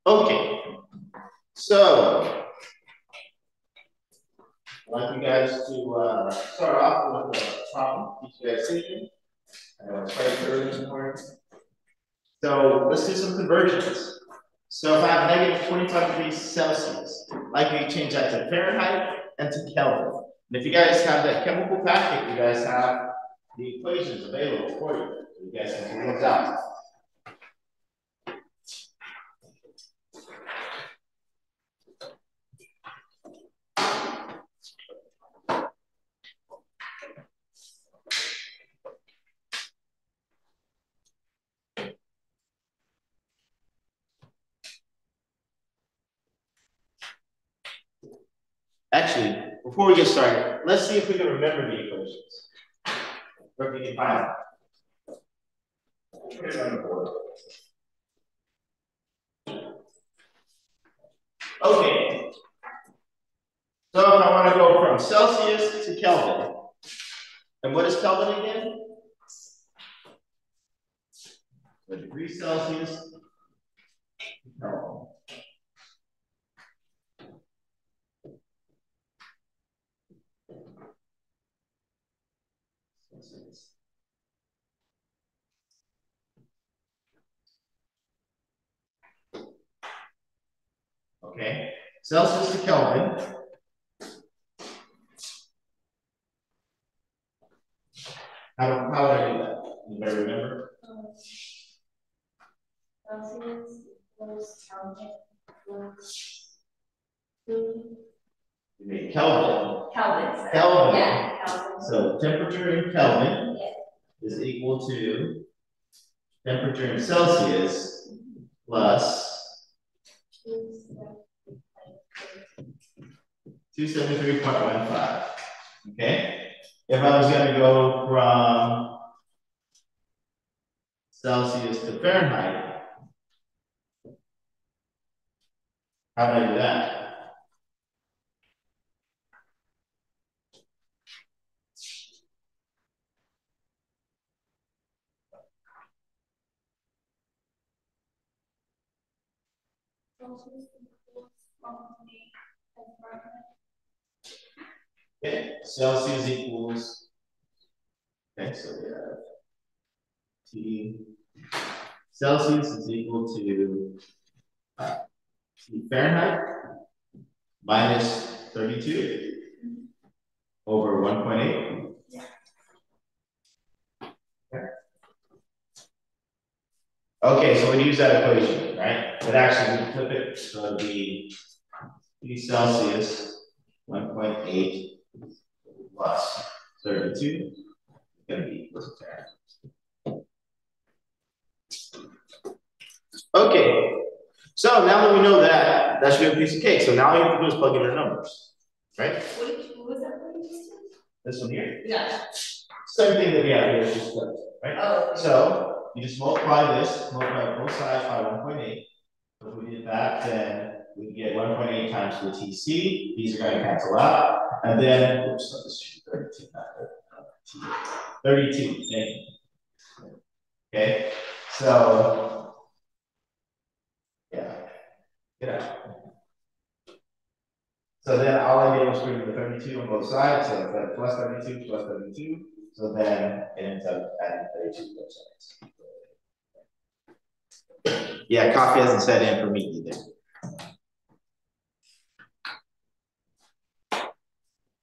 Okay, so I'd like you guys to start off with a problem, teach you guys thinking. I know it's quite early in the morning. So let's do some conversions. So if I have negative 25 degrees Celsius, I'd like you to change that to Fahrenheit and to Kelvin. And if you guys have that chemical packet, you guys have the equations available for you. So you guys can figure those out. Actually, before we get started, let's see if we can remember the equations. Or if we can find them. Put it on the board. Okay. So if I want to go from Celsius to Kelvin, and what is Kelvin again? The degree Celsius to Kelvin. Okay, Celsius to Kelvin. How would I do that? Anybody remember? Celsius equals Kelvin plus 2. You mean Kelvin. Kelvin. Kelvin. Yeah, Kelvin. So temperature in Kelvin is equal to temperature in Celsius plus 273.15. Okay? If I was going to go from Celsius to Fahrenheit, how do I do that? Okay, Celsius equals, okay, so we have T, Celsius is equal to T Fahrenheit minus 32 over 1.8. Okay, so we use that equation, right? But actually, we flip it, so it'll be T Celsius 1.8 plus 32 is going to be equal to Fahrenheit. Okay, so now that we know that, that should be a piece of cake. So now all you have to do is plug in your numbers, right? What was that one? This one here? Yeah. Same thing that we have here, it's just flipped, right? Oh. So you just multiply this, multiply both sides by 1.8. So if we did that, then we can get 1.8 times the TC. These are going to cancel out. And then, oops, so this should be 32, not 32. 32. Okay, so, yeah, get out. So then all I did was bring the 32 on both sides, so that's plus 32 plus 32. So then it ends up adding 32 both sides. Yeah, coffee hasn't set in for me either.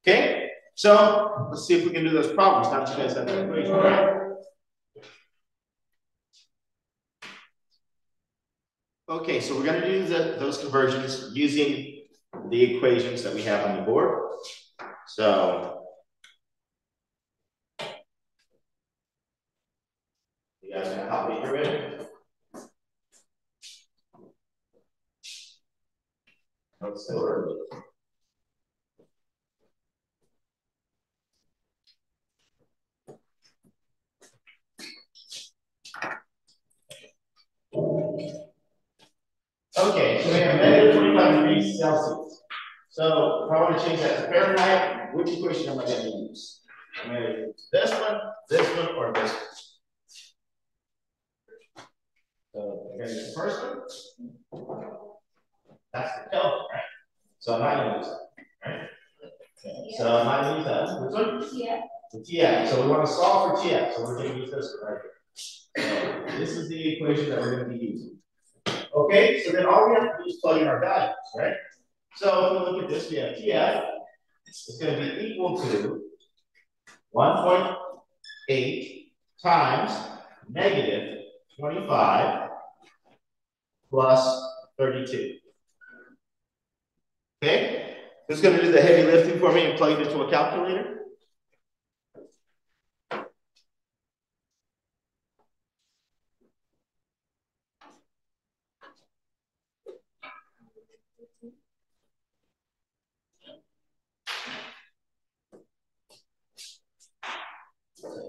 Okay, so let's see if we can do those problems. Now that you guys have the equation, right? Okay, so we're going to do those conversions using the equations that we have on the board. So you guys gonna help me through it? No, it's still early. Okay, so we have negative 25 degrees Celsius. So if I want to change that to Fahrenheit, which equation am I going to use? I'm going to use this one, or this one. So I'm going to use the first one. That's the Kelvin, right? So I'm not going to use that, right? Okay. So I'm not going to use that. Which one? TF. The TF. So we want to solve for TF. So we're going to use this one right here. So this is the equation that we're going to be using. Okay, so then all we have to do is plug in our values, right? So if we look at this, we have TF. It's going to be equal to 1.8 times negative 25 plus 32. Okay? Who's going to do the heavy lifting for me and plug it into a calculator?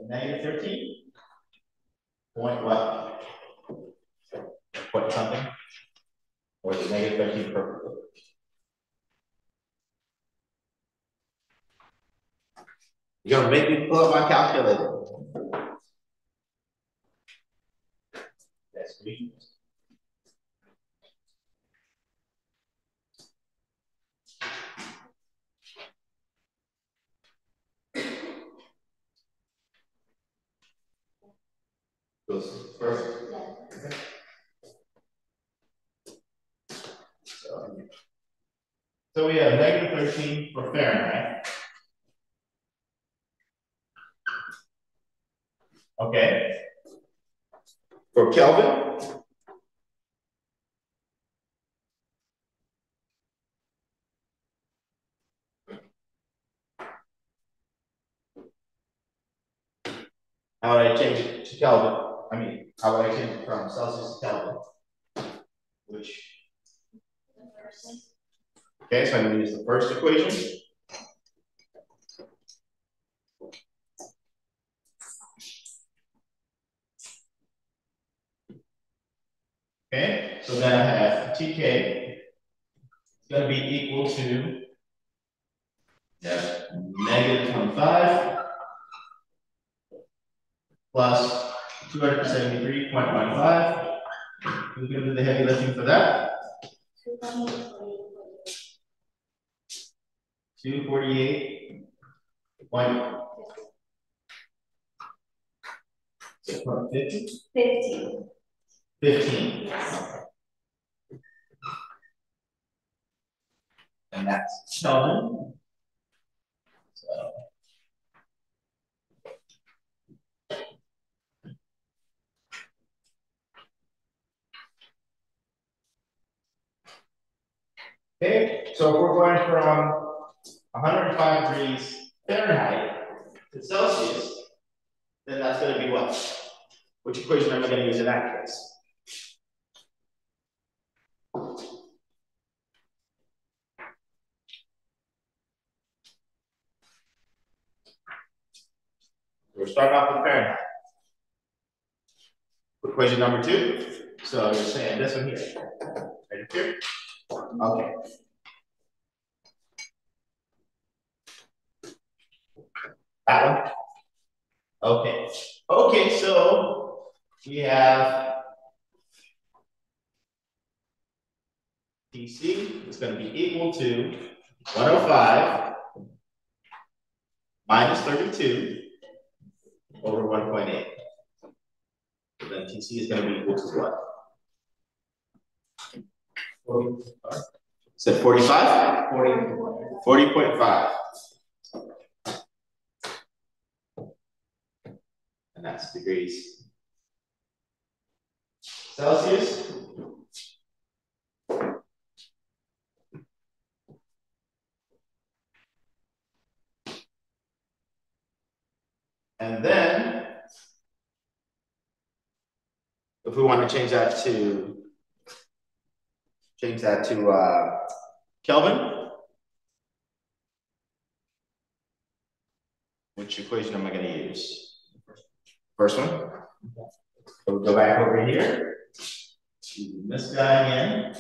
Negative 13. Point what? Point something? Or is it negative 13 perfectly? You're going to make me pull up my calculator. That's green. Goes first. Okay. So we have negative 13 for Fahrenheit. Okay. For Kelvin. How would I change it to Kelvin? I mean, how would I change it from Celsius to Kelvin? Which? Okay, so I'm going to use the first equation. Okay, so then I have TK. It's going to be equal to negative 25 plus 273.15. Who's going to do the heavy lifting for that? 248. 50? 15. 15. Yes. And that's Kelvin. So. Okay, so if we're going from 105 degrees Fahrenheit to Celsius, then that's going to be what? Which equation am I going to use in that case? We're starting off with Fahrenheit. Equation number 2. So you're saying this one here. Right here? Okay. That one? Okay. Okay, so we have TC is going to be equal to 105 minus 32 over 1.8. So then TC is going to be equal to what? 45. Is it 45? 40.5. And that's degrees Celsius. And then, if we want to change that to Kelvin, which equation am I going to use? First one. So we'll go back over here to this guy again.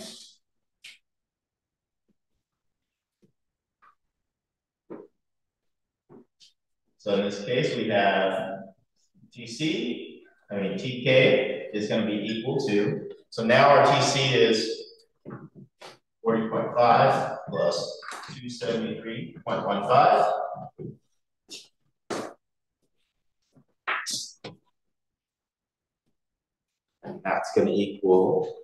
So in this case, we have TK is going to be equal to, so now our TC is 45 0.5 plus 273.15. And that's going to equal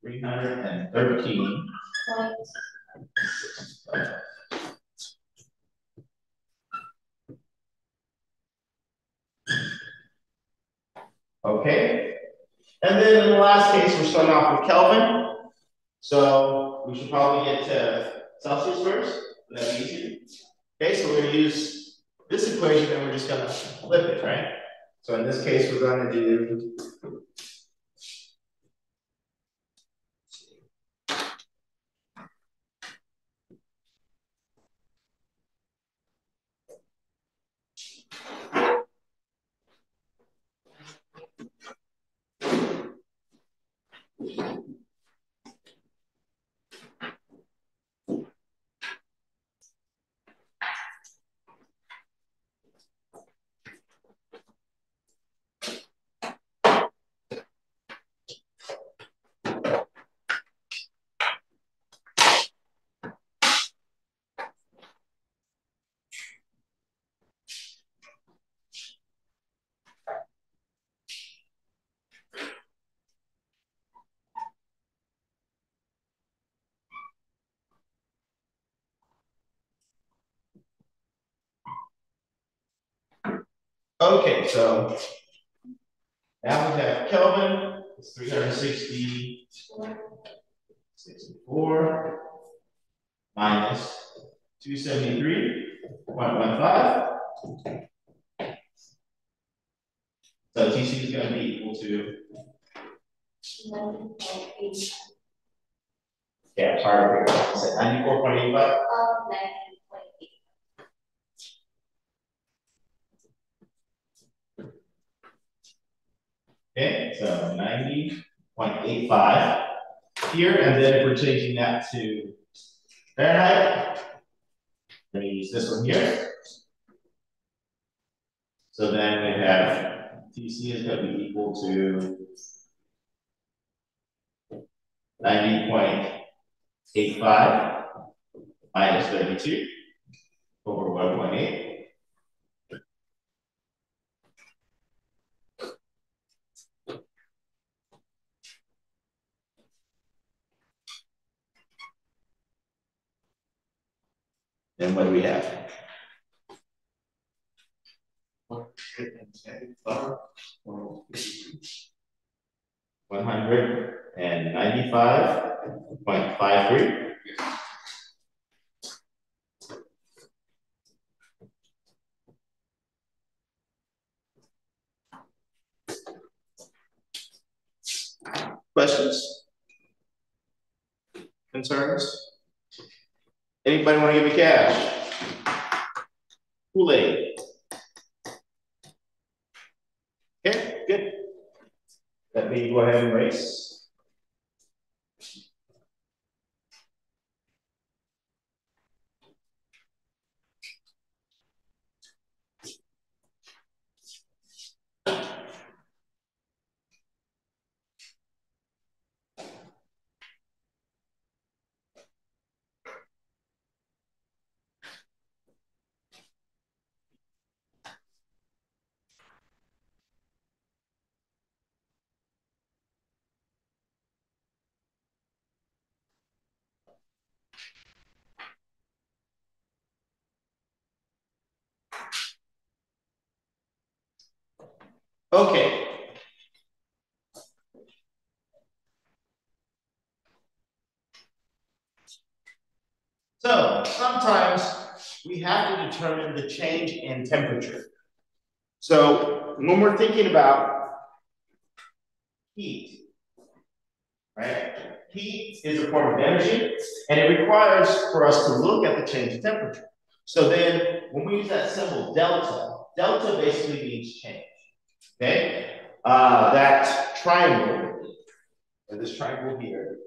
313. Okay. And then in the last case, we're starting off with Kelvin. So we should probably get to Celsius first. Would that be easier? Okay, so we're going to use this equation and we're just going to flip it, right? So in this case, we're going to do okay, so now we have Kelvin, it's 364 minus 273.15. So TC is going to be equal to, yeah, part of it. 94.85. Okay, so 90.85 here, and then if we're changing that to Fahrenheit, we're going to use this one here. So then we have TC is going to be equal to 90.85 minus 32 over 1.8. Then what do we have? 195.53. Questions? Concerns? Anybody want to give me cash? Kool-Aid. Okay, good. Let me go ahead and erase. Okay. So sometimes we have to determine the change in temperature. So when we're thinking about heat, right? Heat is a form of energy, and it requires for us to look at the change in temperature. So then when we use that symbol delta, delta basically means change. Okay? That triangle, or this triangle here,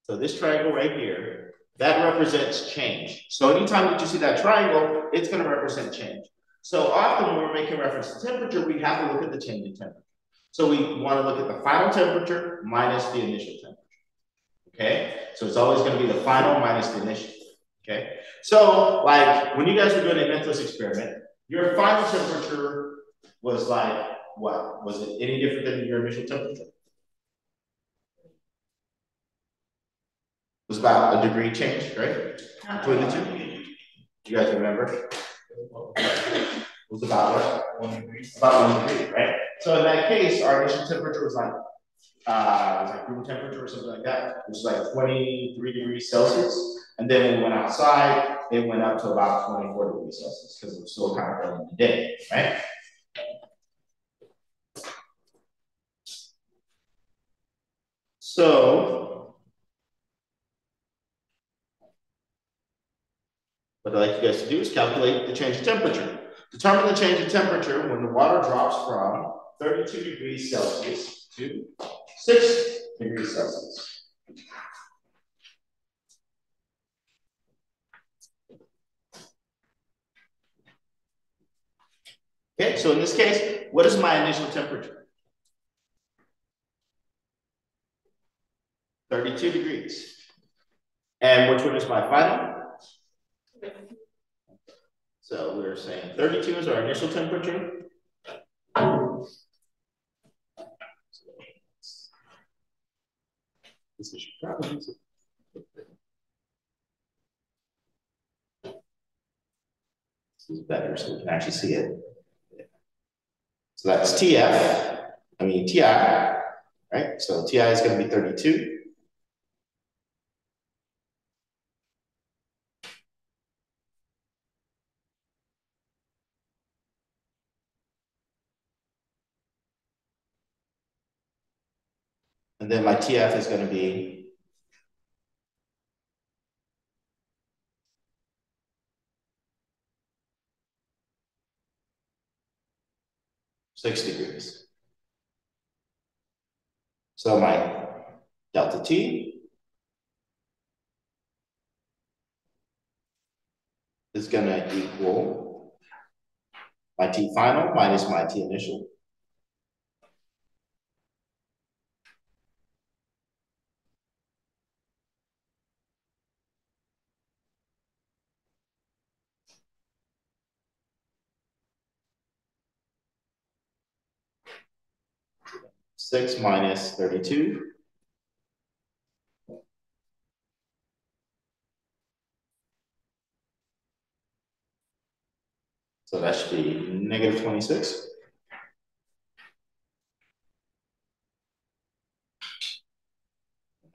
So this triangle right here, that represents change. So anytime that you see that triangle, it's going to represent change. So often when we're making reference to temperature, we have to look at the change in temperature. So we want to look at the final temperature minus the initial temperature. Okay? So it's always going to be the final minus the initial. Okay? So like when you guys were doing a Mentos experiment, your final temperature was like what? Was it any different than your initial temperature? It was about a degree change, right? Between the two. You guys remember? It was about what? 1 degree. About 1 degree, right? So in that case, our initial temperature was like room temperature or something like that, which is like 23 degrees Celsius. And then when we went outside, it went up to about 24 degrees Celsius because it was still kind of early in the day, right? So, what I'd like you guys to do is calculate the change in temperature. Determine the change in temperature when the water drops from 32 degrees Celsius to 6 degrees Celsius. Okay, so in this case, what is my initial temperature? 32 degrees. And which one is my final? So we're saying 32 is our initial temperature. This is probably this is better so we can actually see it. So that's TI, right? So TI is going to be 32. And then my TF is going to be 6 degrees. So my delta T is going to equal my T final minus my T initial. Six minus 32. So that should be negative 26.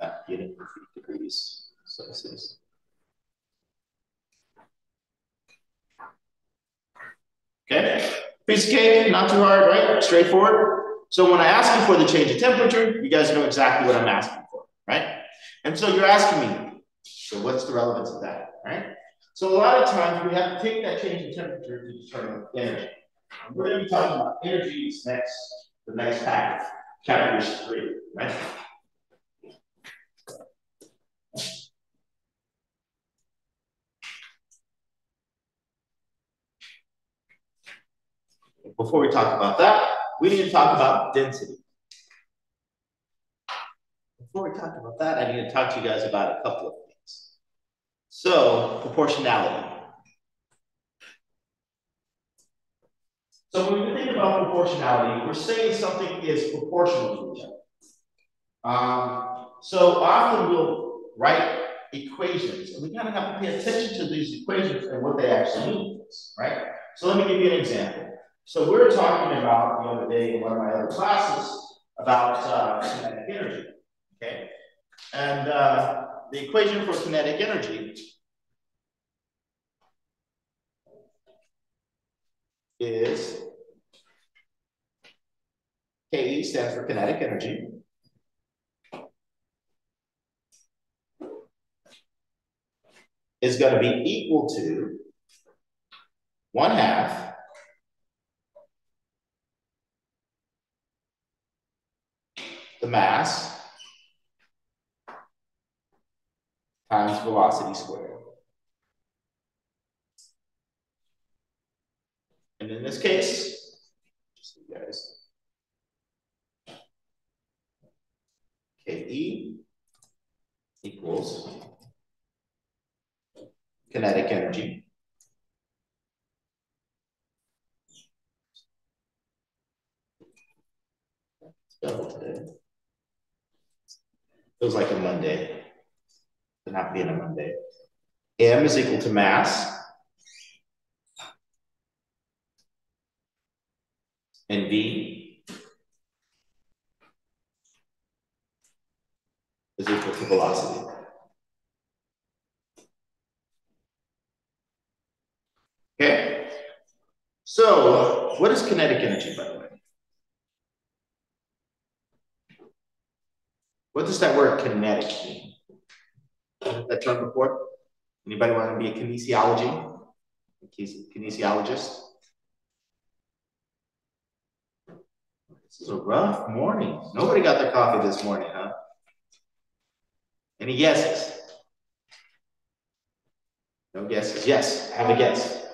That unit per feet degrees Celsius. Okay, piece of cake, not too hard, right? Straightforward. So when I ask you for the change in temperature, you guys know exactly what I'm asking for, right? And so you're asking me, so what's the relevance of that, right? So a lot of times we have to take that change in temperature to determine energy. And we're going to be talking about energy next, the next packet, calculation 3, right? Before we talk about that, we need to talk about density. Before we talk about that, I need to talk to you guys about a couple of things. So, proportionality. So when we think about proportionality, we're saying something is proportional to each other. So often we'll write equations, and we kind of have to pay attention to these equations and what they actually mean to us, right? So let me give you an example. So we were talking about the other day in one of my other classes about kinetic energy, okay? And the equation for kinetic energy is KE stands for kinetic energy. Is going to be equal to 1/2 the mass times velocity squared. And in this case, just so you guys, KE equals kinetic energy double today. Feels like a Monday. But not being a Monday. M is equal to mass. And V is equal to velocity. Okay. So what is kinetic energy, by the way? What does that word kinetic mean? Heard that term before? Anybody want to be a kinesiologist? This is a rough morning. Nobody got their coffee this morning, huh? Any guesses? No guesses. Yes, I have a guess.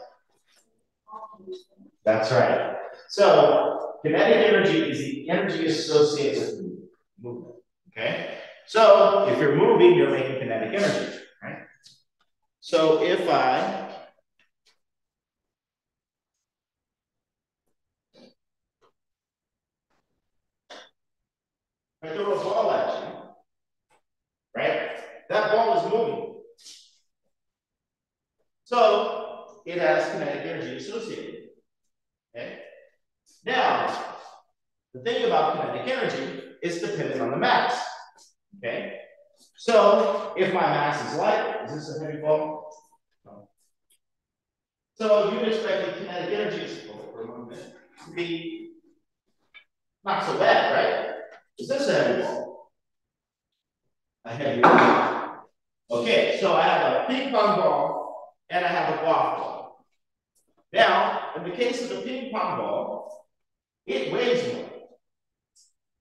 That's right. So kinetic energy is the energy associated with movement. Okay? So if you're moving, you're making kinetic energy, right? So if I throw a ball at you, right? That ball is moving. So it has kinetic energy associated. Okay? Now, the thing about kinetic energy is dependent on the mass. Okay? So if my mass is light, is this a heavy ball? No. So you'd expect the kinetic energy for a moment to be not so bad, right? Is this a heavy ball? A heavy ball. Okay, so I have a ping pong ball and I have a golf ball. Now, in the case of the ping pong ball, it weighs more.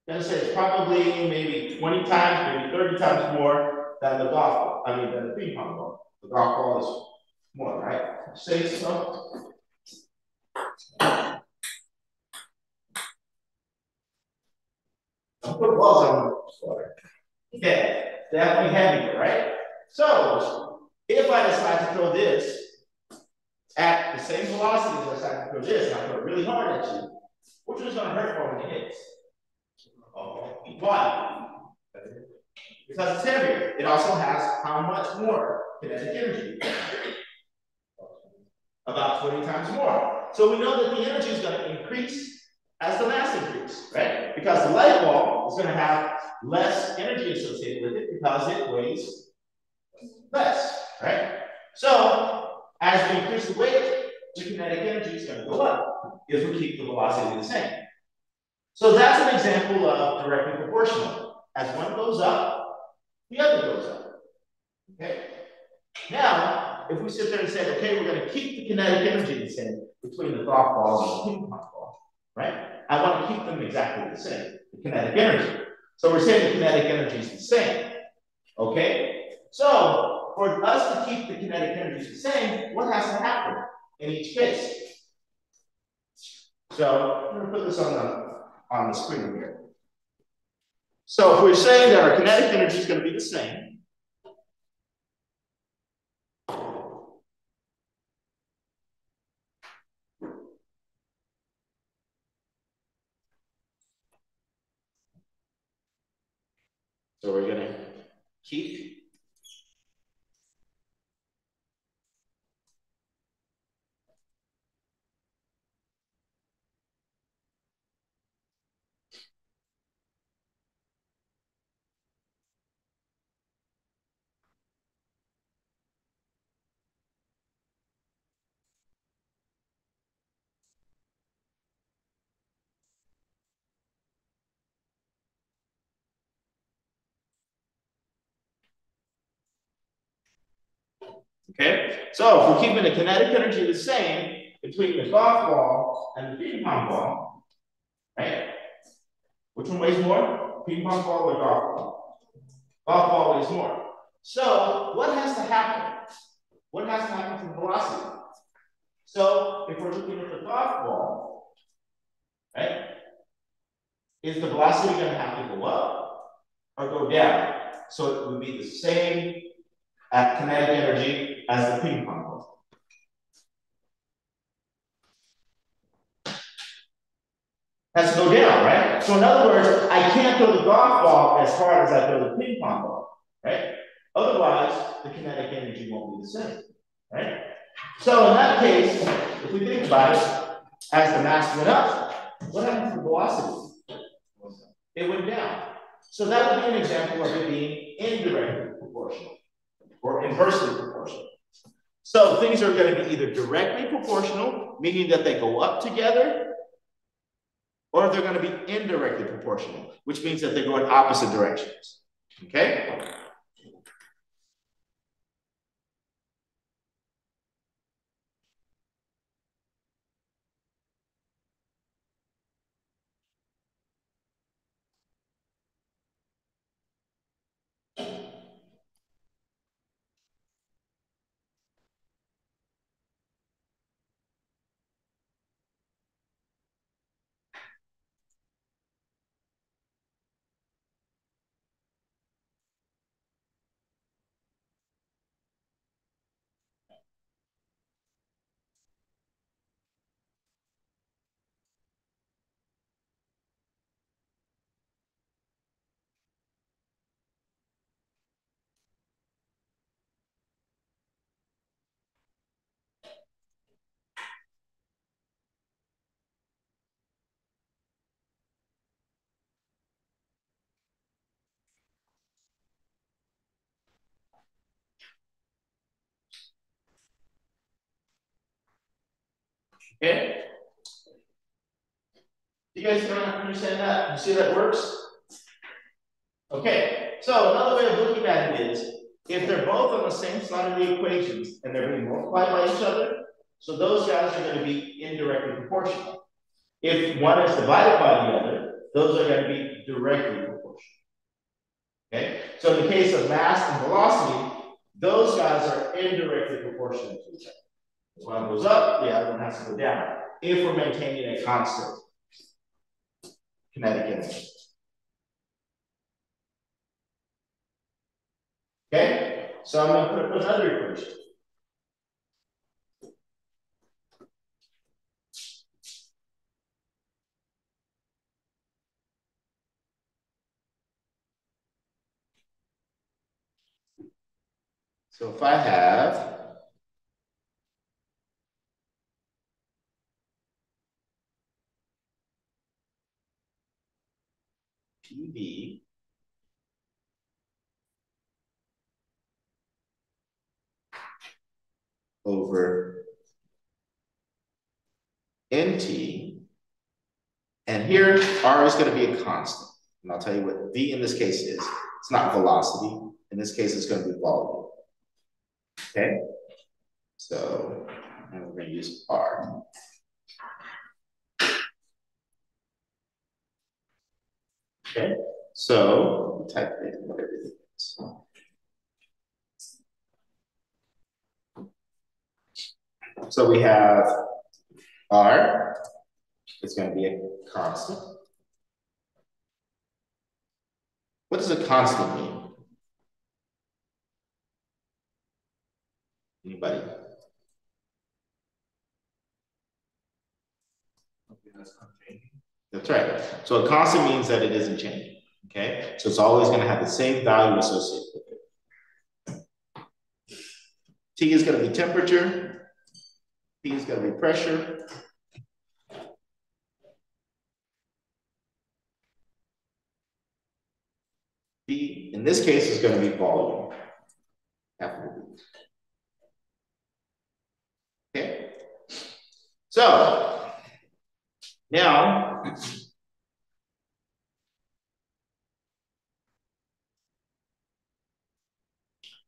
I'm gonna say it's probably maybe 20 times, maybe 30 times more than the golf ball. I mean, than the ping pong ball. The golf ball is more, right? Say so. I'll put balls on the floor. Okay, definitely heavier, right? So, if I decide to throw this at the same velocity as I decide to throw this, and I throw it really hard at you, which one's gonna hurt more when it hits? Why? Because it's heavier. It also has how much more kinetic energy? About 20 times more. So we know that the energy is going to increase as the mass increases, right? Because the light ball is going to have less energy associated with it because it weighs less, right? So as we increase the weight, the kinetic energy is going to go up if we keep the velocity the same. So that's an example of directly proportional. As one goes up, the other goes up. Okay? Now, if we sit there and say, okay, we're going to keep the kinetic energy the same between the golf ball and the ping pong ball, right? I want to keep them exactly the same, the kinetic energy. So we're saying the kinetic energy is the same. Okay? So for us to keep the kinetic energy the same, what has to happen in each case? So I'm going to put this on the screen here. So if we're saying that our kinetic energy is going to be the same, so we're going to keep okay? So if we're keeping the kinetic energy the same between the golf ball and the ping pong ball, right? Which one weighs more? Ping pong ball or golf ball? Golf ball weighs more. So what has to happen? What has to happen to the velocity? So if we're looking at the golf ball, right? Is the velocity going to have to go up or go down? So it would be the same kinetic energy as the ping pong ball. Has to go down, right? So in other words, I can't throw the golf ball as hard as I throw the ping pong ball, right? Otherwise, the kinetic energy won't be the same, right? So in that case, if we think about it, as the mass went up, what happened to the velocity? It went down. So that would be an example of it being indirectly proportional or inversely proportional. So things are going to be either directly proportional, meaning that they go up together, or they're going to be indirectly proportional, which means that they go in opposite directions. Okay? Okay? You guys understand that? You see how that works? Okay, so another way of looking at it is, if they're both on the same side of the equations and they're being multiplied by each other, so those guys are going to be indirectly proportional. If one is divided by the other, those are going to be directly proportional. Okay, so in the case of mass and velocity, those guys are indirectly proportional to each other. If one goes up, the other one has to go down, if we're maintaining a constant kinetic energy. Okay, so I'm going to put up another equation. So if I have PV over NT, and here R is going to be a constant. And I'll tell you what V in this case is. It's not velocity. In this case, it's going to be volume. Okay? So we're going to use R. Okay? So we'll type in what everything is. So we have R. It's going to be a constant. What does a constant mean? Anybody? That's right. So a constant means that it isn't changing. Okay? So it's always going to have the same value associated with it. T is going to be temperature. P is going to be pressure. B, in this case, is going to be volume. Okay? So, now,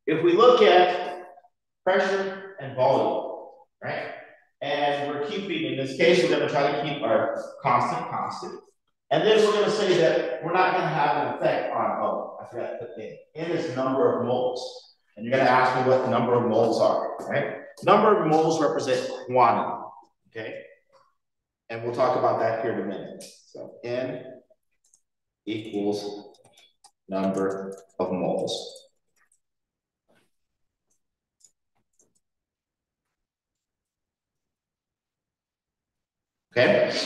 if we look at pressure and volume, right? And we're keeping, in this case, we're going to try to keep our constant. And then we're going to say that we're not going to have an effect on, oh, I forgot to put in is number of moles. And you're gonna ask me what the number of moles are, right? Number of moles represent quantity, okay? And we'll talk about that here in a minute. So N equals number of moles. Okay?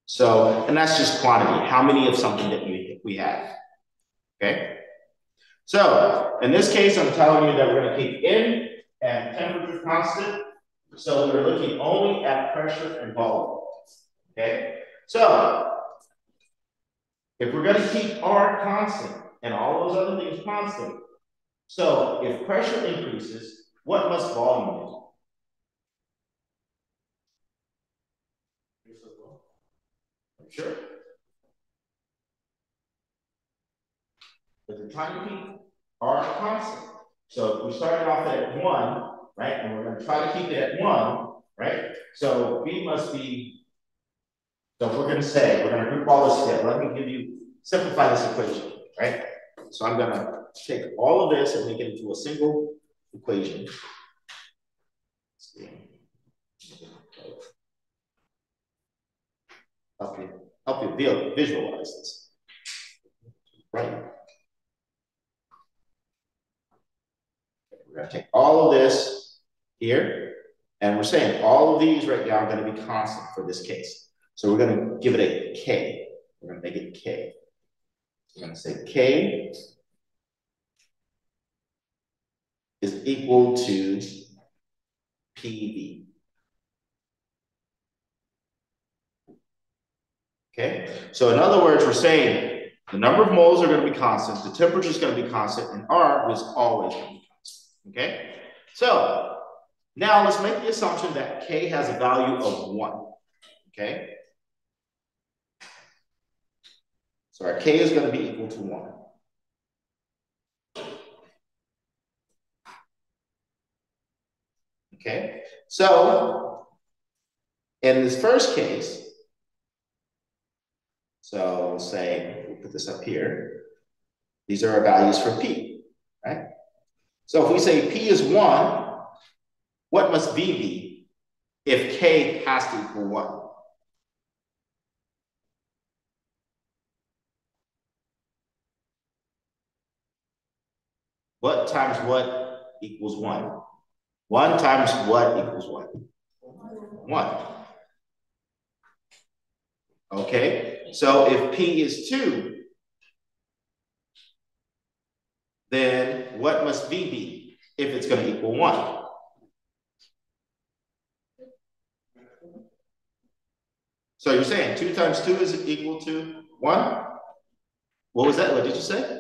So, and that's just quantity, how many of something that we have, okay? So, in this case, I'm telling you that we're gonna keep N and temperature constant. So we're looking only at pressure and volume, okay? So, if we're gonna keep R constant and all those other things constant, so if pressure increases, what must volume do? Sure. But we're trying to keep R constant. So if we started off at 1, right, and we're going to try to keep it at 1, right? So V must be, so if we're going to say, we're going to group all this together. Let me simplify this equation, right? So I'm going to take all of this and make it into a single equation. Help you visualize this. Right. We're going to take all of this here, and we're saying all of these right now are going to be constant for this case. So we're going to give it a K. We're going to make it K. We're going to say K is equal to PV. Okay, so in other words, we're saying the number of moles are going to be constant, the temperature is going to be constant, and R is always going to be constant. Okay, so now let's make the assumption that K has a value of 1. Okay, so our K is going to be equal to 1. Okay, so in this first case, so we'll say, we'll put this up here. These are our values for P, right? So if we say P is 1, what must V be if K has to equal 1? What times what equals 1? 1 times what equals 1? 1. Okay, so if P is 2, then what must V be if it's going to equal 1? So you're saying 2 times 2 is equal to 1? What was that? What did you say?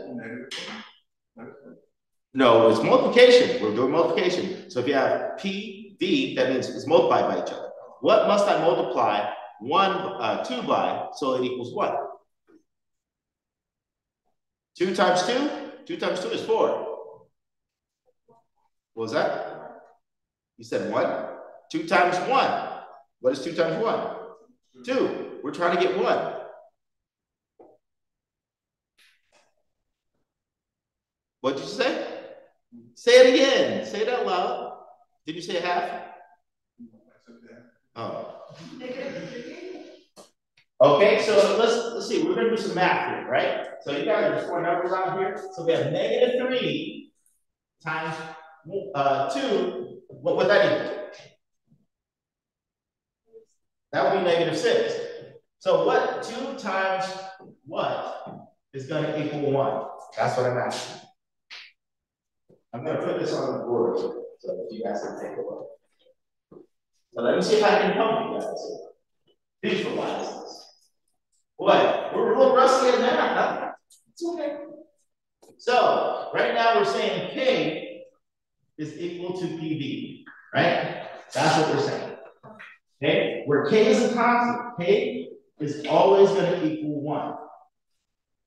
No, it's multiplication. We're doing multiplication. So if you have P, V, that means it's multiplied by each other. What must I multiply 2 by so it equals what? 2 times 2? 2 times 2 is 4. What was that? You said 1? 2 times 1. What is 2 times 1? 2. We're trying to get 1. What did you say? Say it again. Say it out loud. Did you say a half? Oh. Okay, so let's see. We're going to do some math here, right? So you guys are just throwing numbers out here. So we have -3 times 2. What would that equal? That would be -6. So what 2 times what is going to equal 1? That's what I'm asking. I'm going to put this on the board so you guys can take a look. So let me see if I can help you guys visualize this. Boy, we're a little rusty at math, huh? It's okay. So right now we're saying K is equal to PV, right? That's what we're saying. Okay, where K is a constant, K is always going to equal 1.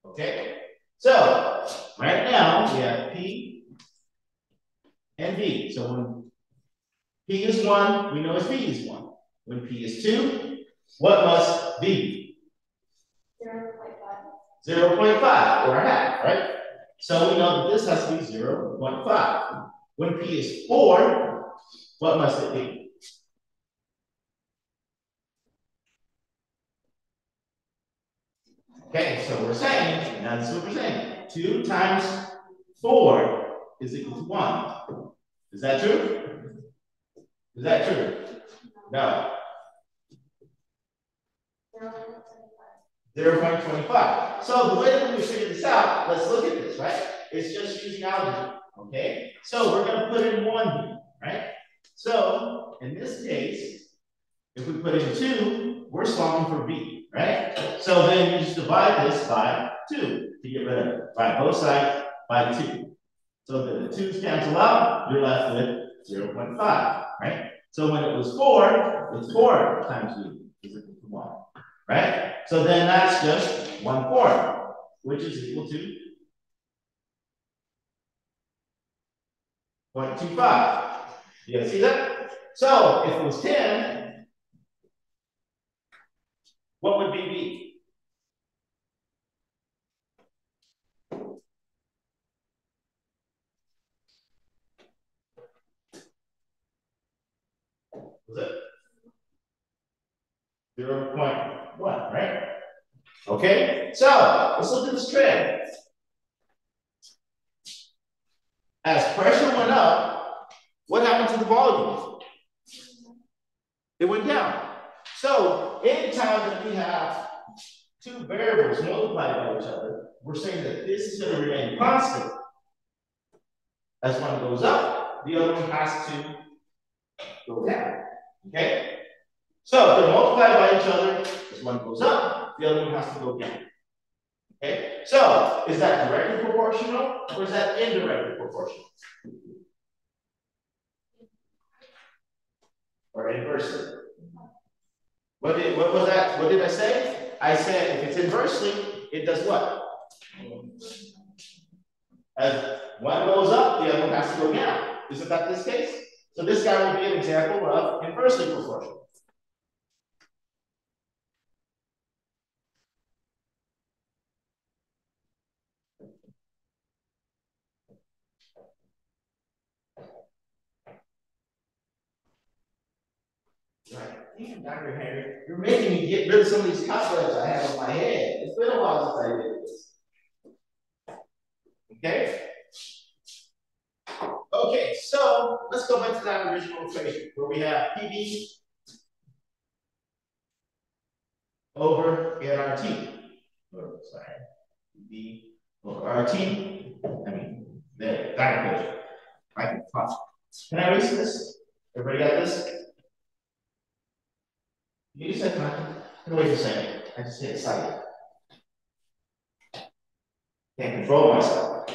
Okay, so right now we have P and V. So when P is 1, we know V is 1. When P is 2, what must V be? 0.5. 0.5 or a half, right? So we know that this has to be 0.5. When P is 4, what must it be? Okay, so we're saying, now this is what we're saying. 2 times 4 is equal to 1. Is that true? Is that true? No. 0.25. So the way that we figure this out, let's look at this, right? It's just using algebra, okay? So we're going to put in 1 here, right? So in this case, if we put in 2, we're solving for b, right? So then you just divide this by 2 to get rid of it. Divide both sides by 2. So the 2's cancel out, you're left with 0.5, right? So when it was 4, it's 4 times b is equal to 1, right? So then that's just 1/4, which is equal to 0.25. You guys see that? So if it was 10, what would b? Was it 0.1, right? Okay, so let's look at this trend. As pressure went up, what happened to the volume? It went down. So anytime that we have two variables multiplied by each other, we're saying that this is going to remain constant. As one goes up, the other one has to go down. Okay? So if they're multiplied by each other, as one goes up, the other one has to go down. Okay? So is that directly proportional or is that indirectly proportional? Or inversely? What was that? What did I say? I said if it's inversely, it does what? As one goes up, the other one has to go down. Isn't that this case? So this guy would be an example of inversely proportional. Right. Damn, Dr. Henry, you're making me get rid of some of these cobwebs I have on my head. It's been a while since I did this. Okay? Okay, so let's go back to that original equation where we have PV over nRT. Oh, sorry. PV over RT. I mean, there, that equation. I can talk. Can I erase this? Everybody got this? You said nothing. Wait a second. I just get excited. Can't control myself.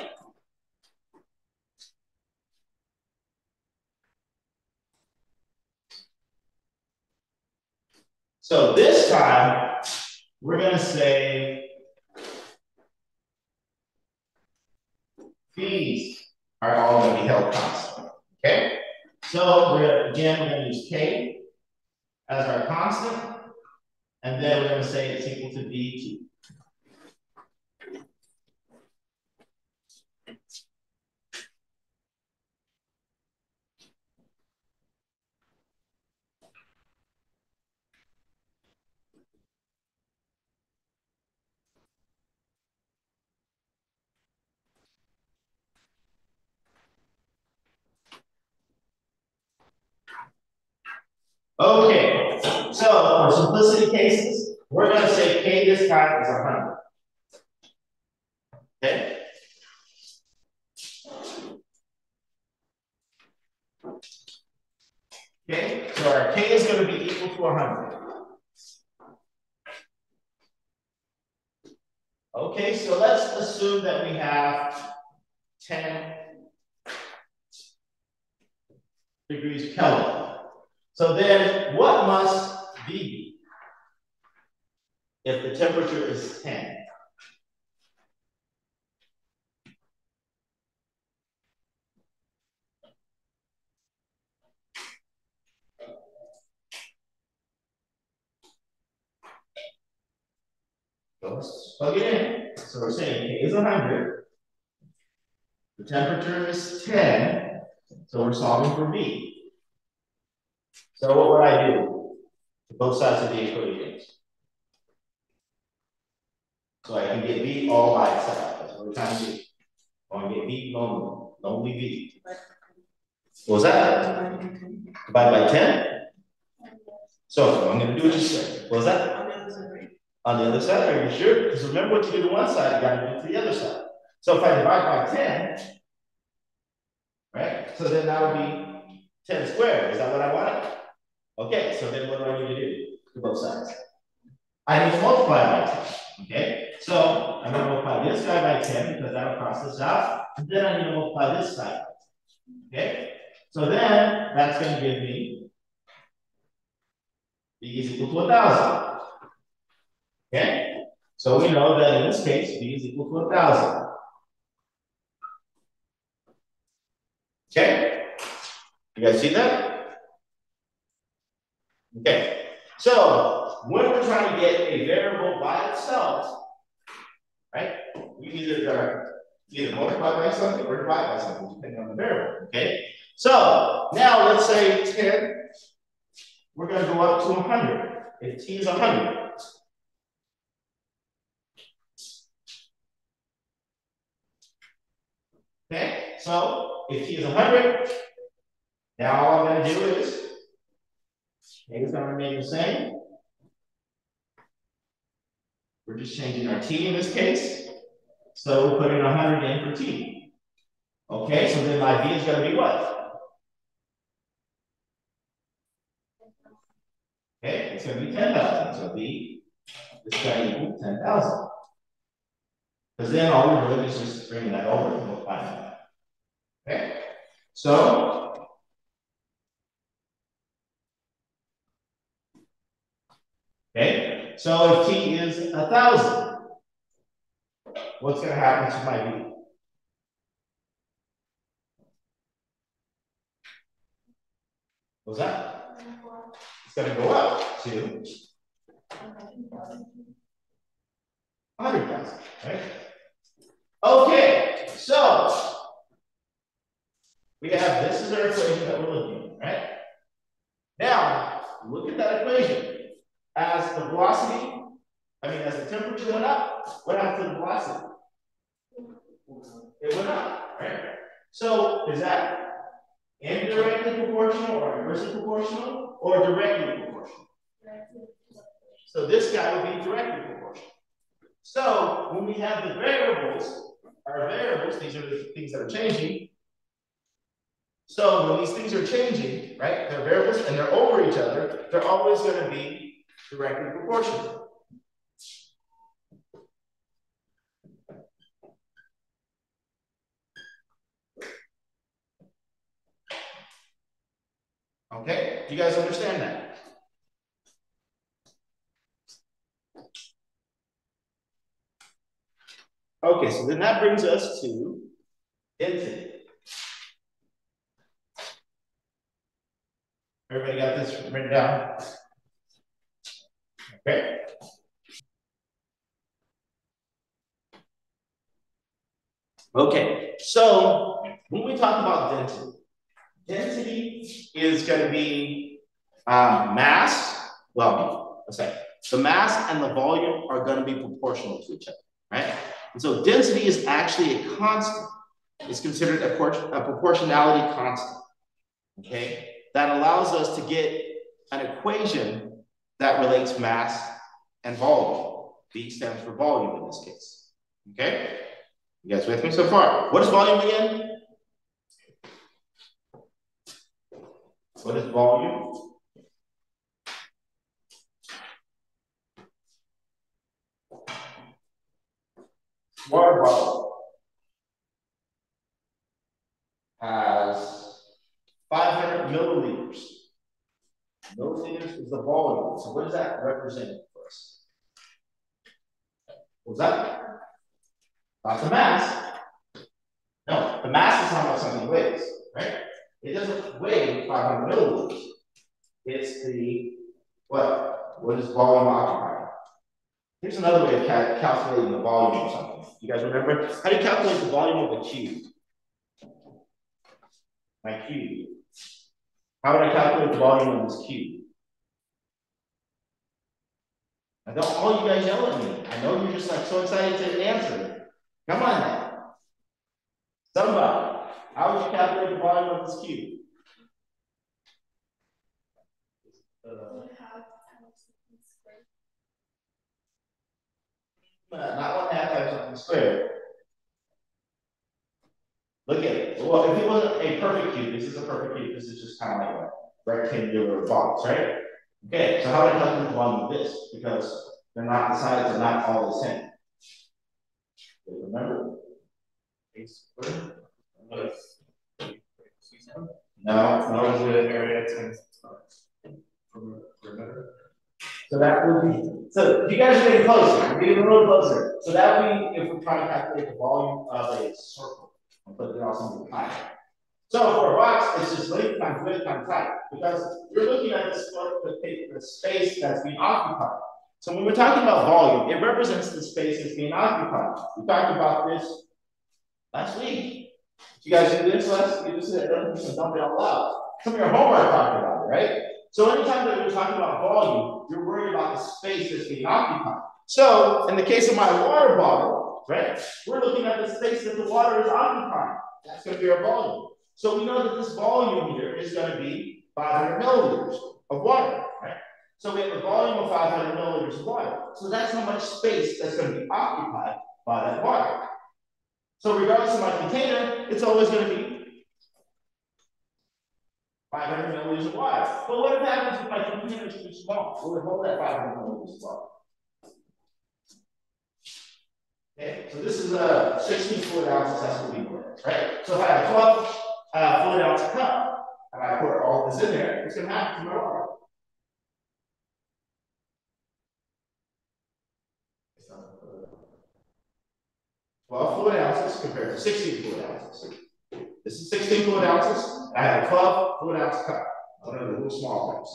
So this time, we're going to say these are all going to be held constant. Okay? So we're going to use K as our constant, and then we're going to say it's equal to VT. Okay, so for simplicity cases, we're going to say K this time is 100. Okay? Okay, so our K is going to be equal to 100. Okay, so let's assume that we have 10 degrees Kelvin. So then what must V be if the temperature is 10? So let's plug it in. So we're saying K is 100. temperature is 10, so we're solving for V. So what would I do to both sides of the equations? So I can get V all by itself. That's what we're trying to do. I want to get V lonely V. What was that? Divide by 10? So I'm going to do it this way. What was that? On the other side, are you sure? Because remember what you did to one side, you got to do it to the other side. So if I divide by 10, right? So then that would be 10 squared. Is that what I wanted? Okay, so then what do I need to do to both sides? I need to multiply by 10. Okay, so I'm going to multiply this guy by 10 because that'll cross this out. And then I need to multiply this side. Okay, so then that's going to give me B is equal to 1,000. Okay, so we know that in this case, B is equal to 1,000. Okay, you guys see that? Okay, so when we're trying to get a variable by itself, right, we either multiply by something or divide by something, depending on the variable, okay? So now let's say 10, we're going to go up to 100. If t is 100. Okay, so if t is 100, now all I'm going to do is, A is going to remain the same. We're just changing our t in this case. So we're putting 100 in for t. Okay, so then my v is going to be what? Okay, it's going to be 10,000. So v is going to equal 10,000. Because then all we're doing is just bringing that over and multiplying that. Okay, so okay, so if t is 1,000, what's going to happen to my v? What's that? It's going to go up to 100,000, right? Okay, so we have this is our equation that we're looking at, right? Now, look at that equation. As the velocity, as the temperature went up, what happened to the velocity? It went up, right? So is that indirectly proportional or inversely proportional or directly proportional? So this guy would be directly proportional. So when we have the variables, our variables, these are the things that are changing. So when these things are changing, right, they're variables and they're over each other, they're always going to be directly proportional. Okay, do you guys understand that? Okay, so then that brings us to density. Everybody got this written down? Okay. Okay, so when we talk about density, density is going to be mass. Well, let's say the mass and the volume are going to be proportional to each other, right? And so density is actually a constant. It's considered a proportionality constant, okay? That allows us to get an equation that relates mass and volume. V stands for volume in this case, okay? You guys with me so far? What is volume again? What is volume? Water bottle has 500 milliliters. Milliliters is the volume. So what does that represent for us? What's that? Not the mass. No, the mass is how much something weighs, right? It doesn't weigh 500 milliliters. It's the, what? What is volume occupying? Here's another way of calculating the volume of something. You guys remember? How do you calculate the volume of a cube? my cube. How would I calculate the volume of this cube? I don't all you guys yell at me. I know you're just like so excited to answer. Come on now. Somebody, how would you calculate the volume of this cube? Not 1/2 times something squared. Look at it. Well, if it wasn't a perfect cube, this is a perfect cube. This is just kind of like a rectangular box, right? Okay, so how do I calculate the volume of this? Because they're not, the sides are not all the same. Remember? No, the area times perimeter. So that would be, so you guys are getting closer, we're getting a little closer. So that would be if we're trying to calculate the volume of a circle. I'll put it all something higher. So for a box, it's just length times width times height, because you're looking at the space that's being occupied. So when we're talking about volume, it represents the space that's being occupied. We talked about this last week. Did you guys do this last week? You just said dump it all out. Some of your homework talked about it, right? So anytime that you're talking about volume, you're worried about the space that's being occupied. So in the case of my water bottle, right, we're looking at the space that the water is occupying. That's going to be our volume. So we know that this volume here is going to be 500 milliliters of water, right? So we have a volume of 500 milliliters of water. So that's how much space that's going to be occupied by that water. So regardless of my container, it's always going to be 500 milliliters of water. But what happens if my container is too small? Will it hold that 500 milliliters of water? Okay, so this is a 16 fluid ounces, that's what we put, right? So if I have 12 fluid ounce cup, and I put all this in there, it's going to happen to my water. 12 fluid ounces compared to 16 fluid ounces. This is 16 fluid ounces. I have a 12 fluid ounce cup. One of the little small ones.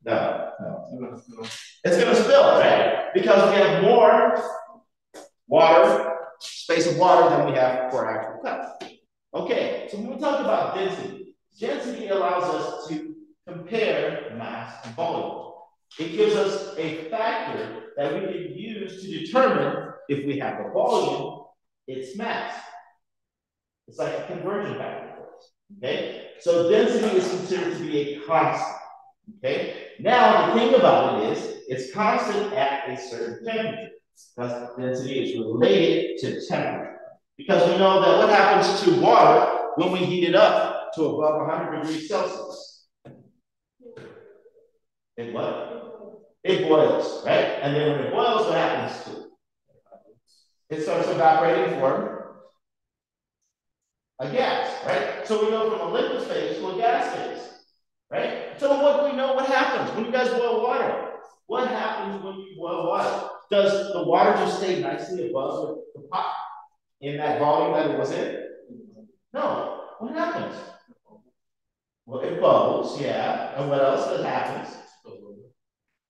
No. It's going to spill, right? Because we have more water, space of water than we have for our actual cup. Okay, so when we talk about density, density allows us to compare mass and volume. It gives us a factor that we can use to determine if we have a volume, its mass. It's like a conversion factor for us, okay? So density is considered to be a constant, okay? Now, the thing about it is, it's constant at a certain temperature. Thus, density is related to temperature. Because we know that what happens to water when we heat it up to above 100 degrees Celsius? It what? It boils, right? And then when it boils, what happens to it? It starts evaporating and form a gas, right? So we go from a liquid phase to a gas phase, right? So what do we know what happens when you guys boil water? What happens when you boil water? Does the water just stay nicely above the pot in that volume that it was in? No. What happens? Well, it bubbles, yeah. And what else happens?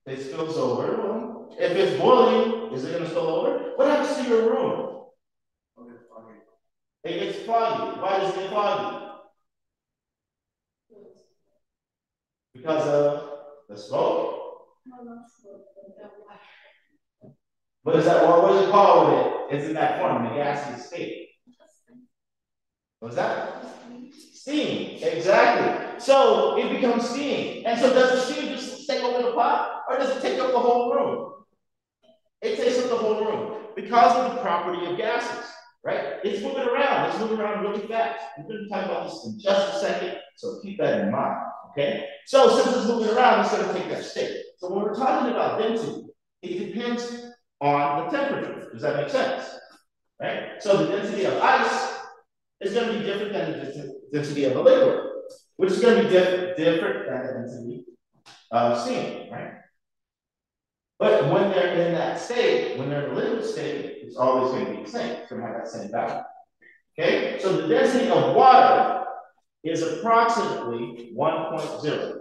It spills over. Well, if it's boiling, is it going to spill over? What happens to your room? It gets foggy. Why does it get foggy? Because of the smoke? What is that? What is it called when it is in that form, in the gaseous state? What's that? Steam. Exactly. So it becomes steam. And so does the steam just stay over the pot, or does it take up the whole room? It takes up the whole room because of the property of gases, right? It's moving around. It's moving around really fast. We're going to talk about this in just a second, so keep that in mind, okay? So since it's moving around, it's going to take that state. So when we're talking about density, it depends on the temperature. Does that make sense? Right? So the density of ice is going to be different than the density of a liquid, which is going to be different than the density of steam, right? But when they're in that state, when they're in the liquid state, it's always going to be the same. It's going to have that same value. Okay? So the density of water is approximately 1.0.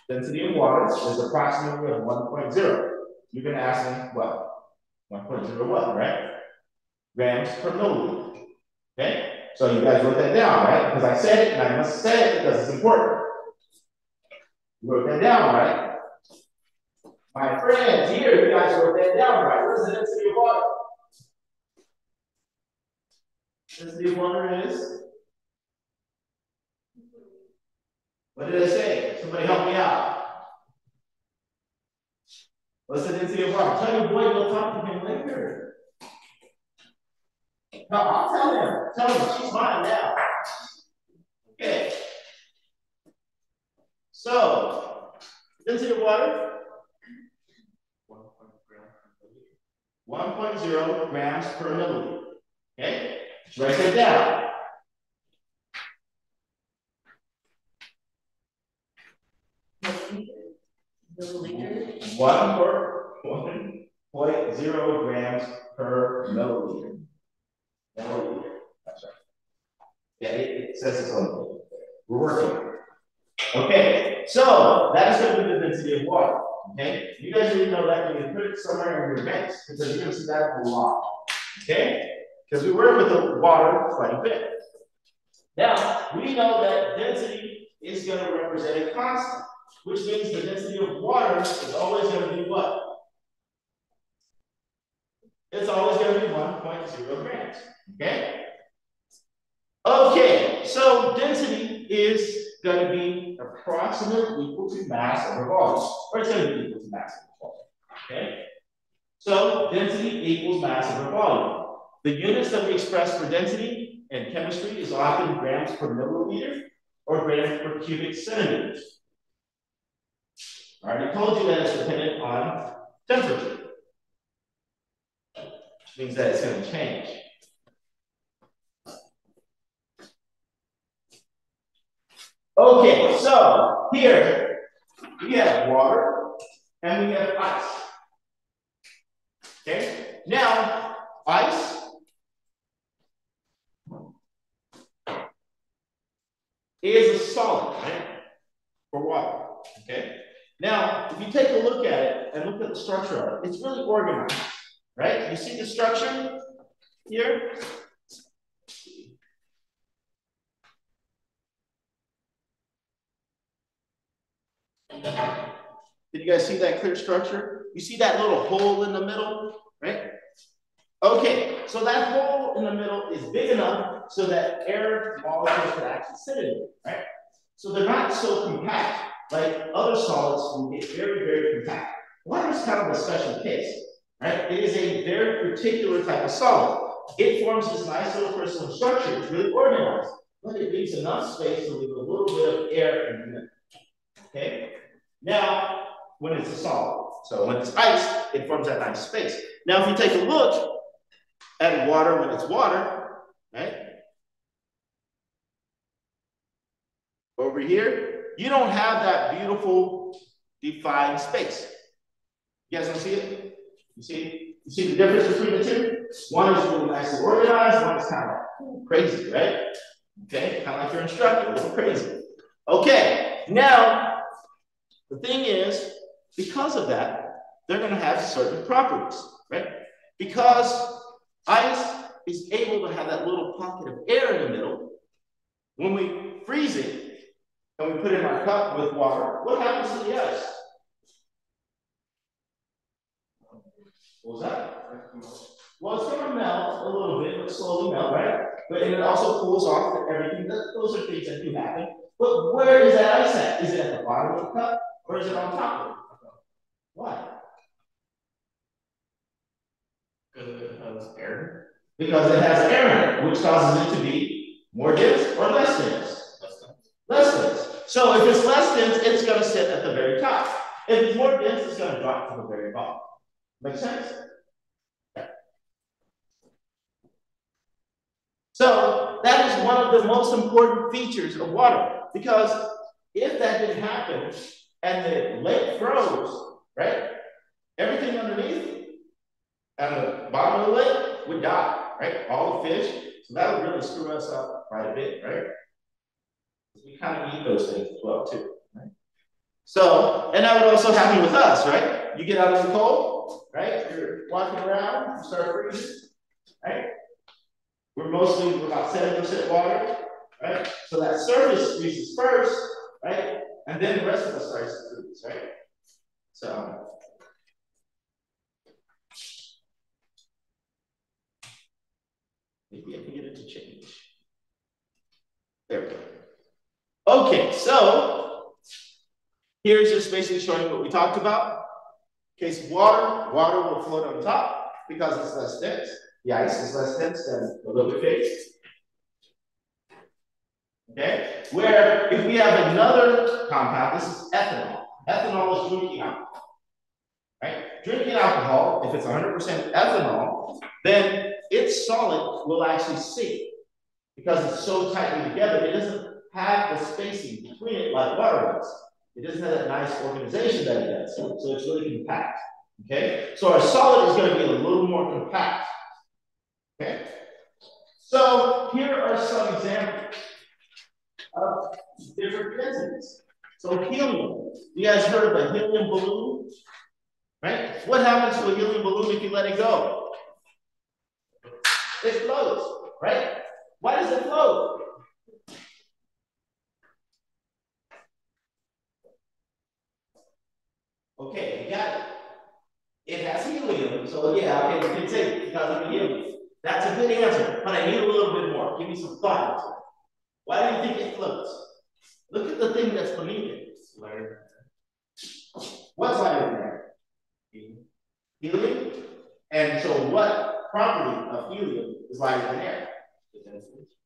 Density of water is approximately 1.0. You're going to ask me, what? 1.0 what, right? Grams per milliliter. Okay? So you guys wrote that down, right? Because I said it, and I must say it because it's important. You wrote that down, right? My friends, here, you guys wrote that down, right? What is the density of water? Density of water is? What did I say? Somebody help me out. What's the density of water? Tell your boy to go talk to him later. No, I'll tell him. Tell him she's mine now. Okay. So, density of water? 1.0 grams per milliliter. Okay? Let's write that down. Milliliter. 1.0 grams per milliliter. Milliliter. That's right. Yeah, it says it's on the. We're working. Okay, so that is going to be the density of water. Okay, you guys need to know that when you put it somewhere in your banks because you're going to see that a lot. Okay, because we work with the water quite a bit. Now we know that density is going to represent a constant, which means the density of water is always going to be what? It's always going to be 1.0 grams. Okay. Okay, so density is going to be approximately equal to mass over volume, or it's going to be equal to mass over volume. Okay, so density equals mass over volume. The units that we express for density in chemistry is often grams per milliliter or grams per cubic centimeters. I already told you that it's dependent on temperature, which means that it's going to change. Okay, so here we have water and we have ice. Okay, now ice is a solid, right, for water. Okay, now if you take a look at it and look at the structure of it, it's really organized, right? You see the structure here? Did you guys see that clear structure? You see that little hole in the middle, right? Okay, so that hole in the middle is big enough so that air molecules can actually sit in it, right? So they're not so compact like other solids will get very, very compact. Water is kind of a special case, right? It is a very particular type of solid. It forms this nice little crystalline structure. It's really organized, but it leaves enough space to leave a little bit of air in the middle. Okay? Now, when it's a solid, so when it's ice, it forms that nice space. Now, if you take a look at water when it's water, right? Over here, you don't have that beautiful defined space. You guys don't see it? You see the difference between the two? One is really nicely organized, one is kind of like crazy, right? Okay, kind of like your instructor, a little crazy. Okay, now the thing is, because of that, they're going to have certain properties, right? Because ice is able to have that little pocket of air in the middle. When we freeze it and we put it in our cup with water, what happens to the ice? What was that? Well, it's going to melt a little bit, but slowly melt, right? But it also cools off everything. Those are things that do happen. But where is that ice at? Is it at the bottom of the cup or is it on top of it? Why? Because it has air. Because it has air in it, which causes it to be more dense or less dense? Less dense. So if it's less dense, it's going to sit at the very top. If it's more dense, it's going to drop to the very bottom. Make sense? Okay. So that is one of the most important features of water, because if that didn't happen and the lake froze, right, everything underneath at the bottom of the lake would die, right? All the fish. So that would really screw us up quite a bit, right? We kind of need those things as well, too, right? So, and that would also happen with us, right? You get out in the cold, right? You're walking around, you start freezing, right? we're mostly about 7% water, right? So that surface freezes first, right? And then the rest of us starts to freeze, right? So maybe I can get it to change. There we go. Okay, so here's just basically showing what we talked about. In case of water, water will float on top because it's less dense. The ice is less dense than the liquid phase. Okay? Where if we have another compound, this is ethanol. Ethanol is drinking alcohol. Right? Drinking alcohol, if it's 100% ethanol, then its solid will actually sink because it's so tightly together. It doesn't have the spacing between it like water does. It doesn't have that nice organization that it does. So it's really compact. Okay? So our solid is going to be a little more compact. Okay? So here are some examples of different densities. So helium. You guys heard of a helium balloon? Right? What happens to a helium balloon if you let it go? It floats, right? Why does it float? Okay, you got it. It has helium, so yeah, okay, you can say it because of the helium. That's a good answer, but I need a little bit more. Give me some thought into it. Why do you think it floats? Look at the thing that's beneath it. What's lighter there? Helium. And so what property of helium is lighter than air?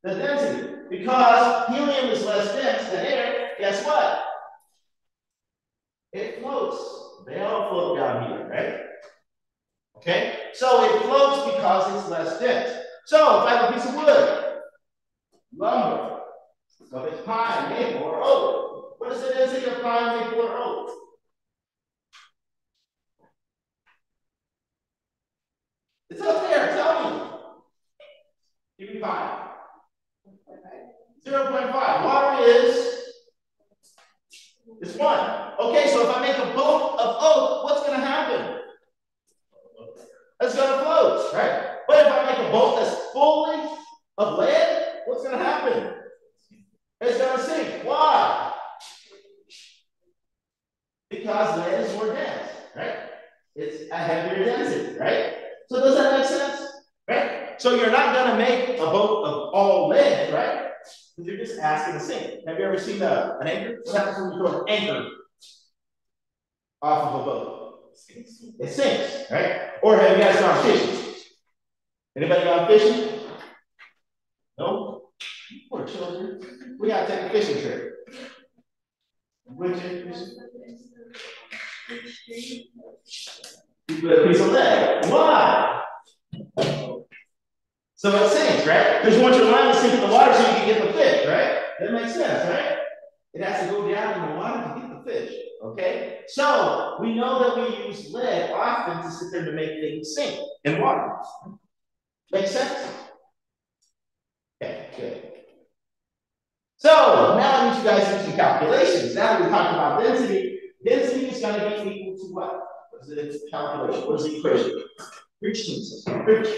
The density. Because helium is less dense than air, guess what? It floats. They all float down here, right? Okay? So it floats because it's less dense. So if I have a piece of wood, lumber, so if it's pine, maple, or oak, what is the density of pine, maple, or oak? It's up there, tell me. Give me 5. 0.5. Water is 1. Okay, so if I make a boat of oak, what's going to happen? It's going to float, right? But if I make a boat that's fully of lead, what's going to happen? It's going to sink. Why? Because lead is more dense, right? It's a heavier density, right? So does that make sense? Right? So you're not going to make a boat of all lead, right? Because you're just asking to sink. Have you ever seen an anchor? What happens when you throw an anchor off of a boat? It sinks, right? Or have you guys gone fishing? Anybody gone fishing? No? Poor children. We gotta take a fishing trip. Which is you put a piece of lead. Why? So it sinks, right? Because you want your line to sink in the water so you can get the fish, right? That makes sense, right? It has to go down in the water to get the fish. Okay? So we know that we use lead often to sit there to make things sink in water. Make sense? Okay, good. So now I need you guys to do some calculations. Now that we talked about density, density is going to be equal to what? What is the calculation? What is the equation? Rich team system. Rich.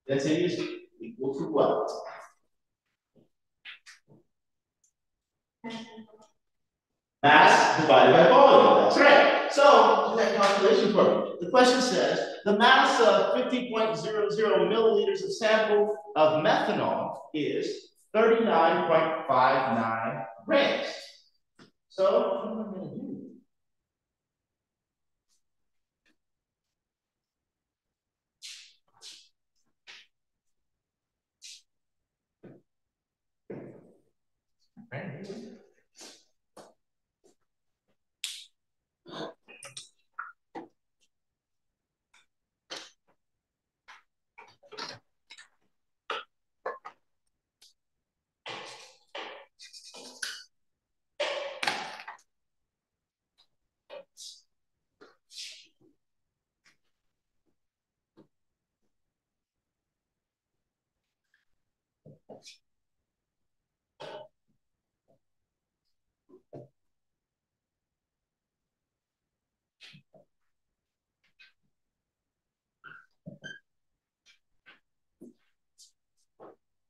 Density is equal to what? Mass divided by volume. That's right. So do that calculation for me. The question says the mass of 50.00 milliliters of sample of methanol is 39.59 grams. So what am I going to do?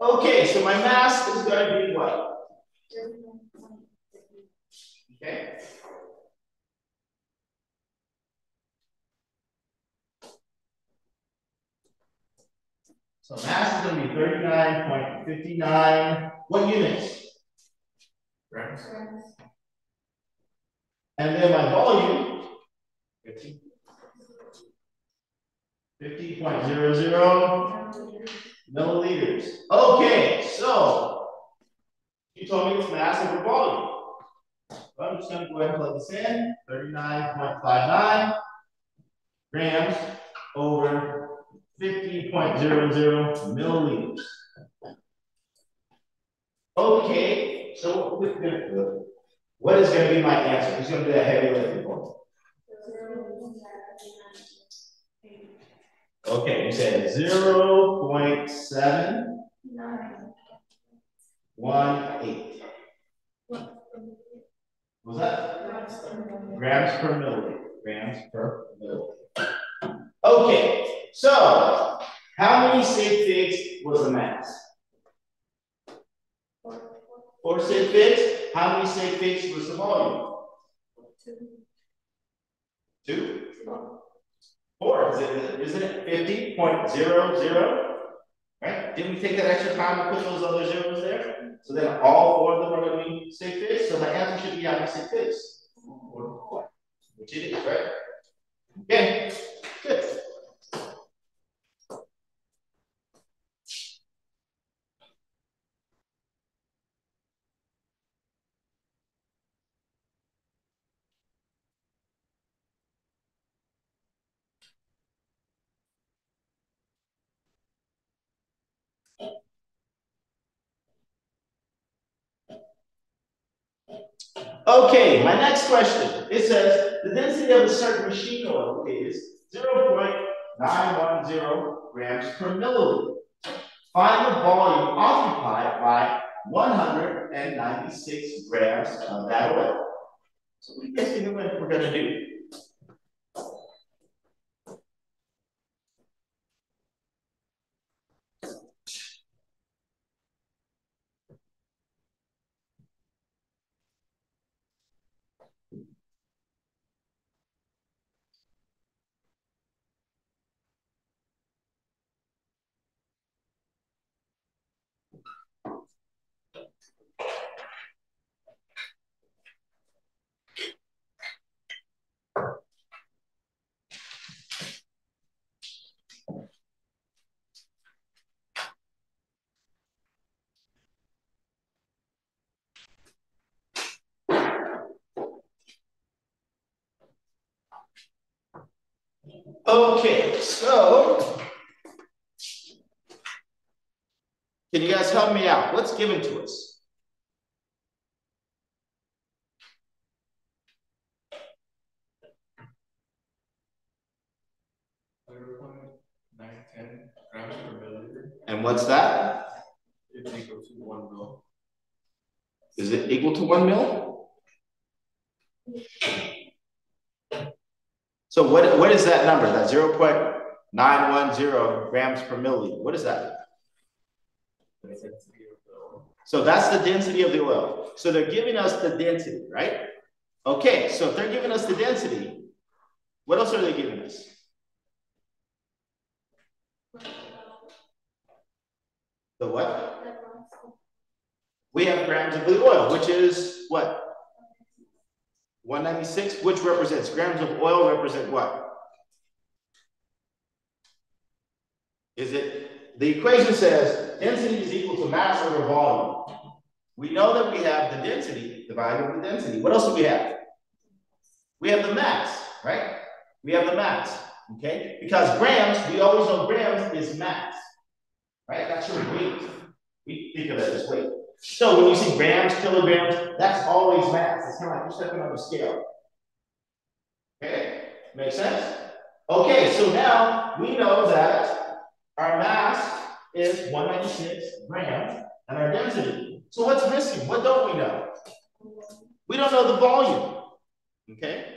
Okay, so my mass is going to be what? Okay. So mass is going to be 39.59. What units? Grams. And then my volume, 50.00 milliliters. Okay, so you told me it's mass over volume. So I'm just going to go ahead and plug this in. 39.59 grams over 50.00 milliliters. Okay, so what is going to be my answer? Who's going to do that heavy lifting for me? Okay, you said 0.718. What was that? Grams per milliliter. Grams per milliliter. Okay, so how many sig figs was the mass? 4 sig figs. How many sig figs was the volume? 2. 4. Isn't it 50.00? Right? Didn't we take that extra time to put those other zeros there? So then all 4 of them are going to be sig figs. So my answer should be how many sig figs? 4. Which it is, right? Okay, good. Okay, my next question. It says the density of a certain machine oil is 0.910 grams per milliliter. Find the volume occupied by 196 grams of that oil. So what do you guys think we're going to do? Okay, so can you guys help me out? What's given to us? Grams per milliliter. And what's that? It's equal to 1 mil. Is it equal to 1 mil? So what is that number? That 0.910 grams per milliliter. What is that? So that's the density of the oil. So they're giving us the density, right? Okay, so if they're giving us the density, what else are they giving us? The what? We have grams of the oil, which is what? 196, which represents grams of oil represent what? Is it, the equation says density is equal to mass over volume. We know that we have the density divided by the density. What else do we have? We have the mass, right? We have the mass, okay? Because grams, we always know grams is mass, right? That's your weight. We think of it as weight. So when you see grams, kilograms, that's always mass. It's kind of like you're stepping on a scale. Okay, makes sense? Okay, so now we know that our mass is 196 grams and our density. So what's missing? What don't we know? We don't know the volume. Okay?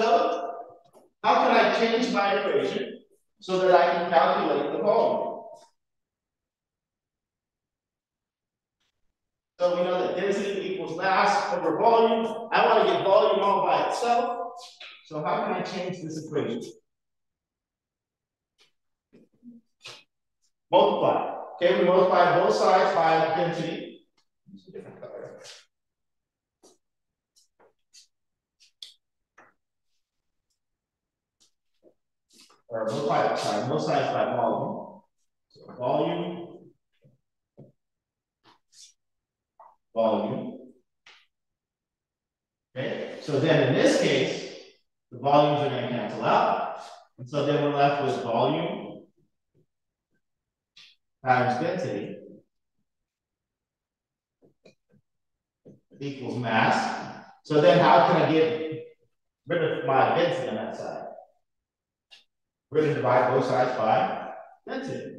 So how can I change my equation so that I can calculate the volume. So we know that density equals mass over volume. I want to get volume all by itself. So how can I change this equation? Multiply. Okay, we multiply both sides by density. Use a different color. Or multiply both sides by volume. So volume. Okay, so then in this case, the volumes are going to cancel out. And so then we're left with volume times density equals mass. So then how can I get rid of my density on that side? We're going to divide both sides by density.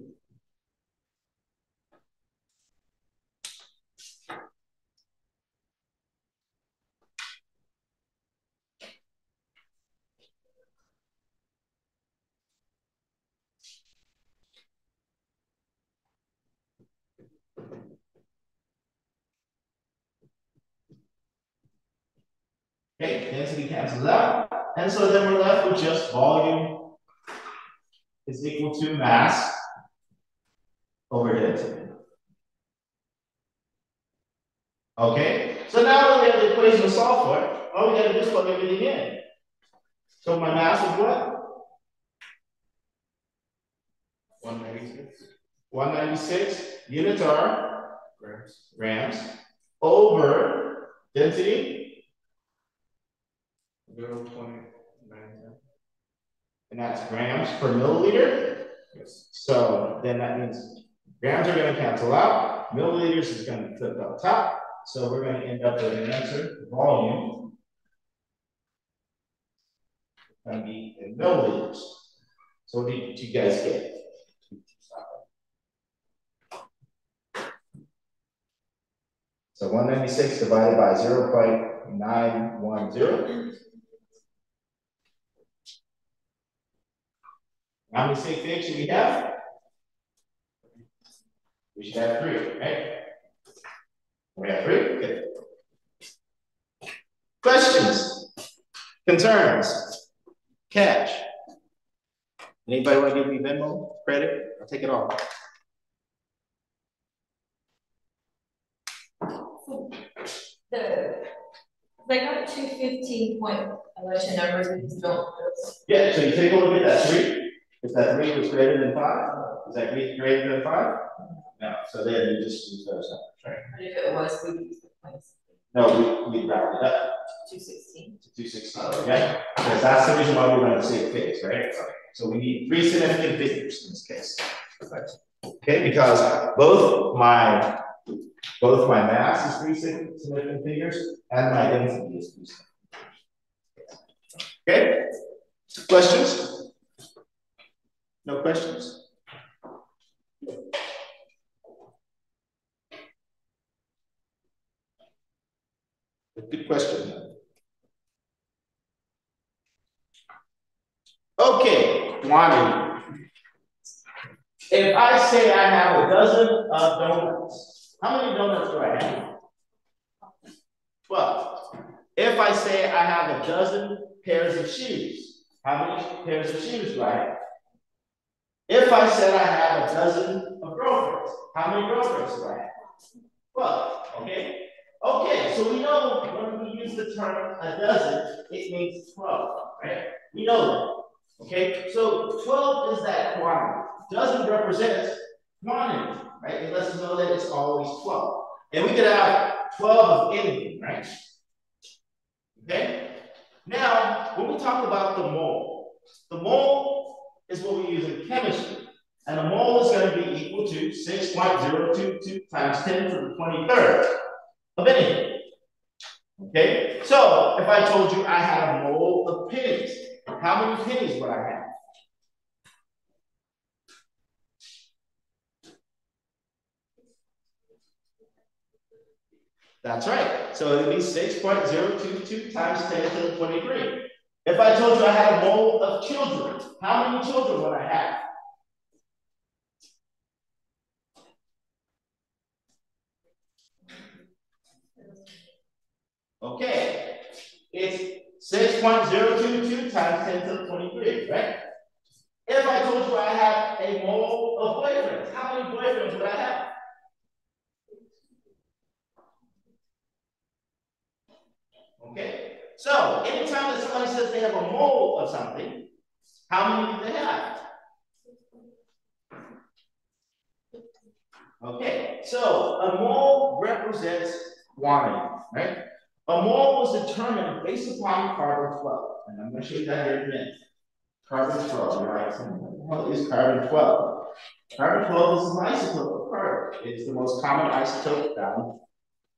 Okay, density cancels out. And so then we're left with just volume is equal to mass over density. Okay, so now that we have the equation to solve for it, all we got to do is plug everything in. So my mass is what? 196. 196 units are Grams. over density, 0.99. and that's grams per milliliter. Yes. So then that means grams are going to cancel out. Milliliters is going to flip up top. So we're going to end up with an answer, volume, going to be in milliliters. So what did you guys get? So 196 divided by 0.910. How many sig figs should we have? We should have 3, right? We have 3. Good. Questions? Concerns? Catch? Anybody want to give me Venmo credit? I'll take it all. I got 215 point a bunch of numbers we just don't. Yeah, so you take a look at that 3. If that 3 was greater than 5, is that greater than 5? No, so then you just use those numbers, right? But if it was, we would use the points. No, we round it up 216. to 216, okay? Because that's the reason why we're going to say figs, right? So we need 3 significant figures in this case. Okay, because both my mass is 3 significant figures and my density is 3 significant figures. Okay? Questions? No questions? Good question. Okay, quantity. If I say I have a dozen of donuts, how many donuts do I have? 12. If I say I have a dozen pairs of shoes, how many pairs of shoes do I have? If I said I have a dozen of girlfriends, how many girlfriends do I have? 12, okay? Okay, so we know when we use the term a dozen, it means 12, right? We know that. Okay, so 12 is that quantity. Dozen represents quantity, right? It lets us know that it's always 12. And we could have 12 of anything, right? Okay? Now, when we talk about the mole is what we use in chemistry. And a mole is going to be equal to 6.022 times 10 to the 23rd of anything. Okay? So, if I told you I had a mole of pennies, how many pennies would I have? That's right. So it would be 6.022 times 10 to the 23. If I told you I had a mole of children, how many children would I have? Okay, it's 6.022 times 10 to the 23, right? If I told you I had a mole of boyfriends, how many boyfriends would I have? Okay, so anytime that somebody says they have a mole of something, how many do they have? Okay, so a mole represents quantity, right? A mole was determined based upon carbon 12, and I'm going to show you that here in a minute. Carbon 12, you're right. What is carbon 12? Carbon 12 is an isotope of carbon. It's the most common isotope found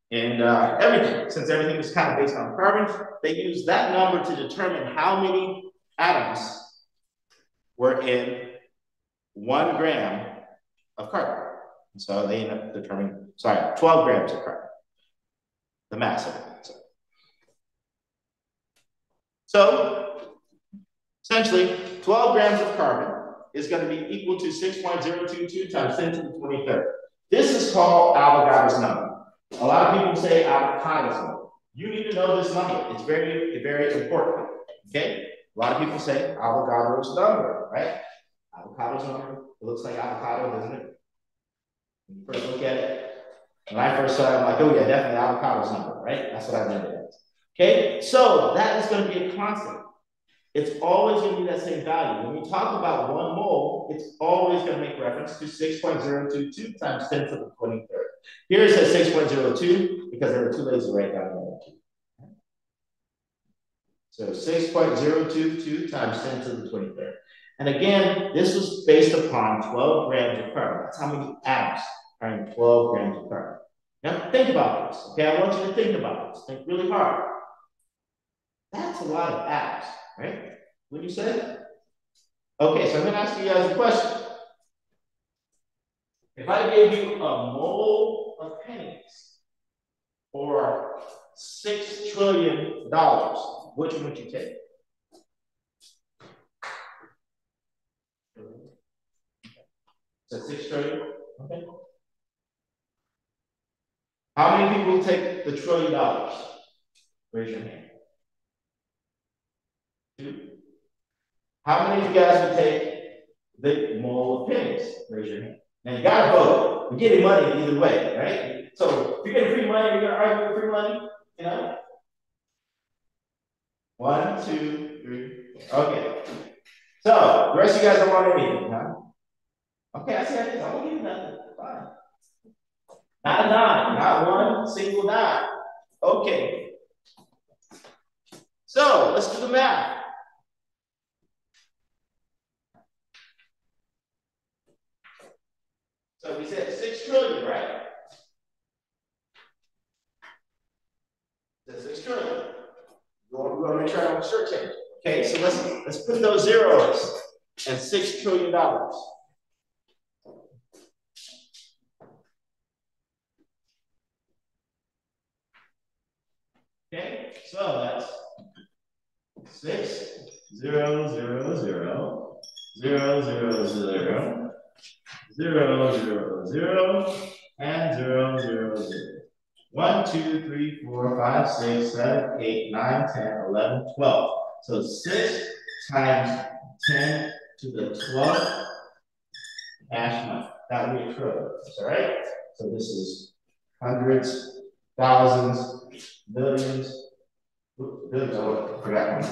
in everything. Since everything is kind of based on carbon, they use that number to determine how many atoms were in 1 gram of carbon. So they end up determining, 12 grams of carbon, the mass of it. So essentially, 12 grams of carbon is going to be equal to 6.022 times 10 to the 23rd. This is called Avogadro's number. A lot of people say Avogadro's number. You need to know this number. It's very, very important. Okay? A lot of people say Avogadro's number, right? Avogadro's number. It looks like avocado, doesn't it? When you first look at it. When I first saw it, I'm like, oh yeah, definitely Avogadro's number, right? That's what I learned it as. Okay? So that is going to be a constant. It's always going to be that same value. When we talk about 1 mole, it's always going to make reference to 6.022 times 10 to the 23rd. Here it says 6.02 because there are 2 ways to write down the other 2. So 6.022 times 10 to the 23rd. And again, this was based upon 12 grams of carbon. That's how many atoms are in 12 grams of carbon. Now think about this, okay? I want you to think about this. Think really hard. That's a lot of atoms, right? What do you say? Okay, so I'm going to ask you guys a question. If I gave you a mole of pennies or $6 trillion, which one would you take? So 6 trillion? Okay. How many people take the $1 trillion? Raise your hand. 2. How many of you guys would take the mole of pennies? Raise your hand. Now you gotta vote. You're getting money either way, right? So if you're getting free money, you're gonna argue for free money, you know? 1, 2, 3. Okay. So the rest of you guys don't want anything, huh? Okay, I see how it is. I won't give you nothing. Fine. Not a dime, not one single dime. Okay. So let's do the math. So we said 6 trillion, right? That's 6 trillion. We're going to make sure I don't shortchange. Okay, so let's put those zeros and $6 trillion. Okay, so that's 6, 0, 0, 0, 0, 0, 0, 0, 0, 0, and 0, 0, 0. 1, 2, 3, 4, 5, 6, 7, 8, 9, 10, 11, 12. So 6 times 10 to the 12th hash money. That would be a trillion. All right? So this is hundreds, thousands, millions. Billions, I forgot one.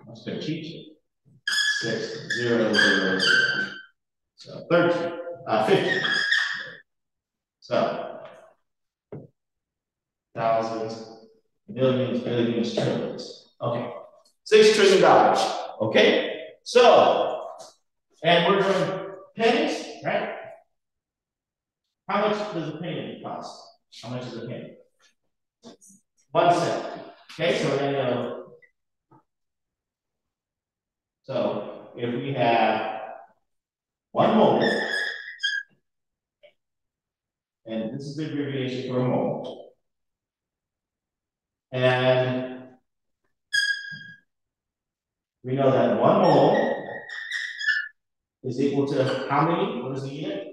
I was going to teach you. 6, 0, 0, 0. So 13, 50. So thousands, millions, billions, trillions. Okay, $6 trillion. Okay, so, and we're doing pennies, right? How much does a penny cost? How much is a penny? 1 cent. Okay, so then, so if we have 1 moment, and this is the abbreviation for a moment, and we know that 1 mole is equal to how many? What is the unit?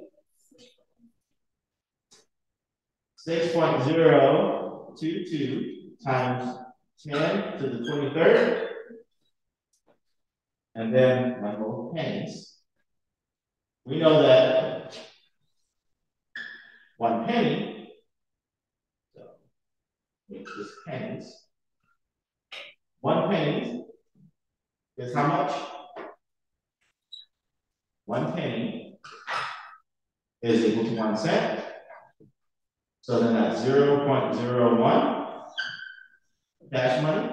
6.022 times 10 to the 23rd. And then 1 mole of pennies. We know that 1 penny, so make this pennies. 1 penny is how much? 1 penny is equal to 1 cent. So then that's 0.01 cash money.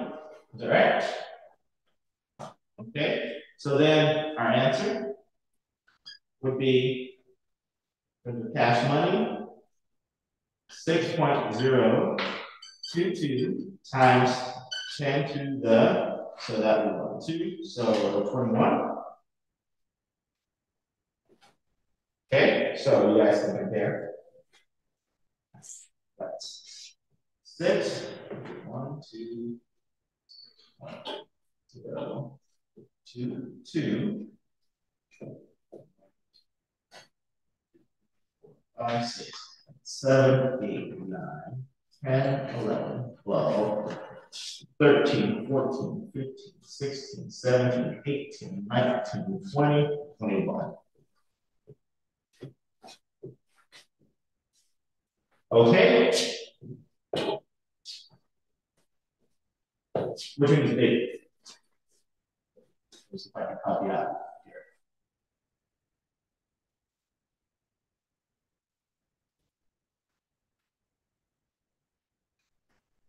Is that right? Okay. So then our answer would be for the cash money 6.022 times 10 to the, so that would be 2, so 21. Okay, so you guys can compare. That's 6, 1, 2, 1, 0, 2, 2, 5, 6, 7, 8, 9, 10, 11, 12, 13, 14, 15, 16, 17, 18, 19, 20, 21. Okay. Which one is big? Let's see if I can copy out here.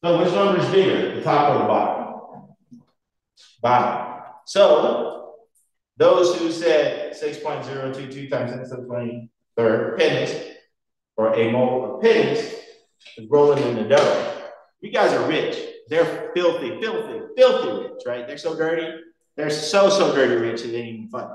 So which number is bigger, the top or the bottom? Bottom. So those who said 6.022 times 10 to the 23rd pennies, or a mole of pennies, is rolling in the dough. You guys are rich. They're filthy, filthy, filthy rich, right? They're so dirty. They're so dirty rich it ain't even funny,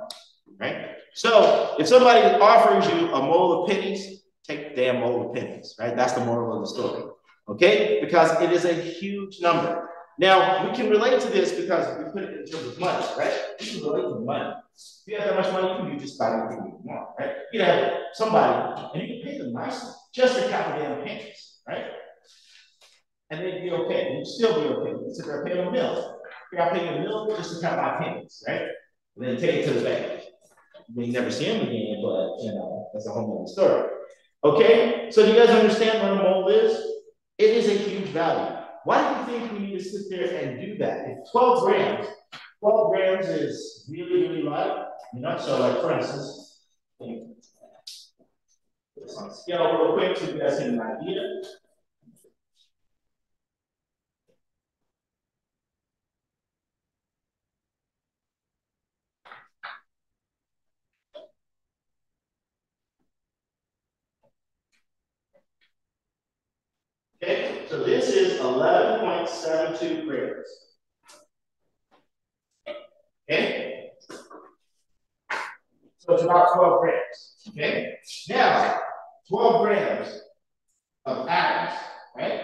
right? So if somebody offers you a mole of pennies, take the damn mole of pennies, right? That's the moral of the story, okay? Because it is a huge number. Now, we can relate to this because we put it in terms of money, right? We can relate to money. If you have that much money, you can do just about anything you want, right? You can have somebody, and you can pay them nicely just to count the damn pennies, right? And they'd be okay. You'd still be okay. You sit there paying a bill. I'll pay you a bill just to count my pennies, right? And then take it to the bank. You may never see them again, but you know, that's a whole other story. Okay, so do you guys understand what a mole is? It is a huge value. Why do you think we need to sit there and do that? If 12 grams is really, really light, you know, so like for instance, put this on scale real quick so you guys get an idea. Okay, so this is 11.72 grams. Okay? So it's about 12 grams. Okay? Now, 12 grams of atoms, right?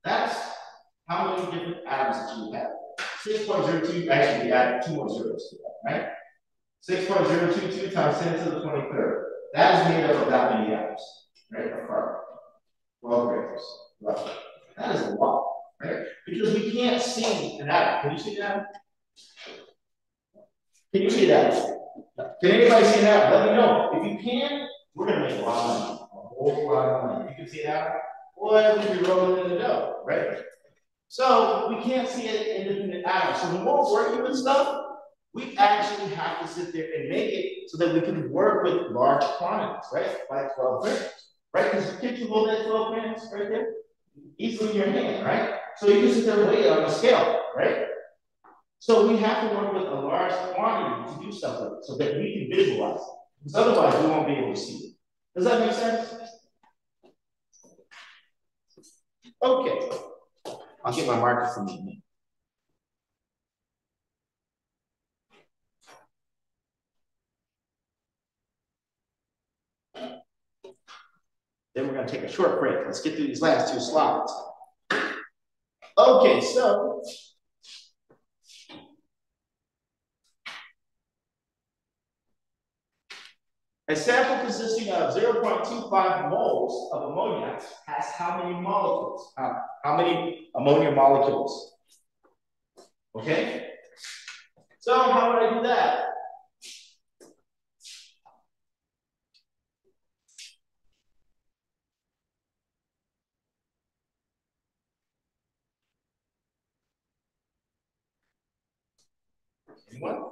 That's how many different atoms that you have. 6.02, actually, we add 2 more zeros to that, right? 6.022 times 10 to the 23rd. That is made up of that many atoms, right? Of carbon. 12 grams. Roughly. That is a lot, right? Because we can't see an atom. Can you see that? Can you see that? Can anybody see that? Let me know. If you can, we're going to make a lot of money. A whole lot of money. If you can see that, well, we'll be rolling in the dough, right? So we can't see an independent atom. So when we're working with stuff, we actually have to sit there and make it so that we can work with large quantities, right? Like 12 grams, right? Because can you hold that 12 grams right there? Easily in your hand, right? So you can sit there and weigh it on a scale, right? So we have to work with a large quantity to do stuff with it so that we can visualize it. Because otherwise we won't be able to see it. Does that make sense? Okay. I'll get my marker from you. Then we're going to take a short break. Let's get through these last 2 slides. Okay, so A sample consisting of 0.25 moles of ammonia has how many molecules? How many ammonia molecules? Okay? So how would I do that? Anyone?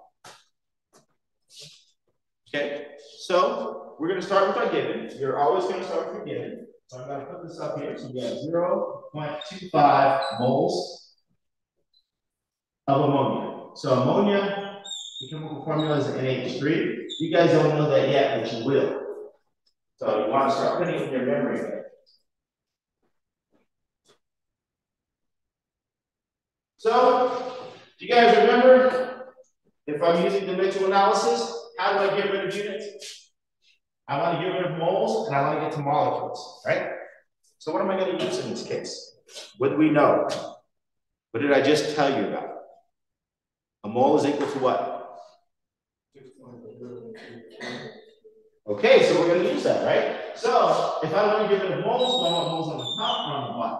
Okay, so we're going to start with our given. You're always going to start with your given. So I'm going to put this up here. So we have 0.25 moles of ammonia. So ammonia, the chemical formula is NH3. You guys don't know that yet, but you will. So you want to start putting it in your memory bank. So, do you guys remember, if I'm using dimensional analysis, how do I get rid of units? I want to get rid of moles, and I want to get to molecules, right? So what am I going to use in this case? What do we know? What did I just tell you about? A mole is equal to what? Okay, so we're going to use that, right? So, if I want to get rid of moles, do I want moles on the top or on the bottom?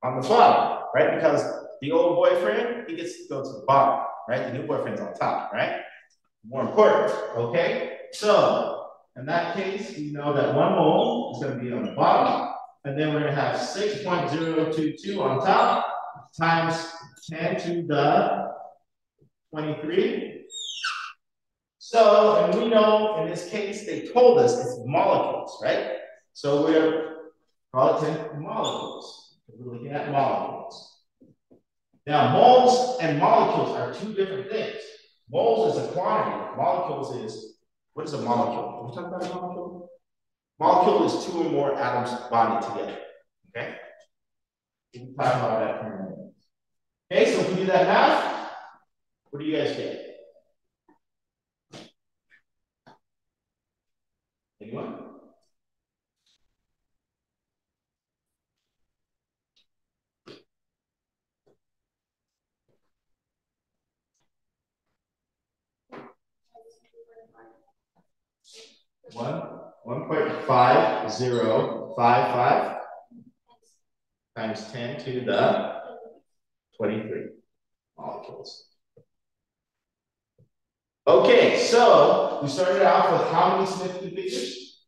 On the bottom, right? Because the old boyfriend, he gets to go to the bottom, right? The new boyfriend's on top, right? More important, okay? So, in that case, we know that 1 mole is going to be on the bottom, and then we're going to have 6.022 on top times 10 to the 23. So, and we know in this case, they told us it's molecules, right? So we're going to call it 10 molecules. We're looking at molecules. Now, moles and molecules are two different things. Moles is a quantity. Molecules is, what is a molecule? Can we talk about a molecule? Molecule is 2 or more atoms bonded together. Okay? We can talk about that for a minute. Okay, so if we do that math, what do you guys get? Anyone? One 1.5055 times 10 to the 23 molecules. Okay, so we started off with how many significant figures?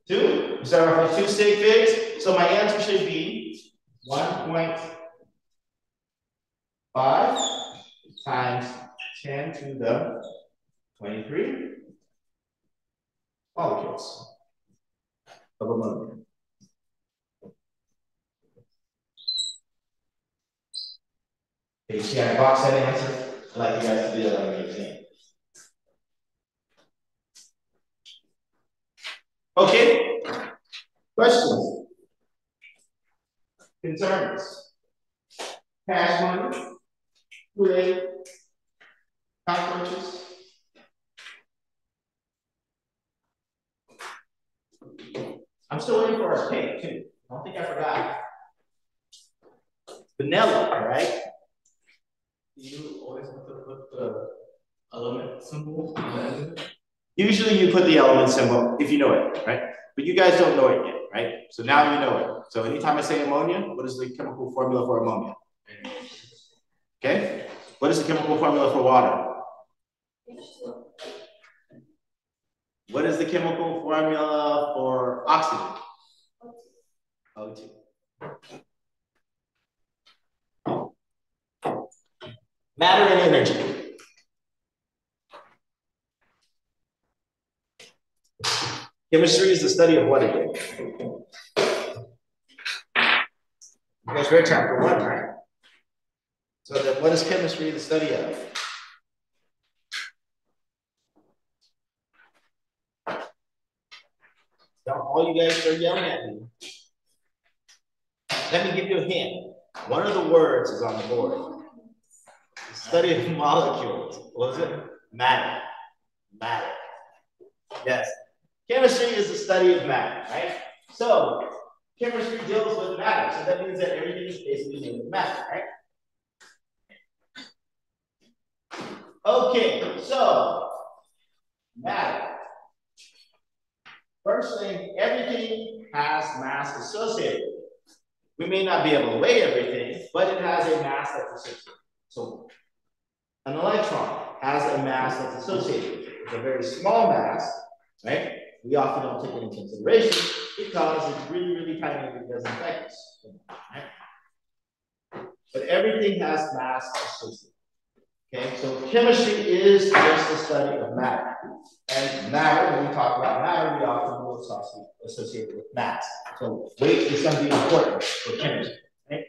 2. We started off with 2 sig figs. So my answer should be 1.5 times 10 to the 23 molecules of ammonia. Okay, you see I box that answer? I'd like you guys to do that on the exam. Okay. Questions? Concerns? Cash money? Kool-Aid? Cockroaches? I'm still waiting for our cake too. I don't think I forgot. Vanilla, right? You always have to put the element symbol. Usually you put the element symbol if you know it, right? But you guys don't know it yet, right? So now you know it. So anytime I say ammonia, what is the chemical formula for ammonia? Okay? What is the chemical formula for water? What is the chemical formula for oxygen? O2. Matter and energy. Chemistry is the study of what again? You guys read chapter 1, right? So then what is chemistry the study of? Now all you guys are yelling at me. Let me give you a hint. One of the words is on the board. The study of molecules. What is it? Matter. Matter. Yes. Chemistry is the study of matter, right? So chemistry deals with matter. So that means that everything is basically made of matter, right? Okay, so matter. First thing, everything has mass associated with it. We may not be able to weigh everything, but it has a mass that's associated. So an electron has a mass that's associated with it. It's a very small mass, right? We often don't take it into consideration because it's really, really tiny and it doesn't affect us. Right? But everything has mass associated. Okay, so chemistry is just the study of matter. And matter, when we talk about matter, we often will associate it with mass. So weight is going to be important for chemistry, right?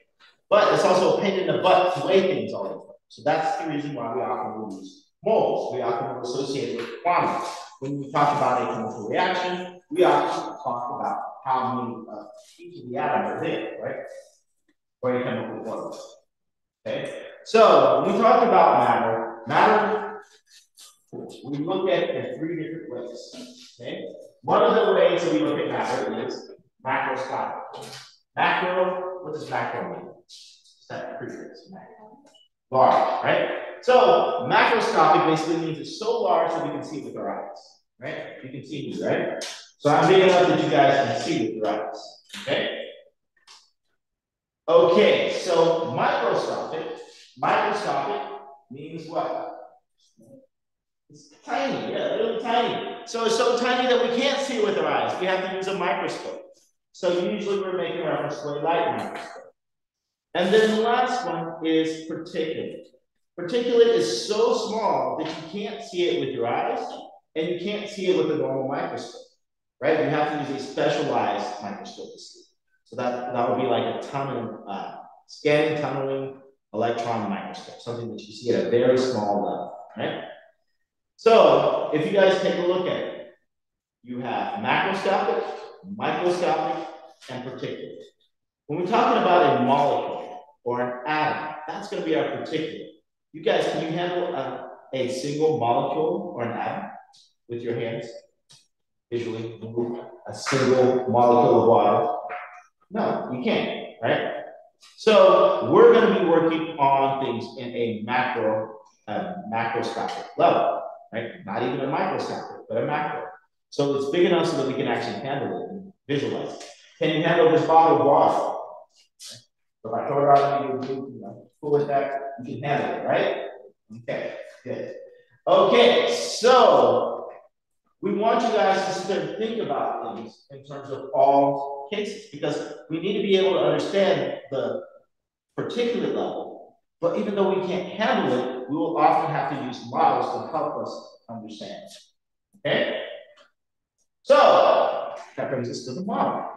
But it's also a pain in the butt to weigh things all the time. So that's the reason why we often will use moles. We often will associate it with quantity. When we talk about a chemical reaction, we often talk about how many of each of the atoms are there, right? For a chemical formula. Okay? So when we talk about matter, we look at it in three different ways. Okay? One of the ways that we look at matter is macroscopic. Macro, what does macro mean? Is that prefix? Large, right? So macroscopic basically means it's so large that we can see it with our eyes, right? You can see me, right? So I'm big enough that you guys can see with your eyes, okay? Okay, so microscopic means what? It's tiny, yeah, really tiny. So it's so tiny that we can't see it with our eyes. We have to use a microscope. So usually we're making reference to a light microscope. And then the last one is particulate. Particulate is so small that you can't see it with your eyes, and you can't see it with a normal microscope, right? You have to use a specialized microscope to see it. So that would be like a scanning tunneling electron microscope, something that you see at a very small level, right? So if you guys take a look at it, you have macroscopic, microscopic, and particulate. When we're talking about a molecule or an atom, that's going to be our particulate. You guys, can you handle a single molecule or an atom with your hands? Visually move a single molecule of water? No, you can't, right? So we're going to be working on things in a macroscopic level, right? Not even a microscopic, but a macro. So it's big enough so that we can actually handle it and visualize it. Can you handle this bottle of water? So if I throw it out and you pull with that, you can handle it, right? Okay, good. Okay, so we want you guys to sit there and think about things in terms of all cases, because we need to be able to understand the particulate level. But even though we can't handle it, we will often have to use models to help us understand. Okay? So that brings us to the model.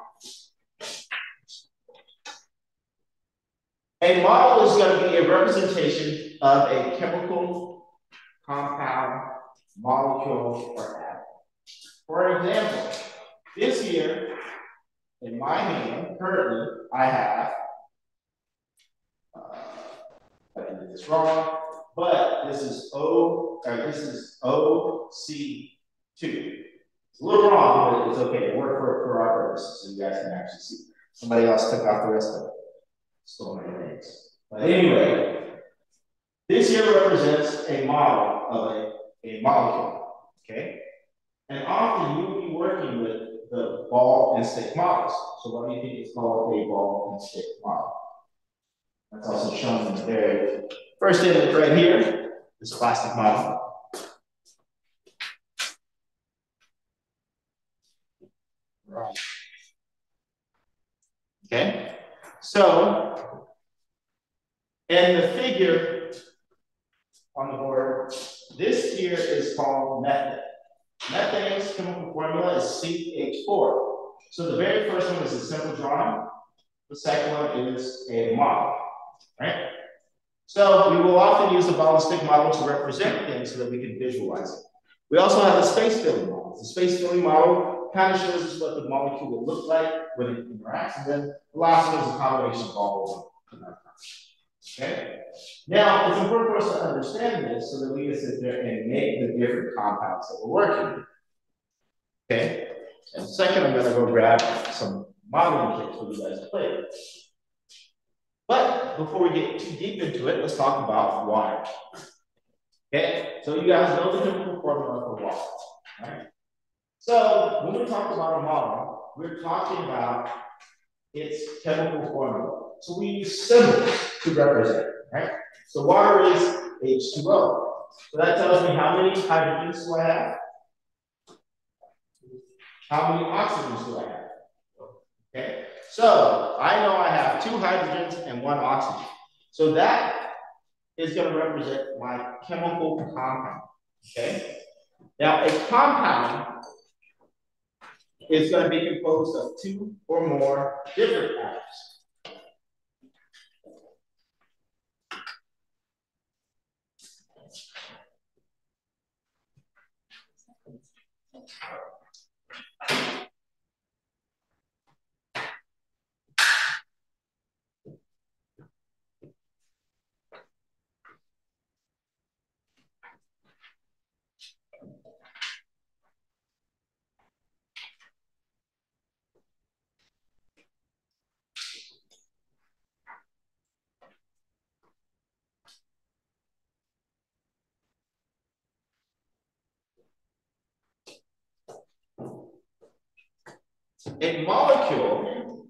A model is going to be a representation of a chemical, compound, molecule, or atom. For example, this here, in my hand, currently, I have, I did this wrong, but this is OC2. It's a little wrong, but it's okay. It worked for our purposes, so you guys can actually see. Somebody else took off the rest of it. Stole my names. But anyway, this here represents a model of a molecule, okay? And often you will be working with the ball and stick models. So what do you think is called a ball and stick model? That's also shown in the very first image right here, this plastic model. Right. Okay, so, and the figure on the board, this here is called methane. Methane's chemical formula is CH4. So the very first one is a simple drawing. The second one is a model, right? So we will often use the ball and stick model to represent things so that we can visualize it. We also have a space filling model. The space filling model kind of shows us what the molecule will look like when it interacts, and then the last one is a combination of all of them. Okay? Now, it's important for us to understand this so that we can sit there and make the different compounds that we're working with. Okay? And second, I'm going to go grab some modeling kits for you guys to play with. But before we get too deep into it, let's talk about water. Okay, so you guys know the chemical formula for water, right? So when we talk about a model, we're talking about its chemical formula. So we use symbols to represent, right? So water is H2O. So that tells me how many hydrogens do I have? How many oxygens do I have? Okay, so I know I have 2 hydrogens and 1 oxygen. So that is going to represent my chemical compound. Okay, now a compound is going to be composed of 2 or more different atoms. A molecule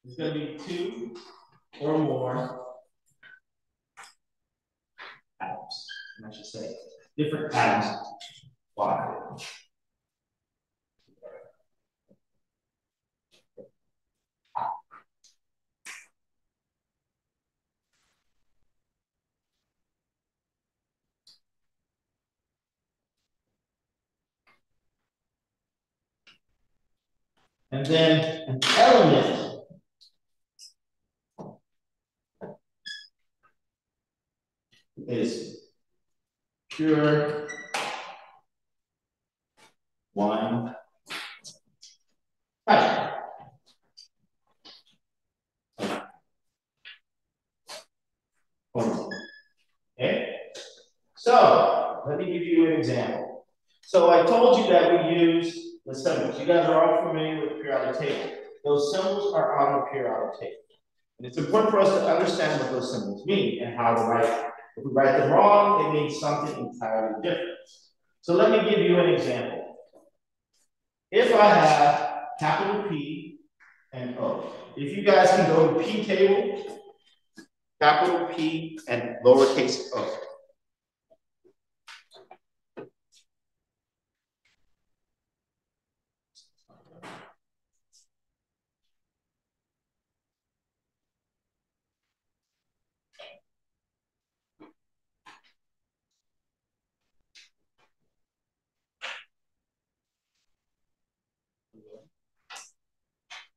is going to be 2 or more atoms. I should say different atoms. Why? And then an element is pure 1 hydrogen. Okay, so let me give you an example. So I told you that we use the symbols. You guys are all familiar with the periodic table. Those symbols are on the periodic table. And it's important for us to understand what those symbols mean and how to write them. If we write them wrong, it means something entirely different. So let me give you an example. If I have capital P and O, if you guys can go to P table, capital P and lowercase o.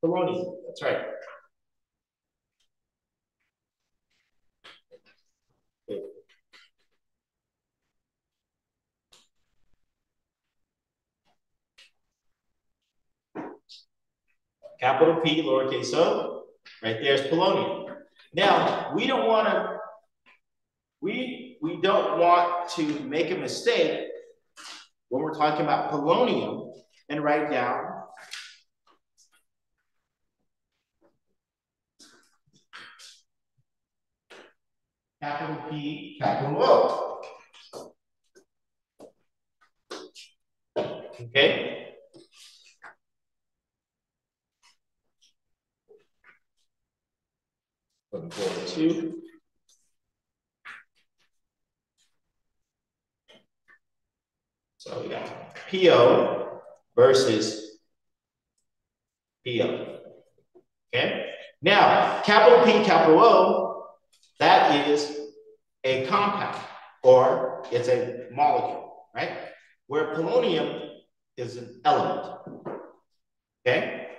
Polonium, that's right. Capital P, lowercase o, right there's polonium. Now, we don't want to make a mistake when we're talking about polonium and write down capital P, capital O. Okay? Looking forward to. So we got PO versus PO. Okay? Now, capital P, capital O, that is a compound, or it's a molecule, right? Where polonium is an element, okay?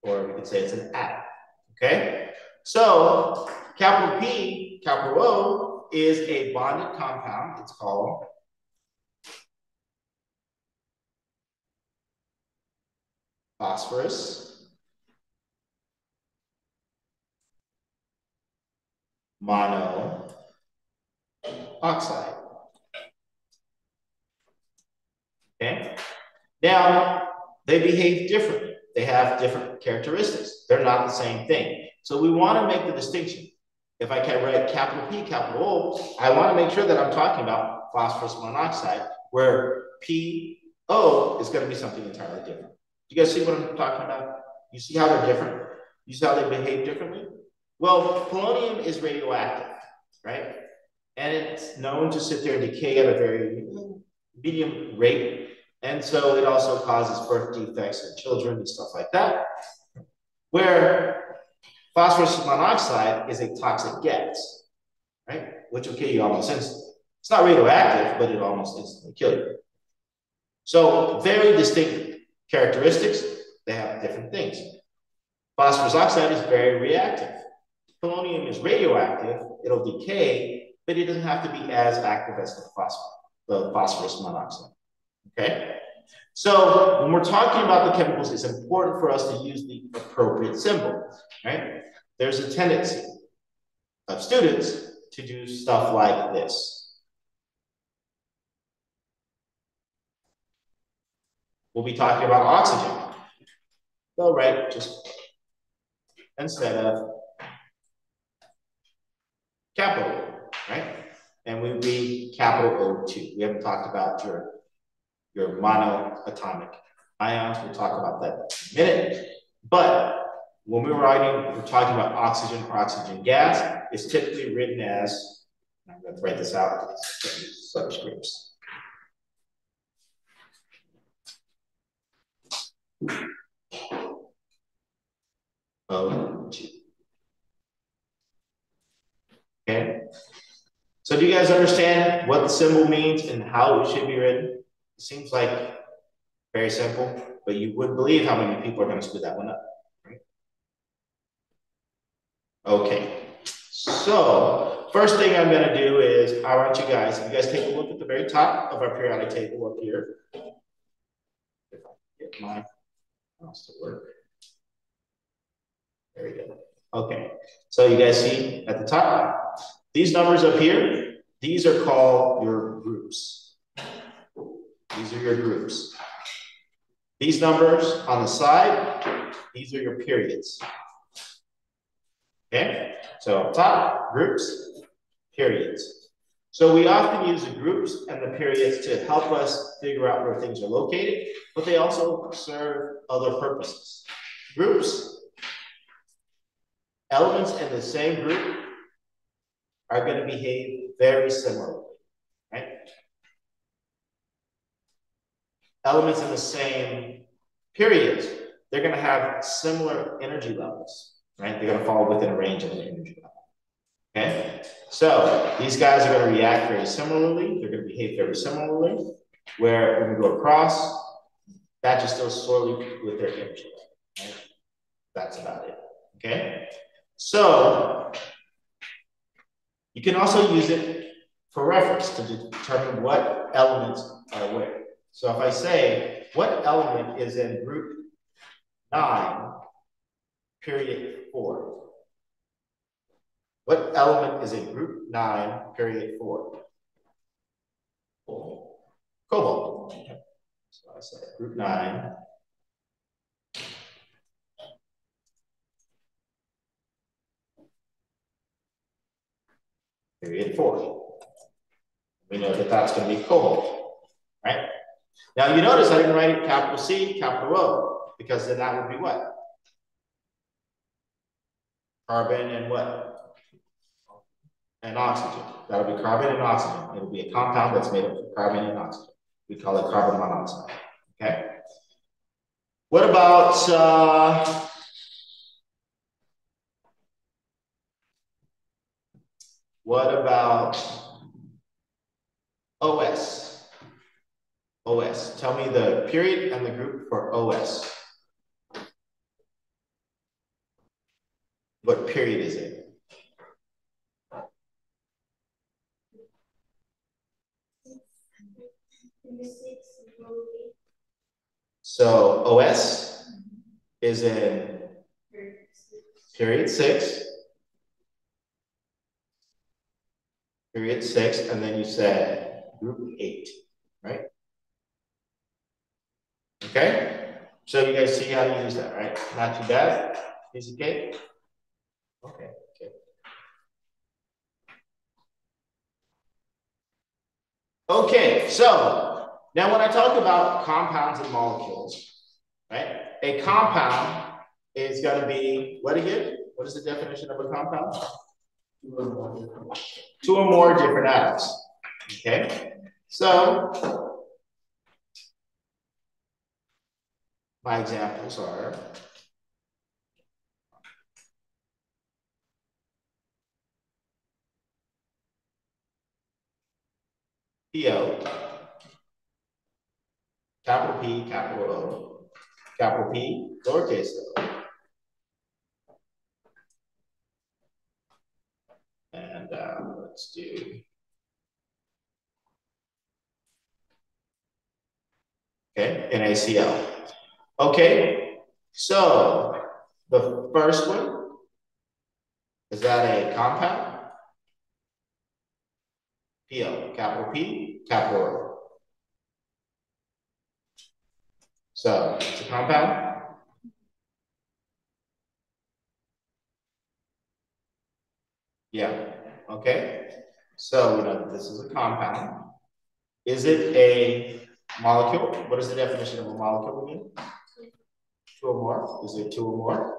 Or we could say it's an atom, okay? So capital P, capital O is a bonded compound. It's called phosphorus monoxide. Okay? Now, they behave differently. they have different characteristics. They're not the same thing. So we want to make the distinction. If I can write capital P, capital O, I want to make sure that I'm talking about phosphorus monoxide, where PO is going to be something entirely different. Do you guys see what I'm talking about? You see how they're different? You see how they behave differently? Well, polonium is radioactive, right? And it's known to sit there and decay at a very medium rate. And so it also causes birth defects in children and stuff like that. Where phosphorus monoxide is a toxic gas, right? Which will kill you almost instantly. It's not radioactive, but it almost instantly kills you. So very distinct characteristics. They have different things. Phosphorus oxide is very reactive. Polonium is radioactive. It'll decay, but it doesn't have to be as active as the phosphorus monoxide. Okay? So when we're talking about the chemicals, it's important for us to use the appropriate symbol, right? There's a tendency of students to do stuff like this. We'll be talking about oxygen. They'll write just instead of capital, right? And we read capital O2. We haven't talked about your monoatomic ions. We'll talk about that in a minute. But when we're talking about oxygen or oxygen gas, it's typically written as, I'm going to write this out, subscripts. O2. Okay. So do you guys understand what the symbol means and how it should be written? It seems like very simple, but you wouldn't believe how many people are going to screw that one up. Right? Okay. So first thing I'm going to do is I want you guys, if you guys take a look at the very top of our periodic table up here. If I can get my mouse to work. There we go. Okay. So you guys see at the top, these numbers up here, these are called your groups. These are your groups. These numbers on the side, these are your periods. Okay? So up top, groups, periods. So we often use the groups and the periods to help us figure out where things are located, but they also serve other purposes. Groups, elements in the same group are going to behave very similarly, right? Elements in the same periods, they're going to have similar energy levels, right? They're going to fall within a range of an energy level, okay? So these guys are going to react very similarly. They're going to behave very similarly, where when we go across, that just goes slowly with their energy level, right? That's about it, okay? So you can also use it for reference to determine what elements are where. So if I say, what element is in group 9, period 4? What element is in group 9, period 4? Cobalt. So I said group 9. Period 4. We know that that's going to be cobalt, right? Now you notice I didn't write it capital C, capital O, because then that would be what? Carbon and what? And oxygen. That'll be carbon and oxygen. It'll be a compound that's made up of carbon and oxygen. We call it carbon monoxide, okay? What about, OS? OS. Tell me the period and the group for OS. What period is it? So OS is in period 6. Period 6, and then you said group 8, right? Okay? So you guys see how you use that, right? Not too bad. Piece of cake. Okay. Okay, so now when I talk about compounds and molecules, right? A compound is going to be what again? What is the definition of a compound? Two or more different atoms. Okay, so my examples are PO, capital P, capital O, capital P, lowercase o. And let's do, okay, NaCl. Okay, so the first one, is that a compound? PO, capital P, capital O. So it's a compound. Yeah, okay. So we know that this is a compound. Is it a molecule? What is the definition of a molecule again? Two or more. Is it two or more?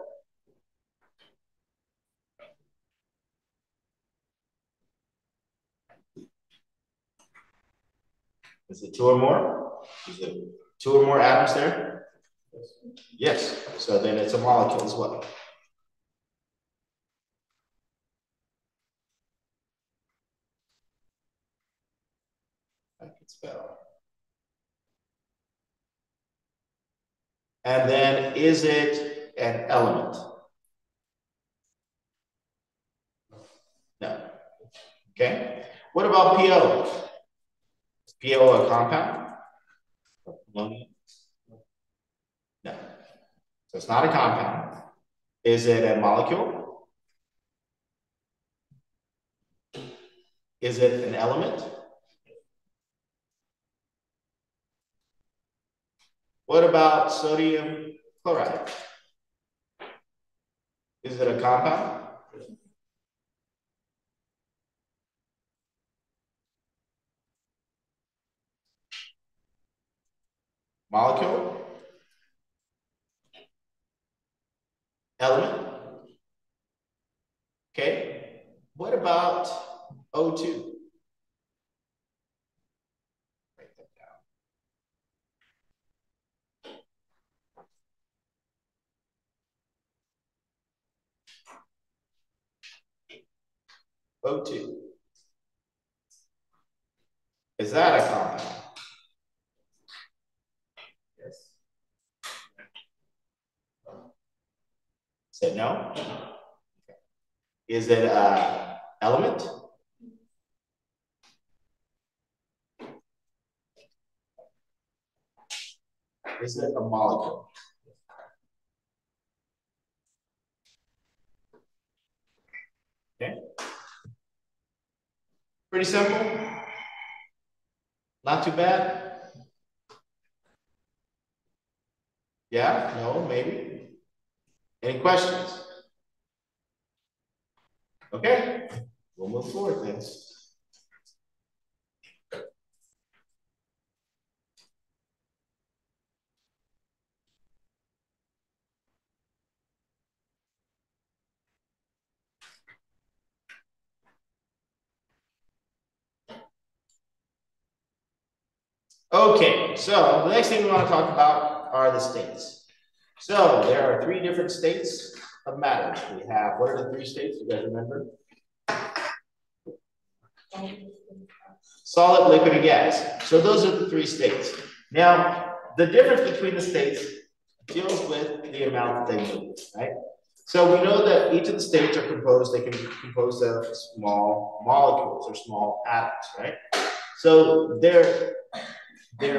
Is it two or more? Is it two or more atoms there? Yes. So then it's a molecule as well. I can spell. And then is it an element? No. Okay. What about PO? Is PO a compound? No. So it's not a compound. Is it a molecule? Is it an element? What about sodium chloride? Is it a compound? Molecule? Element? Okay. What about O2? Write that down. O2. Is that a compound? Yes. Said no? Okay. Is it an element? Is it a molecule? Okay. Pretty simple. Not too bad. Yeah, no, maybe. Any questions? Okay, we'll move forward then. Okay, so the next thing we want to talk about are the states. So there are three different states of matter. We have, what are the three states? You guys remember? Solid, liquid, and gas. So those are the three states. Now, the difference between the states deals with the amount that they move, right? So we know that each of the states are composed, they can be composed of small molecules or small atoms, right? So their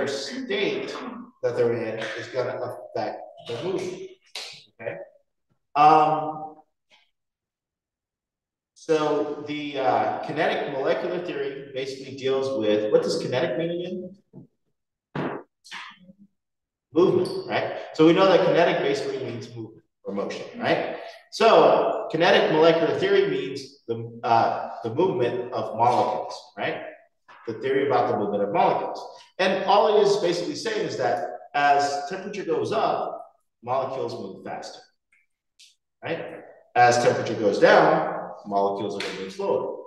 state that they're in is going to affect the movement, okay? So the kinetic molecular theory basically deals with, what does kinetic mean again? movement, right? So we know that kinetic basically means movement or motion, right? So kinetic molecular theory means the movement of molecules, right? The theory about the movement of molecules. And all it is basically saying is that as temperature goes up, molecules move faster, right? As temperature goes down, molecules are moving slower.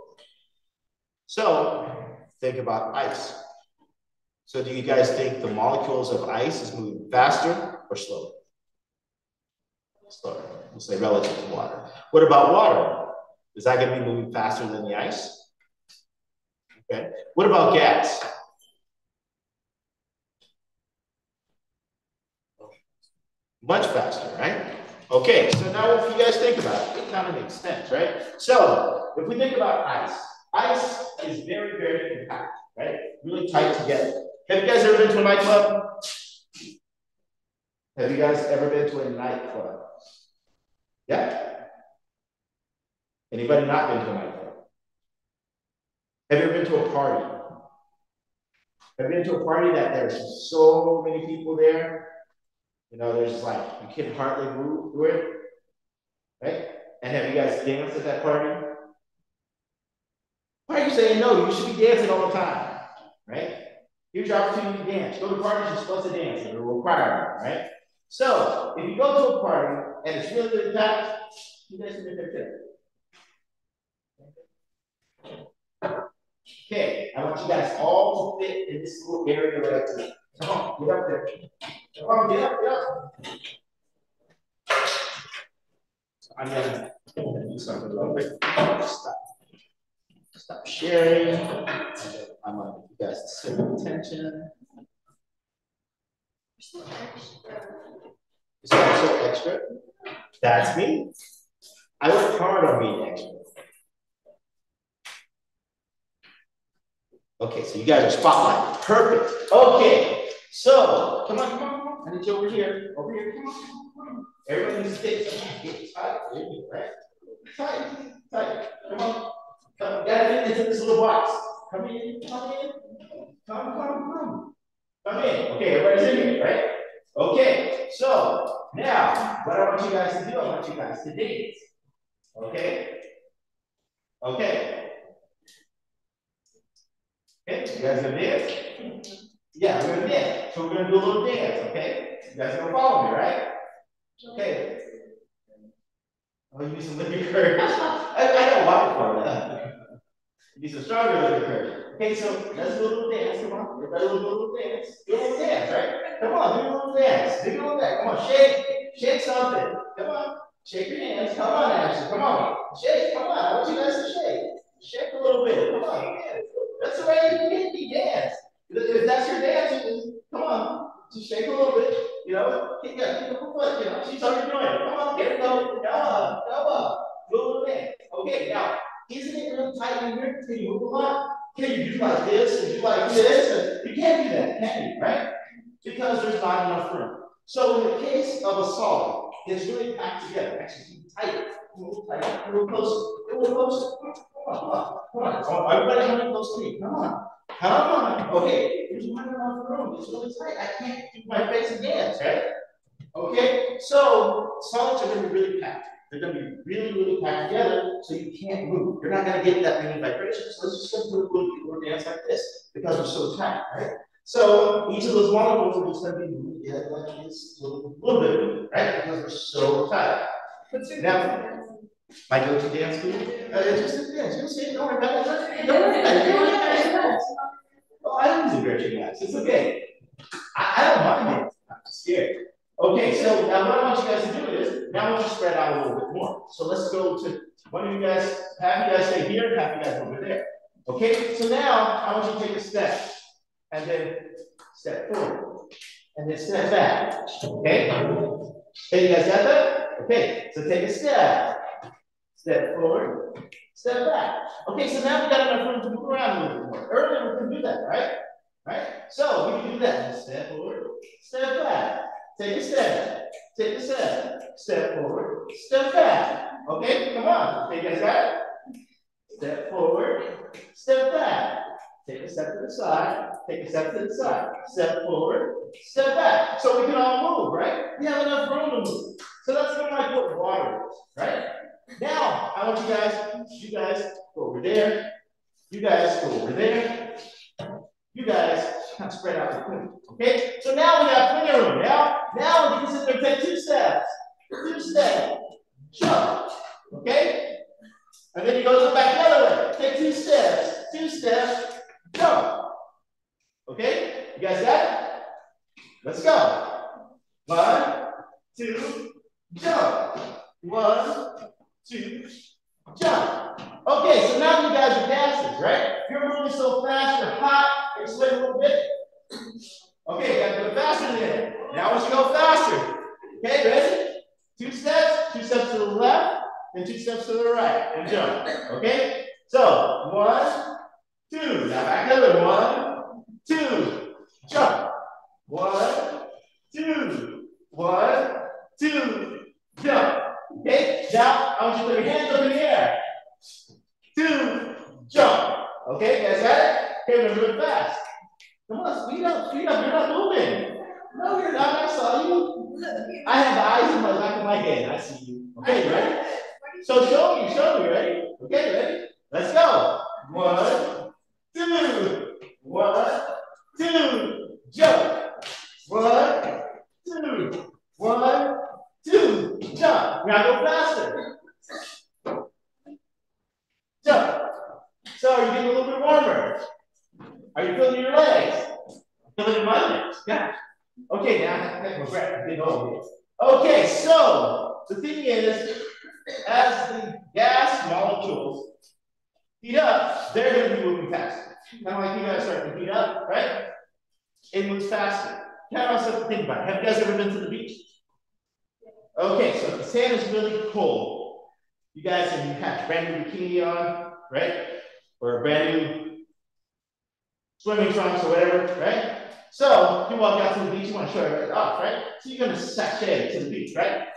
So think about ice. So do you guys think the molecules of ice is moving faster or slower? Slower. We'll say relative to water. What about water? Is that going to be moving faster than the ice? Okay. What about gas? Much faster, right? Okay, so now if you guys think about it, it kind of makes sense, right? So if we think about ice is very, very compact, right? Really tight together. Have you guys ever been to a nightclub? Have you guys ever been to a nightclub? Yeah? Anybody not been to a nightclub? Have you ever been to a party? Have you been to a party that there's so many people there? You know, there's like, you can hardly move through it, right? And have you guys danced at that party? Why are you saying no? You should be dancing all the time, right? Here's your opportunity to dance. Go to parties, you're supposed to dance. It's a requirement, right? So, if you go to a party and it's really, really packed, you guys can make a tip. Okay, I want you guys all to fit in this little area right here. Come on, get up there. Come on, get up, get up. So I'm gonna do something a little bit. Stop sharing. I'm gonna give you guys some attention. Is that so extra? That's me. I work hard on being extra. Okay, so you guys are spotlighted. Perfect. Okay, so come on, come on, come on. I need you over here. Over here, come on, come on. Everybody needs to get tight. There you go, right? Tight, tight. Come on. Come, gotta fit into this little box. Come in, come in. Come. Come in. Okay, everybody's in here, right? Okay, so now what I want you guys to do, I want you guys to dance. Okay? Okay. Okay, you guys gonna dance? Yeah, we're gonna dance. So we're gonna do a little dance, okay? You guys are gonna follow me, right? Okay. Oh, you need some liquid courage. I got water for that. You need some stronger liquid courage. Okay, so let's do a little dance. Come on. Everybody do a little dance. Do a little dance, right? Come on, do a little dance. Do a little dance. Come on, shake. Shake something. Come on. Shake your hands. Come on, Ashley. Come on. Shake. Come on. I want you guys to shake. Shake a little bit. Come on. That's the way you dance. If that's your dance, come on. Just shake a little bit. You know, kick up the foot. You know, she's already doing it. Come on, get it going. Come on. Do a little dance. Okay, now, isn't it really tight in here? Can you move a lot? Can you do like this and do like this? You can't do that, can you? Right? Because there's not enough room. So in the case of a solid, it's really packed together. Actually, keep tight. A little tight. A little closer. A little closer. Come on. Everybody coming close to me. Come on. Okay, there's not enough room. It's really tight. I can't do my face and dance, right? Okay, so solids are going to be really packed. They're going to be really, really packed together, so you can't move. You're not going to get that many vibrations. So let's just do a little dance like this because we're so tight, right? So each of those molecules are just going to be moving together like this, a little bit, right? Because we're so tight. Now, my go-to dance school? Just a dance. You'll see it. Don't worry about it. Don't worry about it. Oh, I don't do Gretchen dance. It's okay. I don't mind dance. I'm scared. Okay, so now what I want you guys to do is, now I want you to spread out a little bit more. So let's go to one of you guys, have you guys stay here, have you guys over there. Okay, so now I want you to take a step, and then step forward, and then step back. Okay? Okay, you guys got that? Okay, so take a step. Step forward, step back. Okay, so now we got enough room to move around a little bit more. Earlier we couldn't do that, right? Right? So we can do that. Step forward, step back. Take a step. Take a step. Step forward, step back. Okay, come on. Okay, you guys got it? Step forward, step back. take a step to the side, take a step to the side, step forward, step back. So we can all move, right? We have enough room to move. So that's kind of like what water is, right? Now, I want you guys go over there. You guys go over there. You guys kind of spread out the quick. Okay? So now we got plenty of room. Now we can sit there and take 2 steps. 2 steps. Jump. Okay? And then you go back the other way. Take 2 steps. 2 steps. Jump. Okay? You guys got it? Let's go. 1, 2, jump. 1, 2, jump. Okay, so now you guys are dancers, right? You're moving so fast, you're hot, you're sweating a little bit. Okay, you gotta go faster than that. Now let's go faster. Okay, ready? 2 steps, 2 steps to the left, and 2 steps to the right, and jump. Okay? So 1, 2. Now back the other 1, 2. Jump. 1, 2. 1, 2. Jump. Okay? Now I want you to put your hands up in the air. 2, jump. Okay, you guys got it? Okay, we're moving fast. Come on, speed up, speed up. You're not moving. No, you're not. I saw you. I have the eyes in the back of my head. I see you. Okay, ready? So show me, ready? Okay, ready? Let's go. 1, 2. 1, 2. Jump. 1, 2. 1, 2. Jump. Now go faster. Jump. So are you getting a little bit warmer? Are you feeling your legs? Feeling your legs? Yeah. Okay, now I have to take my breath. Big old bit. Okay, so the thing is, as the gas molecules heat up, they're going to be moving faster. Kind of like you guys start to heat up, right? It moves faster. Kind of also have to think about it. Have you guys ever been to the beach? Okay, so if the sand is really cold, you guys have brand new bikini on, right? Or a brand new swimming trunks or whatever, right? So you walk out to the beach, you want to show everybody off, right? So you're going to sashay to the beach, right?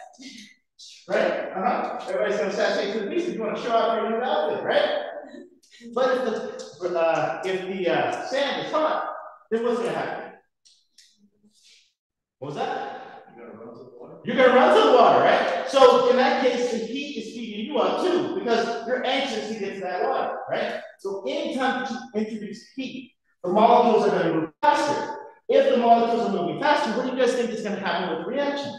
Right? Everybody's going to sashay to the beach if you want to show off your new outfit, right? But if the sand is hot, then what's going to happen? What was that? You're going to run to the water, right? So in that case, the heat is feeding you up too, because you're anxious to get to that water, right? So anytime you introduce heat, the molecules are going to move faster. If the molecules are moving faster, what do you guys think is going to happen with the reaction?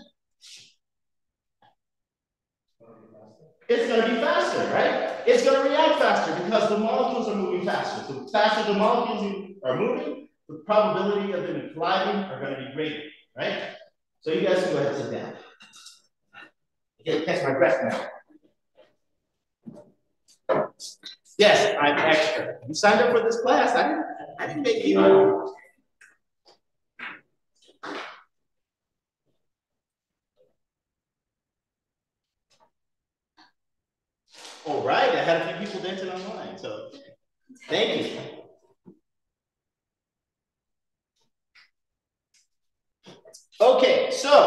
It's going to be faster, right? It's going to react faster because the molecules are moving faster. So the faster the molecules are moving, the probability of them colliding are going to be greater, right? So you guys can go ahead and sit down. Okay, catch my breath now. Yes, I'm extra. You signed up for this class. I didn't make you. All right, I had a few people dancing online, so thank you. Okay, so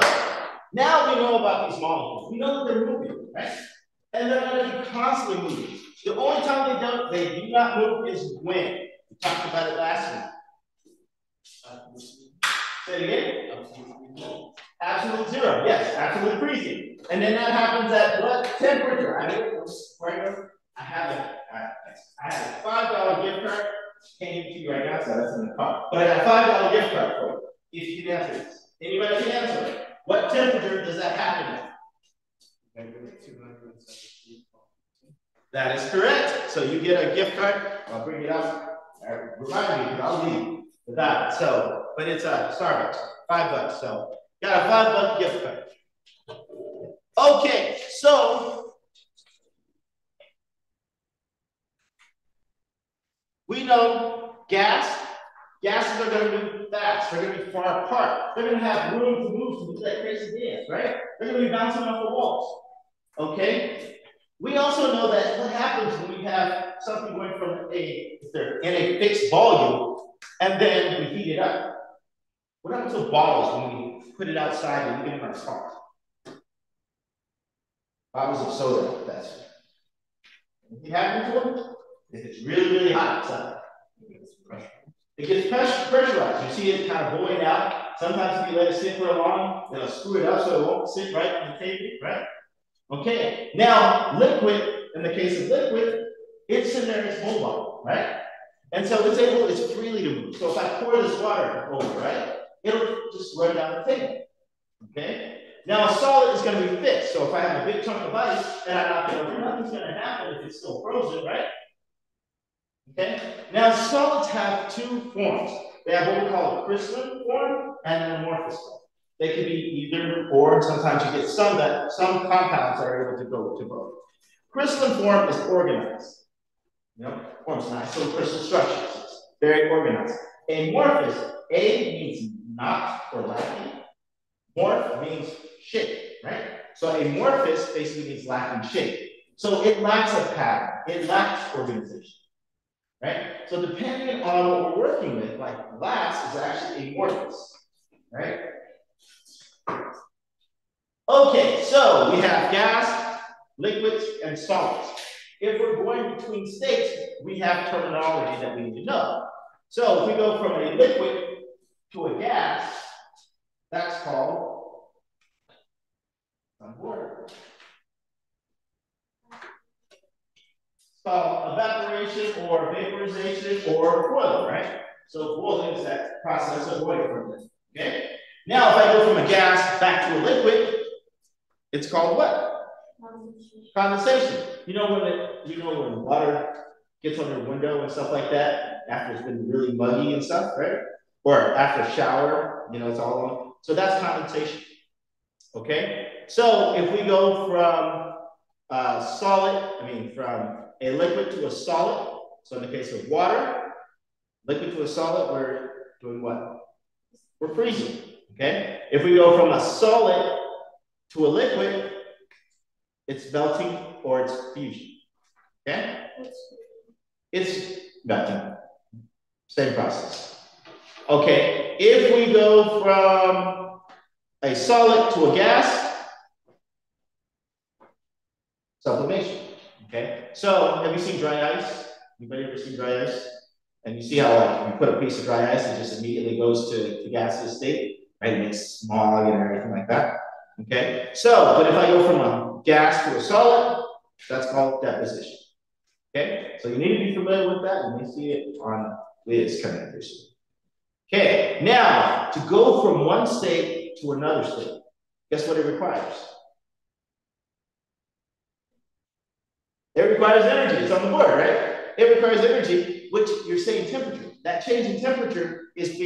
now we know about these molecules. We know that they're moving, right? And they're going to be constantly moving. The only time they do not move is when. We talked about it last week. Say it again. Absolute zero. Yes, absolute freezing. And then that happens at what temperature? I have a $5 gift card. Can't give it to you right now, so that's in the car. But I got a $5 gift card for you. If you can answer this. Anybody can answer it. What temperature does that happen at? That is correct. So you get a gift card. I'll bring it up. Remind me, I'll leave without it. So, but it's a Starbucks, $5. So got a $5 gift card. Okay, so we know gases are going to move fast. They're going to be far apart. They're going to have room to move to do that crazy dance, right? They're going to be bouncing off the walls. Okay. We also know that what happens when we have something going from in a fixed volume and then we heat it up. What happens to bottles when we put it outside and we get in our car? Bottles of soda, that's it. Anything happen to them? If it's really, really hot outside. It gets pressurized. You see it kind of blowing out. Sometimes if you let it sit for long, it'll screw it up so it won't sit right on the table, right? Okay, now liquid, in the case of liquid, it's in there, it's mobile, right? And so it's freely to move. So if I pour this water over, right, it'll just run down the table, okay? Now a solid is gonna be fixed. So if I have a big chunk of ice and I knock it over, nothing's gonna happen if it's still frozen, right? Okay, now solids have two forms. They have what we call a crystalline form and an amorphous form. They can be either or, sometimes you get some compounds that are able to go to both. Crystalline form is organized. You know, forms nice little crystal structures. It's very organized. Amorphous, A means not or lacking. Morph means shape, right? So amorphous basically means lacking shape. So it lacks a pattern. It lacks organization. Right? So depending on what we're working with, like glass is actually amorphous, right? Okay, so we have gas, liquids, and solids. If we're going between states, we have terminology that we need to know. So if we go from a liquid to a gas, that's called water. It's called evaporation or vaporization or boiling, right? So boiling is that process of going from it. Okay? Now, if I go from a gas back to a liquid, it's called what? Condensation. You know when water gets on your window and stuff like that after it's been really muggy and stuff, right? Or after a shower, you know, it's all on. So that's condensation. Okay? So if we go from from a liquid to a solid, so in the case of water, liquid to a solid, we're doing what? We're freezing, okay? If we go from a solid to a liquid, it's melting or it's fusion, okay? It's melting, same process. Okay, if we go from a solid to a gas, sublimation, okay? So have you seen dry ice? Anybody ever seen dry ice? And you see how like you put a piece of dry ice, it just immediately goes to gaseous state, right? It makes smog and everything like that, okay? So, but if I go from a gas to a solid, that's called deposition, okay? So you need to be familiar with that. You may see it on Leah's connectors. Okay, now to go from one state to another state, guess what it requires? It requires energy. It's on the board, right? It requires energy, which you're saying temperature. That change in temperature is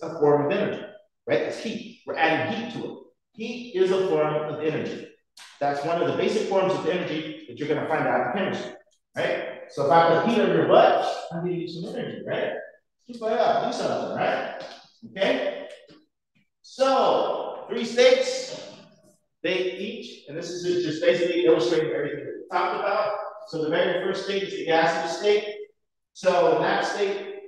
a form of energy, right? It's heat. We're adding heat to it. Heat is a form of energy. That's one of the basic forms of energy that you're going to find out in chemistry, right? So if I put heat on your butt, I'm giving you some energy, right? Keep it up, do something, right? Okay? So, 3 states, they each, and this is just basically illustrating everything that we talked about. So the very first state is the gaseous state. So in that state,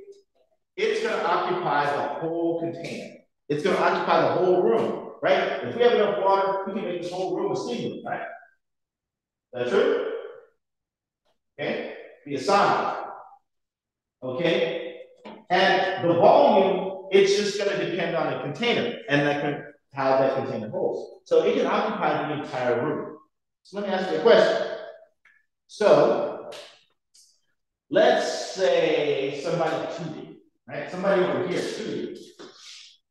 it's going to occupy the whole container. It's going to occupy the whole room, right? If we have enough water, we can make this whole room a steam room, right? Is that true? Okay? Be a sauna. Okay? And the volume, it's just going to depend on the container and how that container holds. So it can occupy the entire room. So let me ask you a question. So let's say somebody tooted, right? Somebody over here tooted,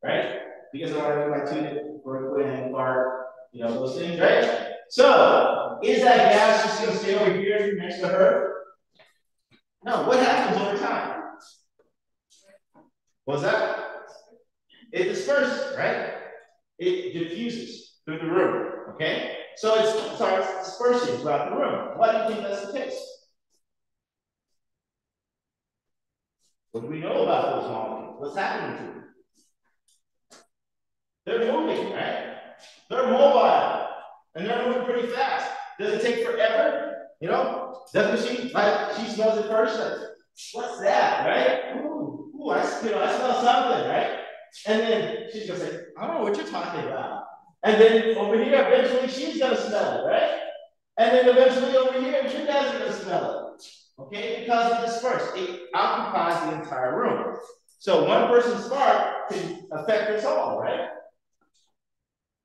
right? Because I want to by tooted, Brooklyn, Clark, you know, those things, right? So is that gas just going to stay over here next to her? No, what happens over time? What's that? It disperses, right? It diffuses through the room, okay? So it starts dispersing throughout the room. Why do you think that's the case? What do we know about those molecules? What's happening to them? They're moving, right? They're mobile, and they're moving pretty fast. Does it take forever? You know? Doesn't she? Like, she smells it first, like, what's that, right? Ooh, I smell something, right? And then she's gonna say, I don't know what you're talking about. And then over here, eventually she's gonna smell it, right? And then eventually over here, you guys are gonna smell it. Okay? Because it dispersed. It occupies the entire room. So one person's spark can affect us all, right?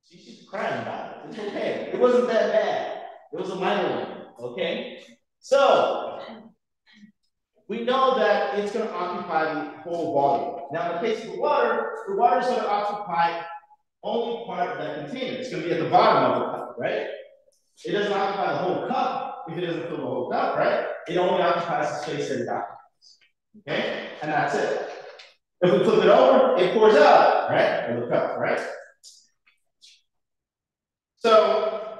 She's crying about it. It's okay. It wasn't that bad. It was a minor one, okay? So we know that it's going to occupy the whole volume. Now, in the case of the water is going to occupy only part of that container. It's going to be at the bottom of the cup, right? It doesn't occupy the whole cup if it doesn't fill the whole cup, right? It only occupies the space that it occupies, okay? And that's it. If we flip it over, it pours out, right? Of the cup, right? So,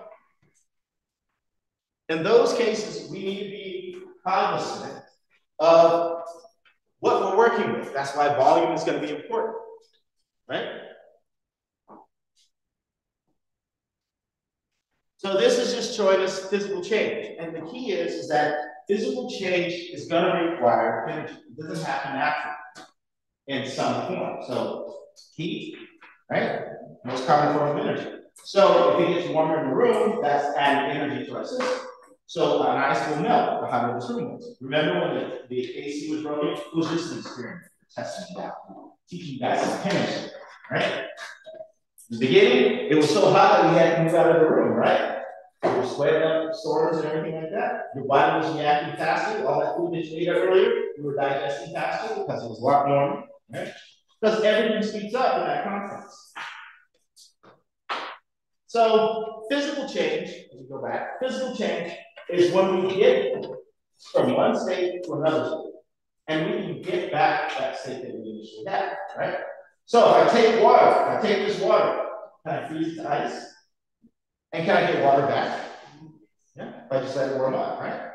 in those cases, we need to be cognizant of what we're working with. That's why volume is going to be important, right? So this is just showing us physical change. And the key is that physical change is going to require energy. It doesn't happen naturally in some form. So heat, right? Most common form of energy. So if it gets warmer in the room, that's adding energy to our system. So an ice will melt the hotter this room was. Remember when the AC was broken? It was just an experiment, testing it out, teaching you guys some chemistry, right? In the beginning, it was so hot that we had to move out of the room, right? We were sweating up stores and everything like that. Your body was reacting faster. All that food that you ate earlier, you were digesting faster because it was a lot warmer, right? Because everything speeds up in that context. So physical change, as we go back, physical change is when we get from one state to another state. And we can get back that state that we initially had, right? So if I take water, if I take this water, can I freeze it to ice? And can I get water back? Yeah, if I just let it warm up, right?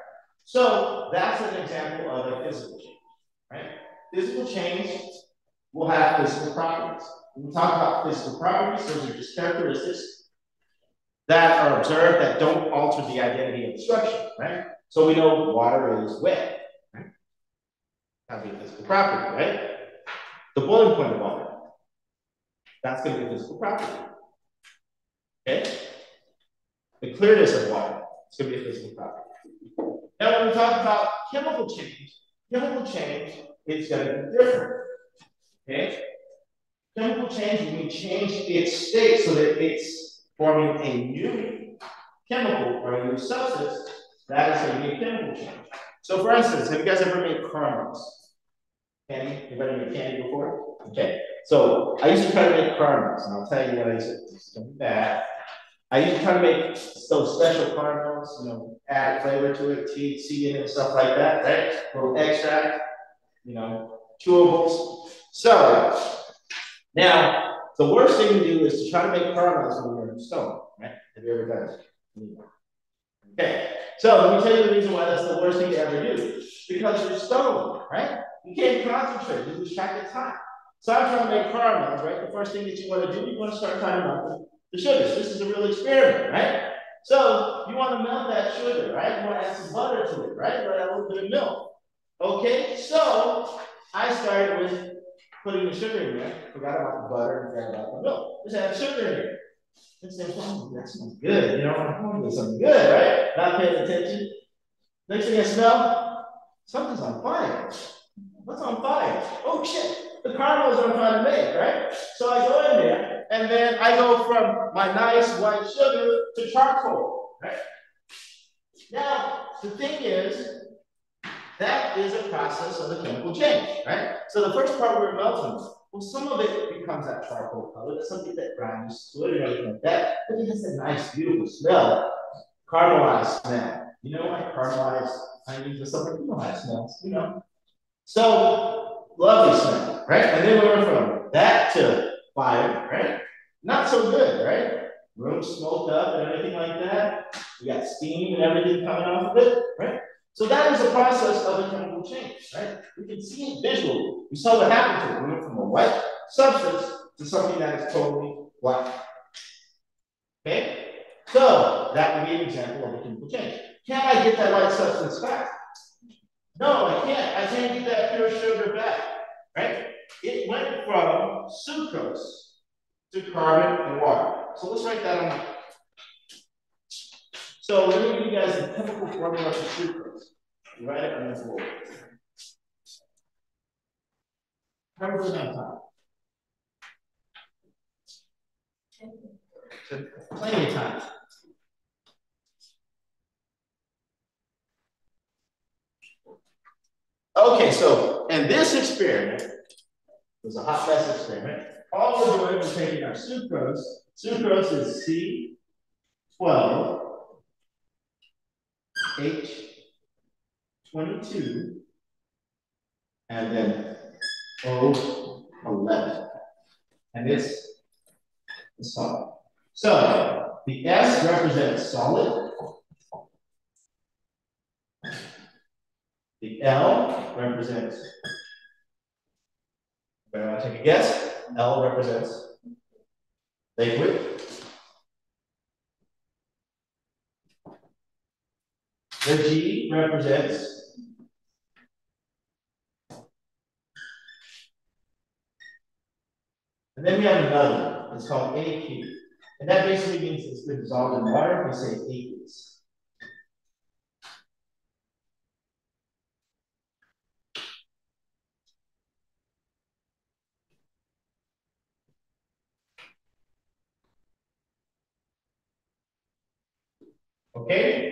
So that's an example of a physical change, right? Physical change will have physical properties. When we talk about physical properties, those are just characteristics that are observed that don't alter the identity of the structure, right? So we know water is wet, right? That'd be a physical property, right? The boiling point of water, that's going to be a physical property, okay? The clearness of water, it's going to be a physical property. Now, when we talk about chemical change is going to be different, okay? Chemical change, when we change its state so that it's forming a new chemical or a new substance, that is going to be a chemical change. So for instance, have you guys ever made caramels? Candy? Anybody made candy before? Okay. So I used to try to make caramels, and I'll tell you what I used to do. It's going to be bad. I used to try to make those special caramels, you know, add flavor to it, THC in it and stuff like that, right? A little extract, you know, chewables. So now, the worst thing to do is to try to make caramels when you're in stone, right? Have you ever done it? Okay, so let me tell you the reason why that's the worst thing to ever do. Because you're stoned, right? You can't concentrate, you lose track of time. So I'm trying to make caramels, right? The first thing that you want to do, you want to start trying to melt the sugars. This is a real experiment, right? So you want to melt that sugar, right? You want to add some butter to it, right? You want to add a little bit of milk. Okay, so I started with putting the sugar in there, forgot about the butter, and forgot about the milk. Just add sugar in there. And say, oh, that smells good. You know, I want to do something good, right? Not paying attention. Next thing I smell, something's on fire. What's on fire? Oh shit, the caramels I'm trying to make, right? So I go in there, and then I go from my nice white sugar to charcoal, right? Now, the thing is, that is a process of a chemical change, right? So the first part we're melting, well, some of it becomes that charcoal color, something that grinds to it and everything like that, but it has a nice, beautiful smell, caramelized smell. You know, like caramelized onions or something, you know how it smells, you know? So, lovely smell, right? And then we went from that to fire, right? Not so good, right? Room smoked up and everything like that. We got steam and everything coming off of it, right? So that is a process of a chemical change, right? We can see it visually. We saw what happened to it. We went from a white substance to something that is totally black. Okay? So that would be an example of a chemical change. Can I get that white substance back? No, I can't. I can't get that pure sugar back, right? It went from sucrose to carbon and water. So let's write that on. So let me give you guys the chemical formula for sucrose. You write it on the board. How much time? Plenty of time. Okay, so in this experiment, it was a hot mess experiment. All we're doing is taking our sucrose. Sucrose is C12H22, and then O11. And this is solid. So the S represents solid. The L represents, if I want to take a guess, L represents liquid. The G represents and then we have another one. It's called AQ. And that basically means it's been dissolved in water. We say aqueous. Okay?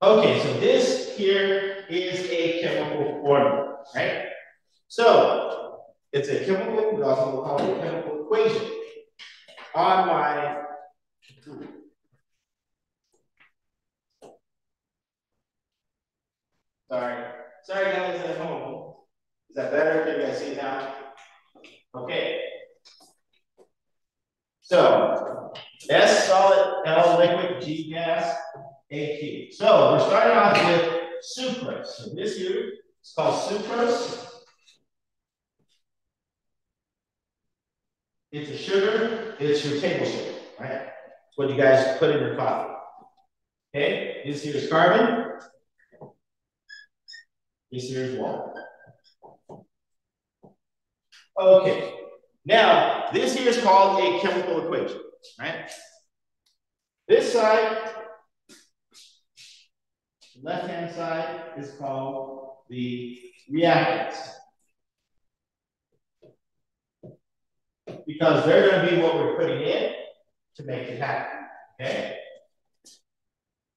Okay, so this here is a chemical formula, right? So it's a chemical, we also will call it a chemical equation. On my sorry guys at home. Is that better? Can you guys see now? Okay. So S solid, L liquid, G gas, AQ. So we're starting off with sucrose. So this here is called sucrose. It's a sugar, it's your table sugar, right? It's what you guys put in your coffee. Okay, this here is carbon. This here is water. Okay, now this here is called a chemical equation, right? This side, left-hand side, is called the reactants. Because they're going to be what we're putting in to make it happen, okay?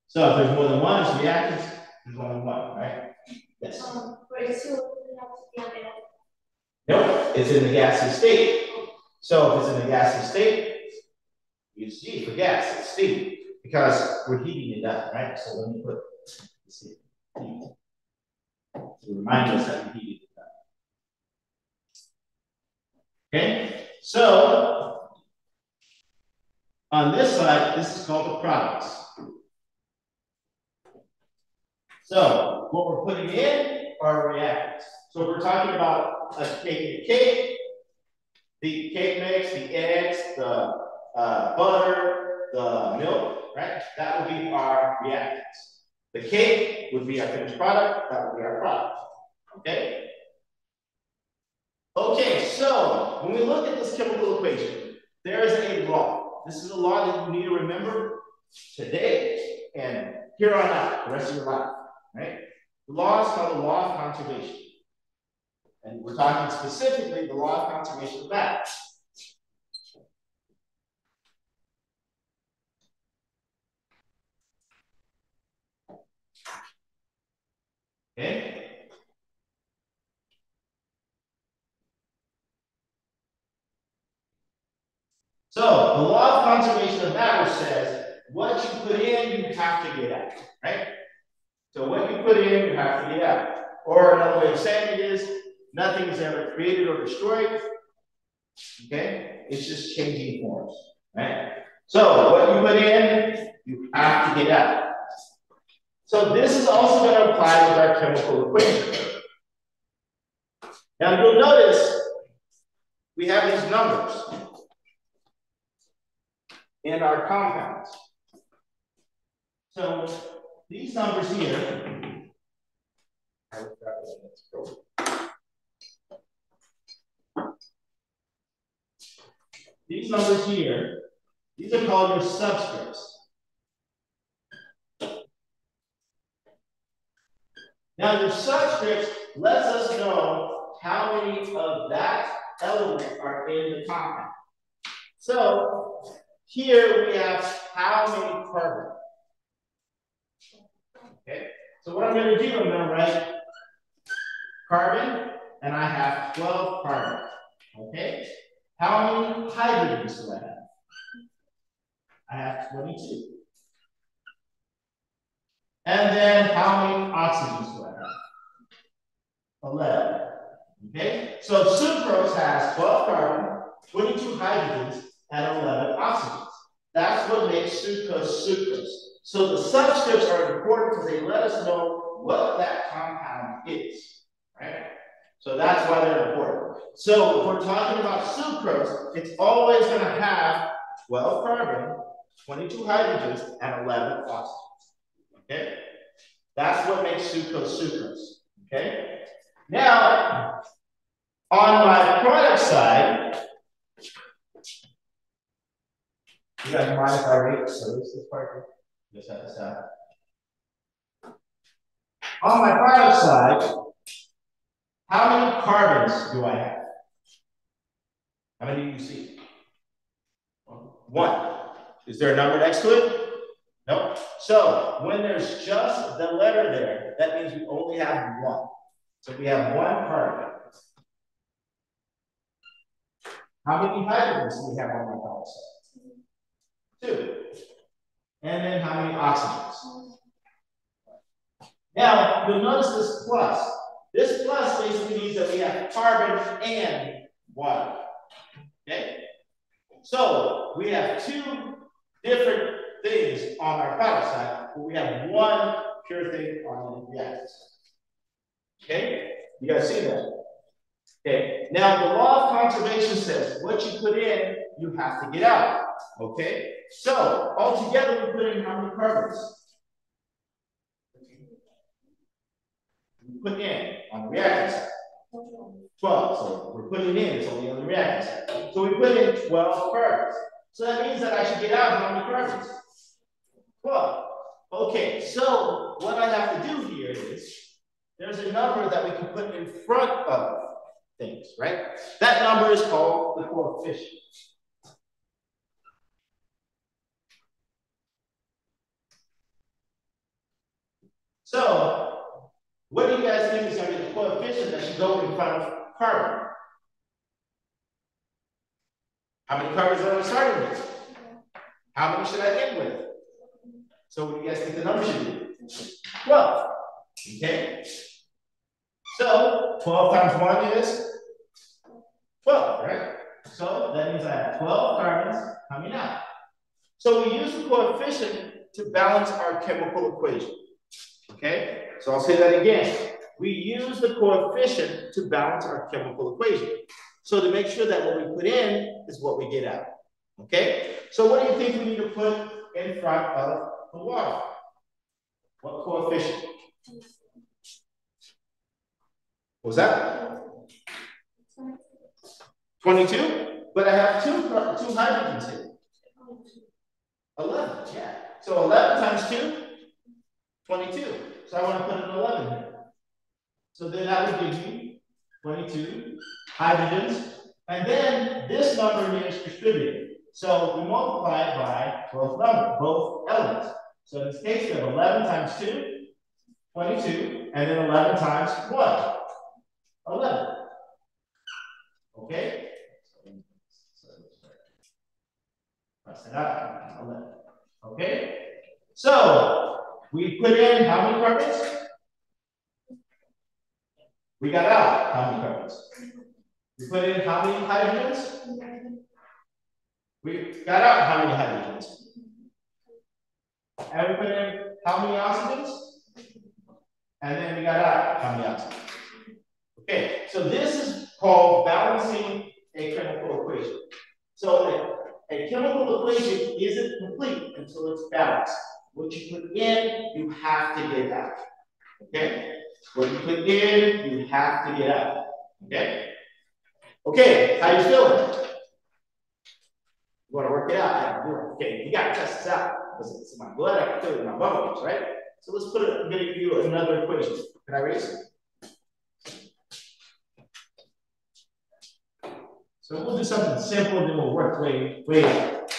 So if there's more than one, it's reactants, there's only one, right? Yes. Nope, it's in the gaseous state. So if it's in the gaseous state, use G for gas, it's steam, because we're heating it up, right? So let me put, let's see, to remind us that we're heating it up. Okay, so on this side, this is called the products. So what we're putting in are reactants. So if we're talking about us taking a cake, the cake mix, the eggs, the butter, the milk, right? That would be our reactants. The cake would be our finished product. That would be our product. Okay? Okay, so when we look at this chemical equation, there is a law. This is a law that you need to remember today and here on out, the rest of your life, right? The law is called the law of conservation. And we're talking specifically the law of conservation of matter. Okay? So the law of conservation of matter says what you put in, you have to get out, right? So what you put in, you have to get out. Or another way of saying it is, nothing is ever created or destroyed. Okay? It's just changing forms, right? So what you put in, you have to get out. So this is also going to apply with our chemical equation. Now you'll notice we have these numbers in our compounds. So these numbers here, these numbers here, these are called your subscripts. Now, your subscripts lets us know how many of that element are in the compound. So here we have how many carbon. Okay, so what I'm going to do, I'm going to write carbon, and I have 12 carbon. Okay, how many hydrogens do I have? I have 22. And then how many oxygens do I have? 11. Okay, so sucrose has 12 carbon, 22 hydrogens, and 11 oxygens. That's what makes sucrose sucrose. So the subscripts are important because they let us know what that compound is, right? So that's why they're important. So if we're talking about sucrose, it's always going to have 12 carbon, 22 hydrogens, and 11 oxygens. Okay? That's what makes sucrose sucrose. Okay? Now, on my product side, you guys mind if I rate? So this is part. Just have to stop. On my product side, how many carbons do I have? How many do you see? 1. Is there a number next to it? No. So when there's just the letter there, that means we only have 1. So we have 1 carbon. How many hydrogens do we have on my product side? 2. And then how many oxygens? Now, you'll notice this plus. This plus basically means that we have carbon and water. Okay? So we have 2 different things on our product side, but we have 1 pure thing on the reactant side. Okay? You guys see that? Okay. Now the law of conservation says what you put in, you have to get out. Okay? So altogether we put in how many carbons? We put in on the reactant side. 12. So we're putting it in, it's only on the reactant side. So we put in 12 carbons. So that means that I should get out how many carbons? 12. Okay, so what I have to do here is there's a number that we can put in front of things, right? That number is called the coefficient. So, what do you guys think is going to be the coefficient that should go in front of carbon? How many carbons are I starting with? How many should I end with? So what do you guys think the number should be? 12. Okay? So 12 times 1 is 12, right? So that means I have 12 carbons coming out. So we use the coefficient to balance our chemical equation. Okay? So I'll say that again. We use the coefficient to balance our chemical equation. So to make sure that what we put in is what we get out. Okay? So what do you think we need to put in front of the water? What coefficient? What was that? 22? But I have two hydrogens here. 11, yeah. So 11 times 2? 22. So I want to put an 11 here. So then that would give me 22 hydrogens. And then this number here is distributed. So we multiply it by both elements. So in this case, we have 11 times 2, 22, and then 11 times 1, 11. Okay? Cross it out, 11. Okay? So we put in how many carbons? We got out how many carbons? We put in how many hydrogens? We got out how many hydrogens? And we put in how many oxygens? And then we got out how many oxygens? Okay, so this is called balancing a chemical equation. So a chemical equation isn't complete until it's balanced. What you put in, you have to get out. Okay? What you put in, you have to get out. Okay? Okay, how you feeling? You want to work it out? Yeah, okay, you got to test this out. Because it's in my blood, I can feel it in my bones, right? So let's put it, I'm going to give you another equation. Can I erase? So we'll do something simple, and then we'll work way up.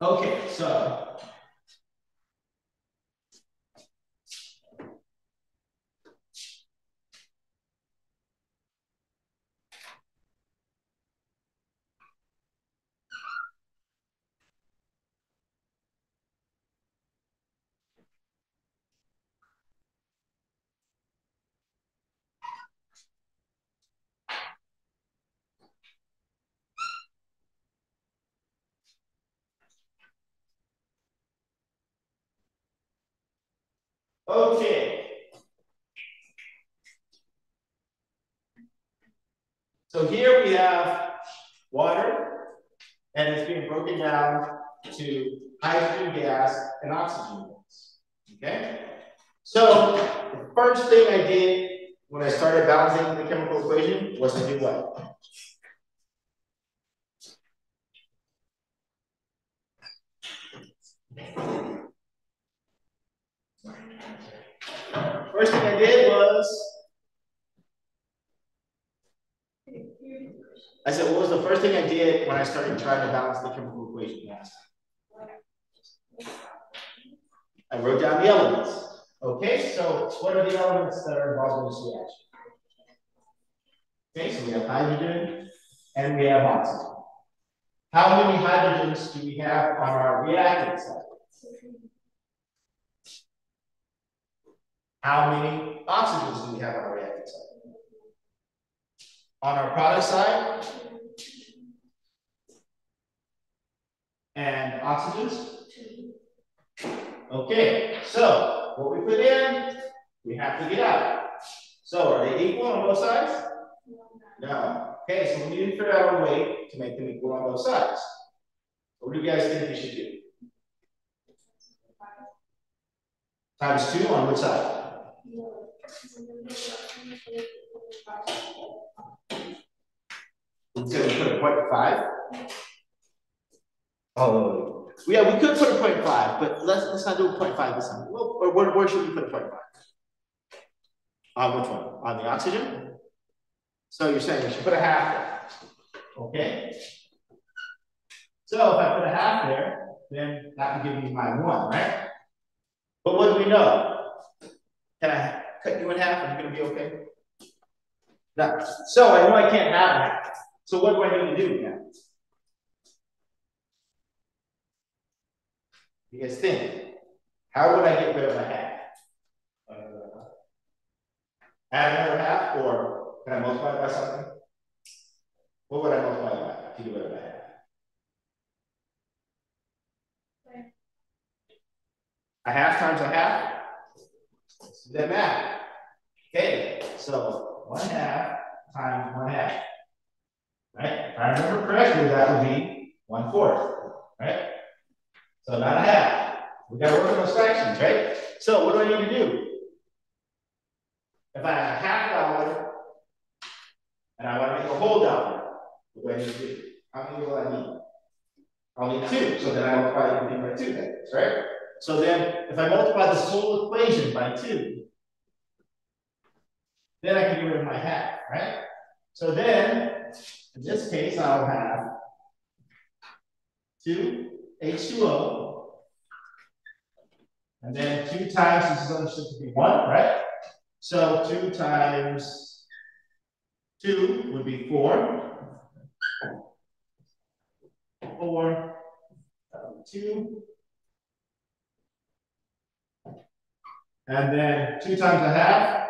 Okay, so okay. So here we have water, and it's being broken down to hydrogen gas and oxygen gas. Okay? So the first thing I did when I started balancing the chemical equation was to do what? First thing I did was, I said, what was the first thing I did when I started trying to balance the chemical equation? Yes. I wrote down the elements. Okay, so what are the elements that are involved in this reaction? Okay, so we have hydrogen and we have oxygen. How many hydrogens do we have on our reactant side? How many oxygens do we have on our reactant side? On our product side? And oxygens? Okay, so what we put in, we have to get out. So are they equal on both sides? No. Okay, so we need to figure out a way to make them equal on both sides. What do you guys think we should do? Times 2 on which side? So we put a 0.5. Oh, yeah, we could put a 0.5, but let's not do a 0.5 this time. Well, or where should we put a 0.5? On which one? On the oxygen? So you're saying we should put a half there. Okay. So if I put a half there, then that would give me my 1, right? But what do we know? Can I cut you in half? Are you going to be okay? No. So I know I can't have a half. So what do I need to do now? You guys think? How would I get rid of a half? Add another half, or can I multiply it by something? What would I multiply it by to get rid of a half? A half times a half? Let's do that math. Okay, so 1/2 times 1/2. Right? If I remember correctly, that would be 1/4. Right? So not a half. We got to work on those fractions, right? So what do I need to do? If I have $1/2 and I want to make a whole dollar, what do I need to do? How many will I need? I'll need 2. So then I multiply everything by 2, right? So then if I multiply this whole equation by 2, then I can get rid of my half, right? So then, in this case, I'll have 2 H2O, and then 2 times, this is understood to be 1, right? So 2 times 2 would be 4. 4, 2. And then 2 times a half.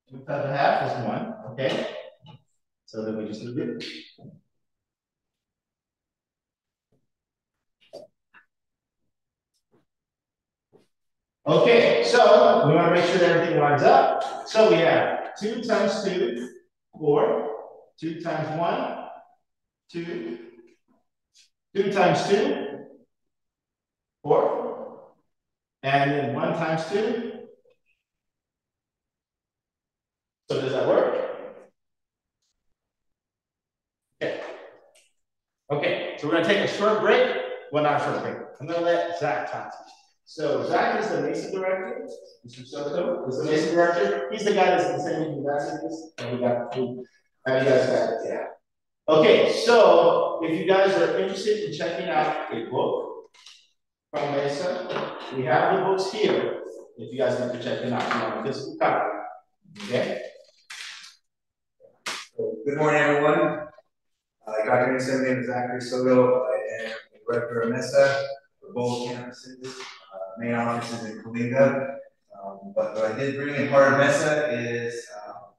2 times a half is 1, okay? So then we just need it. Okay, so we want to make sure that everything lines up. So we have 2 times 2, 4. 2 times 1, 2. 2 times 2, 4. And then 1 times 2, So does that work? Okay. Okay, so we're gonna take a short break. Well, not a short break. I'm gonna let Zach talk to you. So Zach is the Mesa director. Mr. Soto is the Mesa director. He's the guy that's been sending you messages. And we got you guys got it, yeah. Okay, so if you guys are interested in checking out a book from Mesa, we have the books here. If you guys want to check them out, you want a physical copy. Okay. Good morning, everyone. Like Dr. Henry said, my name is Zachary Soto. I am the director of Mesa for both campuses. Main office is in Coalinga. But what I did bring in part of Mesa is,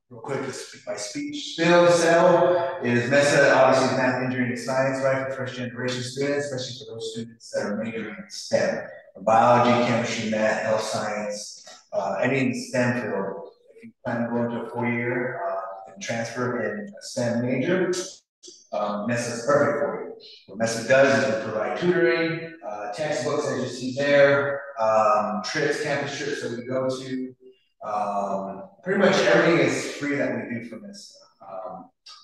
real quick, my speech spill cell is Mesa obviously is math, engineering, and science, right, for first generation students, especially for those students that are majoring in STEM. Biology, chemistry, math, health science, any in the STEM field. If you plan to go into a 4-year and transfer in a STEM major, Mesa is perfect for you. What Mesa does is we provide tutoring, textbooks as you see there, trips, campus trips that we go to. Pretty much everything is free that we do for Mesa.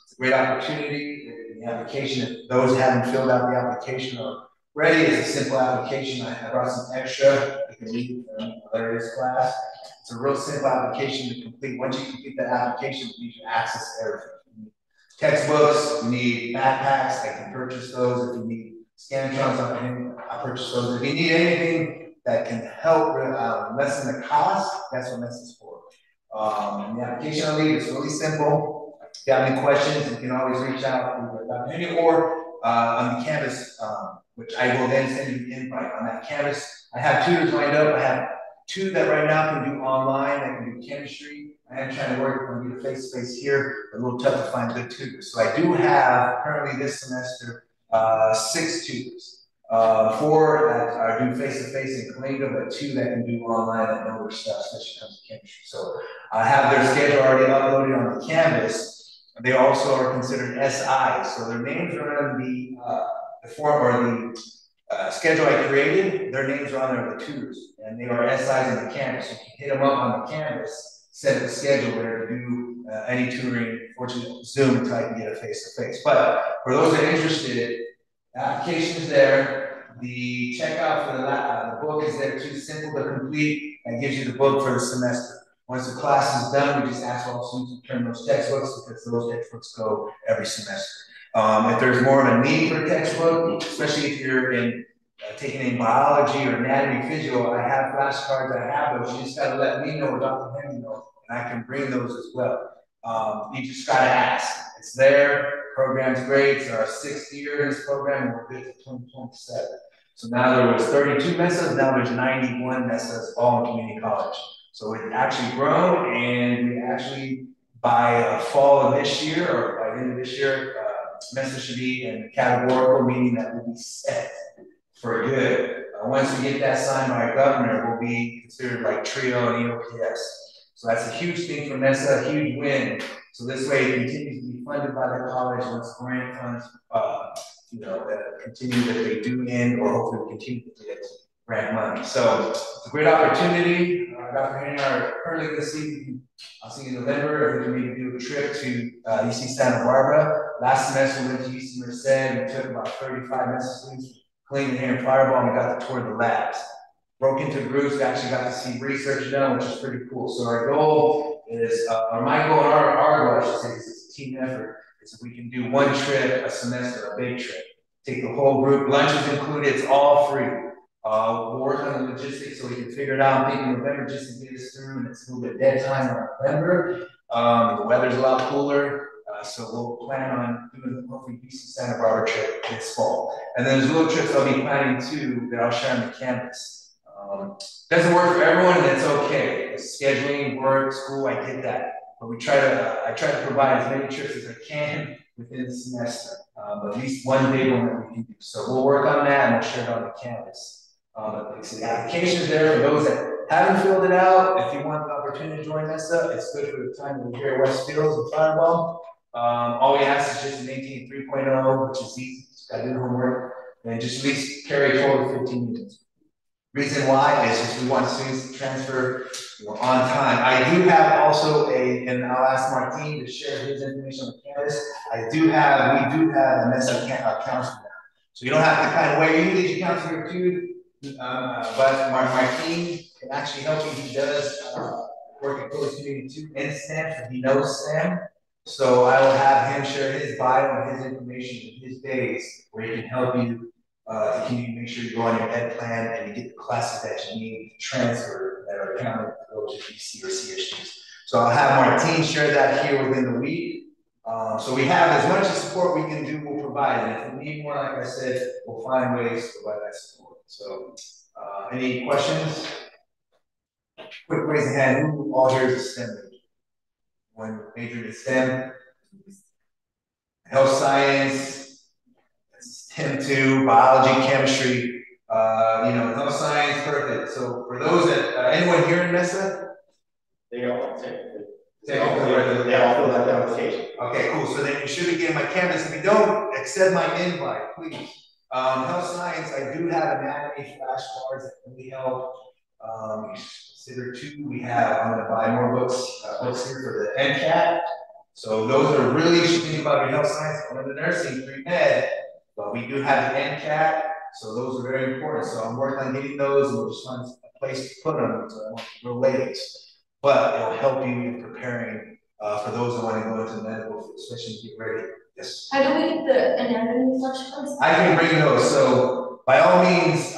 It's a great opportunity. The application, if those haven't filled out the application already, it's a simple application. I brought some extra. You can read Larry's class. It's a real simple application to complete. Once you complete the application, it gives you access to everything. Textbooks, you need backpacks, I can purchase those. If you need Scantrons, I'll purchase those. If you need anything that can help lessen the cost, that's what Mesa is for. The application I'll leave is really simple. If you have any questions, you can always reach out to Dr. Henry or on the Canvas, which I will then send you an invite on that Canvas. I have tutors lined up. I have 2 that right now can do online, that can do chemistry. I am trying to work on get a face-to-face here, a little tough to find good tutors. So I do have currently this semester 6 tutors. 4 that are do face-to-face in Coalinga, but 2 that can do online that know their stuff, especially when it comes to chemistry. So I have their schedule already uploaded on the Canvas. They also are considered SI, so their names are on the form or the schedule I created. Their names are on there, the tutors, and they are SIs in the Canvas. You can hit them up on the Canvas. Set the schedule there to do any tutoring, fortunately Zoom until I can get a face-to-face. But for those that are interested, the application is there. The checkout for the book is there too, simple to complete, and gives you the book for the semester. Once the class is done, we just ask all students to return those textbooks because those textbooks go every semester. If there's more of a need for a textbook, especially if you're in taking in biology or anatomy, physio, I have flashcards, I have those. You just got to let me know or Dr. Henry know, and I can bring those as well. You just got to ask. It's there. Program's great. It's our 6th year in this program, and we're good to 2027. So now there was 32 Mesas, now there's 91 Mesas, all in community college. So it actually grown, and we actually, by fall of this year, or by the end of this year, Mesa should be in the categorical, meaning that we'll be set for good. Once we get that signed by our governor, we'll be considered like TRIO and EOPS. So that's a huge thing for Mesa, a huge win. So this way it continues to be funded by the college once grant funds, continue that they do end, or hopefully continue to get grant money. So it's a great opportunity. Dr. Henry and I are currently going to see, I'll see you in November, if we can maybe do a trip to UC Santa Barbara. Last semester we went to UC Merced. We took about 35 Mesa students, Clean here in Fireball, and we got to tour the labs. Broke into groups, we actually got to see research done, which is pretty cool. So our goal is, or my goal and our goal, I should say, is a team effort, is if we can do 1 trip a semester, a big trip. Take the whole group, lunch is included, it's all free. We'll work on the logistics so we can figure it out. I'm thinking November just to get us through, and it's a little bit dead time in November. The weather's a lot cooler. So we'll plan on doing hopefully UC Santa Barbara trip this fall. And then there's little trips I'll be planning too that I'll share on the campus. Doesn't work for everyone, and it's okay. It's scheduling, work, school, I get that. But I try to provide as many trips as I can within the semester. But at least one big one that we can do. So we'll work on that and we'll share it on the campus. The application is there for those that haven't filled it out. If you want the opportunity to join Mesa, it's good for the time that we're here at West Fields and Fireball. All we ask is just to maintain 3.0, which is easy. Just gotta do the homework, and just at least carry a total of 15 units. Reason why is just we want students to transfer we're on time. I do have also and I'll ask Martin to share his information on the campus. We do have a Mesa counselor now. So you don't have to kind of wait, you need your counselor too. But Martin can actually help you. He does work at Coolidge Community 2 in STEM, so he knows STEM. So I will have him share his bio and his information in his days where he can help you can you make sure you go on your ed plan and you get the classes that you need to transfer that are counted to go to DC or CSUs. So I'll have Martin share that here within the week. So we have as much support we can do, we'll provide. And if we need more, like I said, we'll find ways to provide that support. So any questions? Quick raise of hand, who all here is a STEM major? One major in STEM, health science, STEM 2, biology, chemistry, health science, perfect. So for those that, anyone here in Mesa? They all fill out the application. Okay, cool. So then you should be getting my canvas. If you don't, accept my invite, please. Health science, I do have anatomy flashcards that really help. Consider 2, we have, I'm going to buy more books here for the NCAT. So those are really, you should think about your health science, or the nursing, pre-med, but we do have the NCAT, so those are very important. So I'm working on getting those, and we'll just find a place to put them, so I won't go late. But it'll help you in preparing for those that want to go into medical, especially to get ready. Yes. How do we get the anatomy flashcards? I can bring those. So by all means,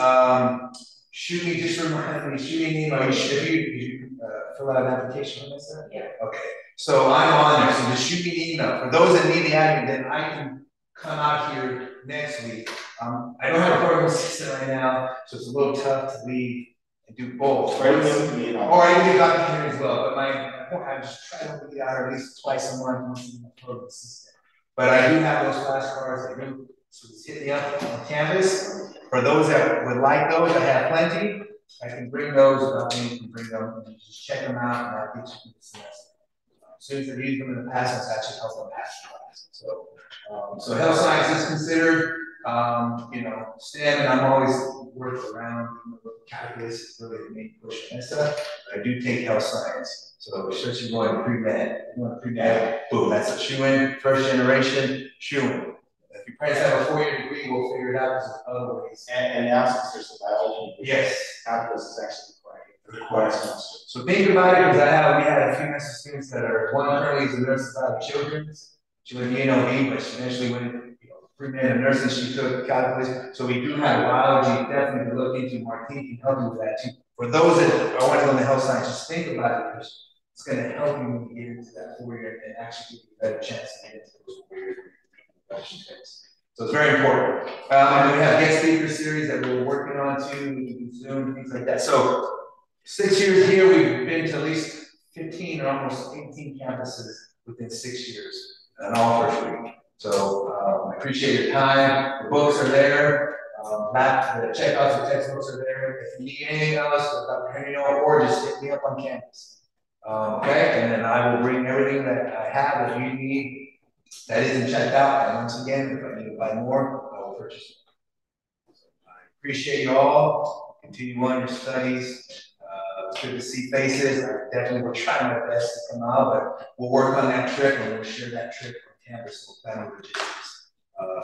shoot me. Just remind me. Shoot me an email. If you fill out an application on this. Yeah. Okay. So I'm on there. So just shoot me an email. For those that need the admin, then I can come out here next week. I don't have a program assistant right now, so it's a little tough to leave and do both. Or I can do documentary as well. But I just try to get out at least twice a month once I'm a program assistant. But I do have those flashcards. I do. So just hit me up on Canvas. For those that would like those, I have plenty. I can bring those, you can bring them, and just check them out, and I'll get you through the semester. As soon as I've used them in the past, it's actually helped them pass the class. So health science is considered, STEM, and I'm always working around calculus is really the main push in Mesa. I do take health science. So especially going pre-med, boom, that's a shoe-in, first generation, shoe-in. If your parents have a 4-year degree, we'll figure it out because there's other ways. And now since there's the biology, yes, calculus is actually required semester. So think about it, because we had a few Mesa students that are, one currently is a nurse about children's. She went to NOV, but she eventually went, pre-med and nursing, she took calculus. So we do have biology definitely to look into. Martin can help you with that too. For those that are wanting to go into health science, just think about it, because it's going to help you when you get into that 4-year and actually give you a better chance to get into those 4-year things. So it's very important. And we have guest speaker series that we're working on too. We can do Zoom, things like that. So 6 years here, we've been to at least 15 or almost 18 campuses within 6 years, and all for free. So I appreciate your time. The books are there. The checkouts and textbooks are there. If you need anything else, Dr. Henry or just hit me up on campus. Okay, and then I will bring everything that I have that you need that isn't checked out. And once again, if I need to buy more, I will purchase it. So I appreciate you all. Continue on your studies. It's good to see faces. I definitely will try my best to come out, but we'll work on that trip and we'll share that trip on campus. We'll plan on logistics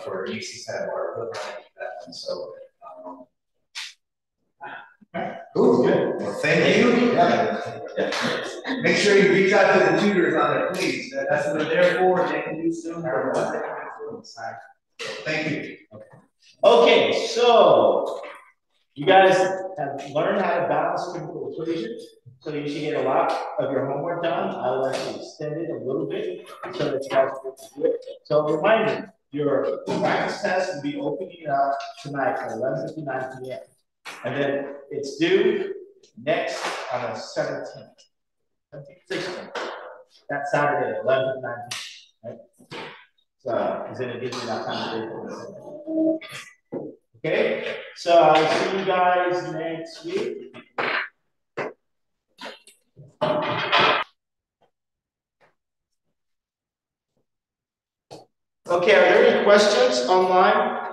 for UC or that one. So, cool. Good. Well, thank you. Yeah. Make sure you reach out to the tutors on there, please. That's what they're there for. They can do Zoom or what they can do. Thank you. Okay, so you guys have learned how to balance chemical equations, so you should get a lot of your homework done. I will actually extend it a little bit so that you guys can do it. So reminder, your practice test will be opening up tonight at 11:59 p.m. And then it's due next on the 17th. 16th. That Saturday, 11:59 p.m. Right? So, because then it gives you that time to do it. Okay, so I'll see you guys next week. Okay, are there any questions online?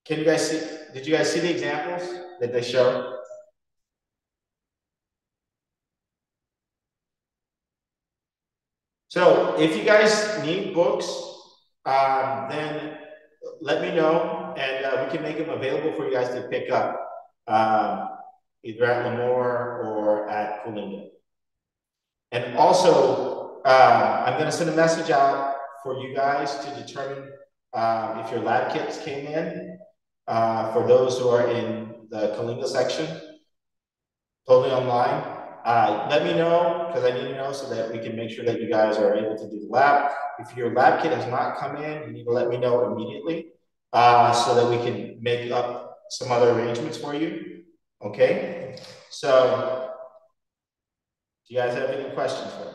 Can you guys see? did you guys see the examples that they show? So if you guys need books, then let me know, and we can make them available for you guys to pick up, either at Lemoore or at Coalinga. And also, I'm going to send a message out for you guys to determine if your lab kits came in, for those who are in the Coalinga section, totally online. Let me know, because I need to know so that we can make sure that you guys are able to do the lab. If your lab kit has not come in, you need to let me know immediately, so that we can make up some other arrangements for you. Okay? So, do you guys have any questions for me?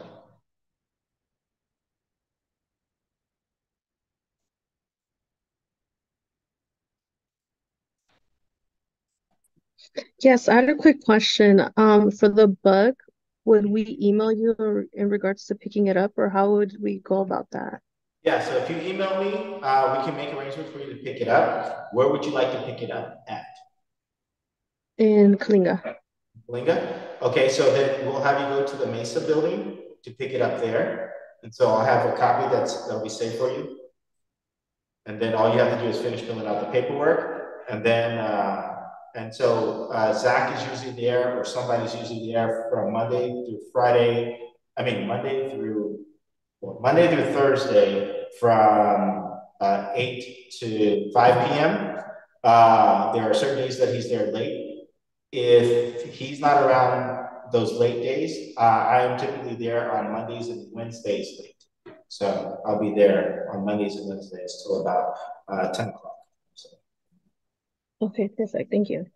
Yes, I had a quick question. For the book, would we email you in regards to picking it up, or how would we go about that? Yeah, so if you email me, we can make arrangements for you to pick it up. Where would you like to pick it up at? In Kalinga. Kalinga? Okay, so then we'll have you go to the Mesa building to pick it up there. And so I'll have a copy that'll be saved for you. And then all you have to do is finish filling out the paperwork. And then, Zach is usually there, or somebody's usually there from Monday through Friday. Monday through Thursday from 8 to 5 p.m. There are certain days that he's there late. If he's not around those late days, I am typically there on Mondays and Wednesdays late. So I'll be there on Mondays and Wednesdays till about 10 o'clock. So. Okay, perfect. Thank you.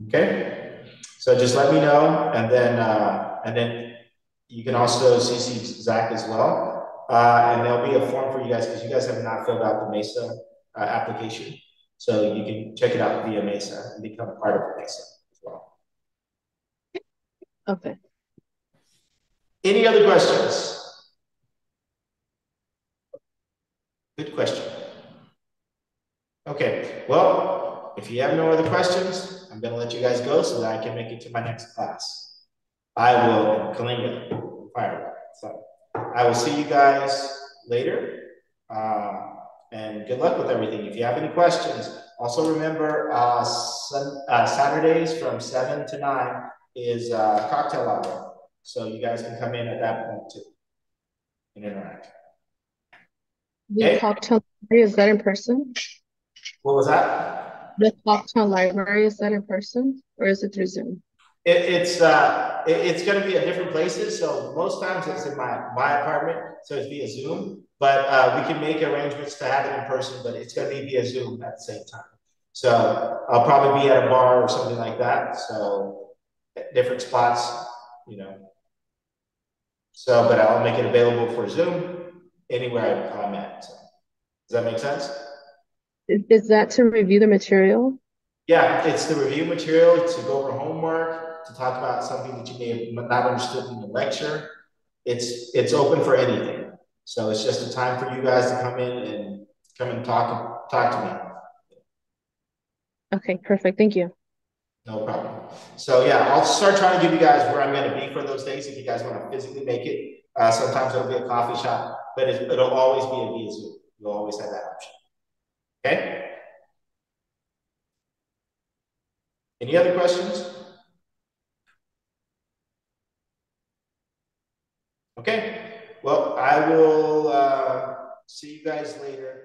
Okay. So just let me know, and then you can also CC Zach as well. And there'll be a form for you guys, because you guys have not filled out the Mesa application. So you can check it out via Mesa and become a part of Mesa as well. Okay. Any other questions? Good question. Okay, well, if you have no other questions, I'm going to let you guys go so that I can make it to my next class. I will in Kalinga Fire. So I will see you guys later. And good luck with everything. If you have any questions, also remember Saturdays from 7 to 9 is cocktail hour. So you guys can come in at that point too and interact. The cocktail library, is that in person? What was that? The cocktail library, is that in person, or is it through Zoom? It's going to be at different places. So most times it's in my apartment, so it's via Zoom. But we can make arrangements to have it in person, but it's going to be via Zoom at the same time. So I'll probably be at a bar or something like that. So at different spots, you know. So, but I'll make it available for Zoom anywhere I'm at. So, does that make sense? Is that to review the material? Yeah, it's the review material, to go over homework, to talk about something that you may have not understood in the lecture. It's open for anything. So it's just a time for you guys to come and talk to me. Okay, perfect. Thank you. No problem. So yeah, I'll start trying to give you guys where I'm going to be for those days if you guys want to physically make it. Sometimes it'll be a coffee shop, but it'll always be via Zoom. You'll always have that option. Okay? Any other questions? Okay. Well, I will see you guys later.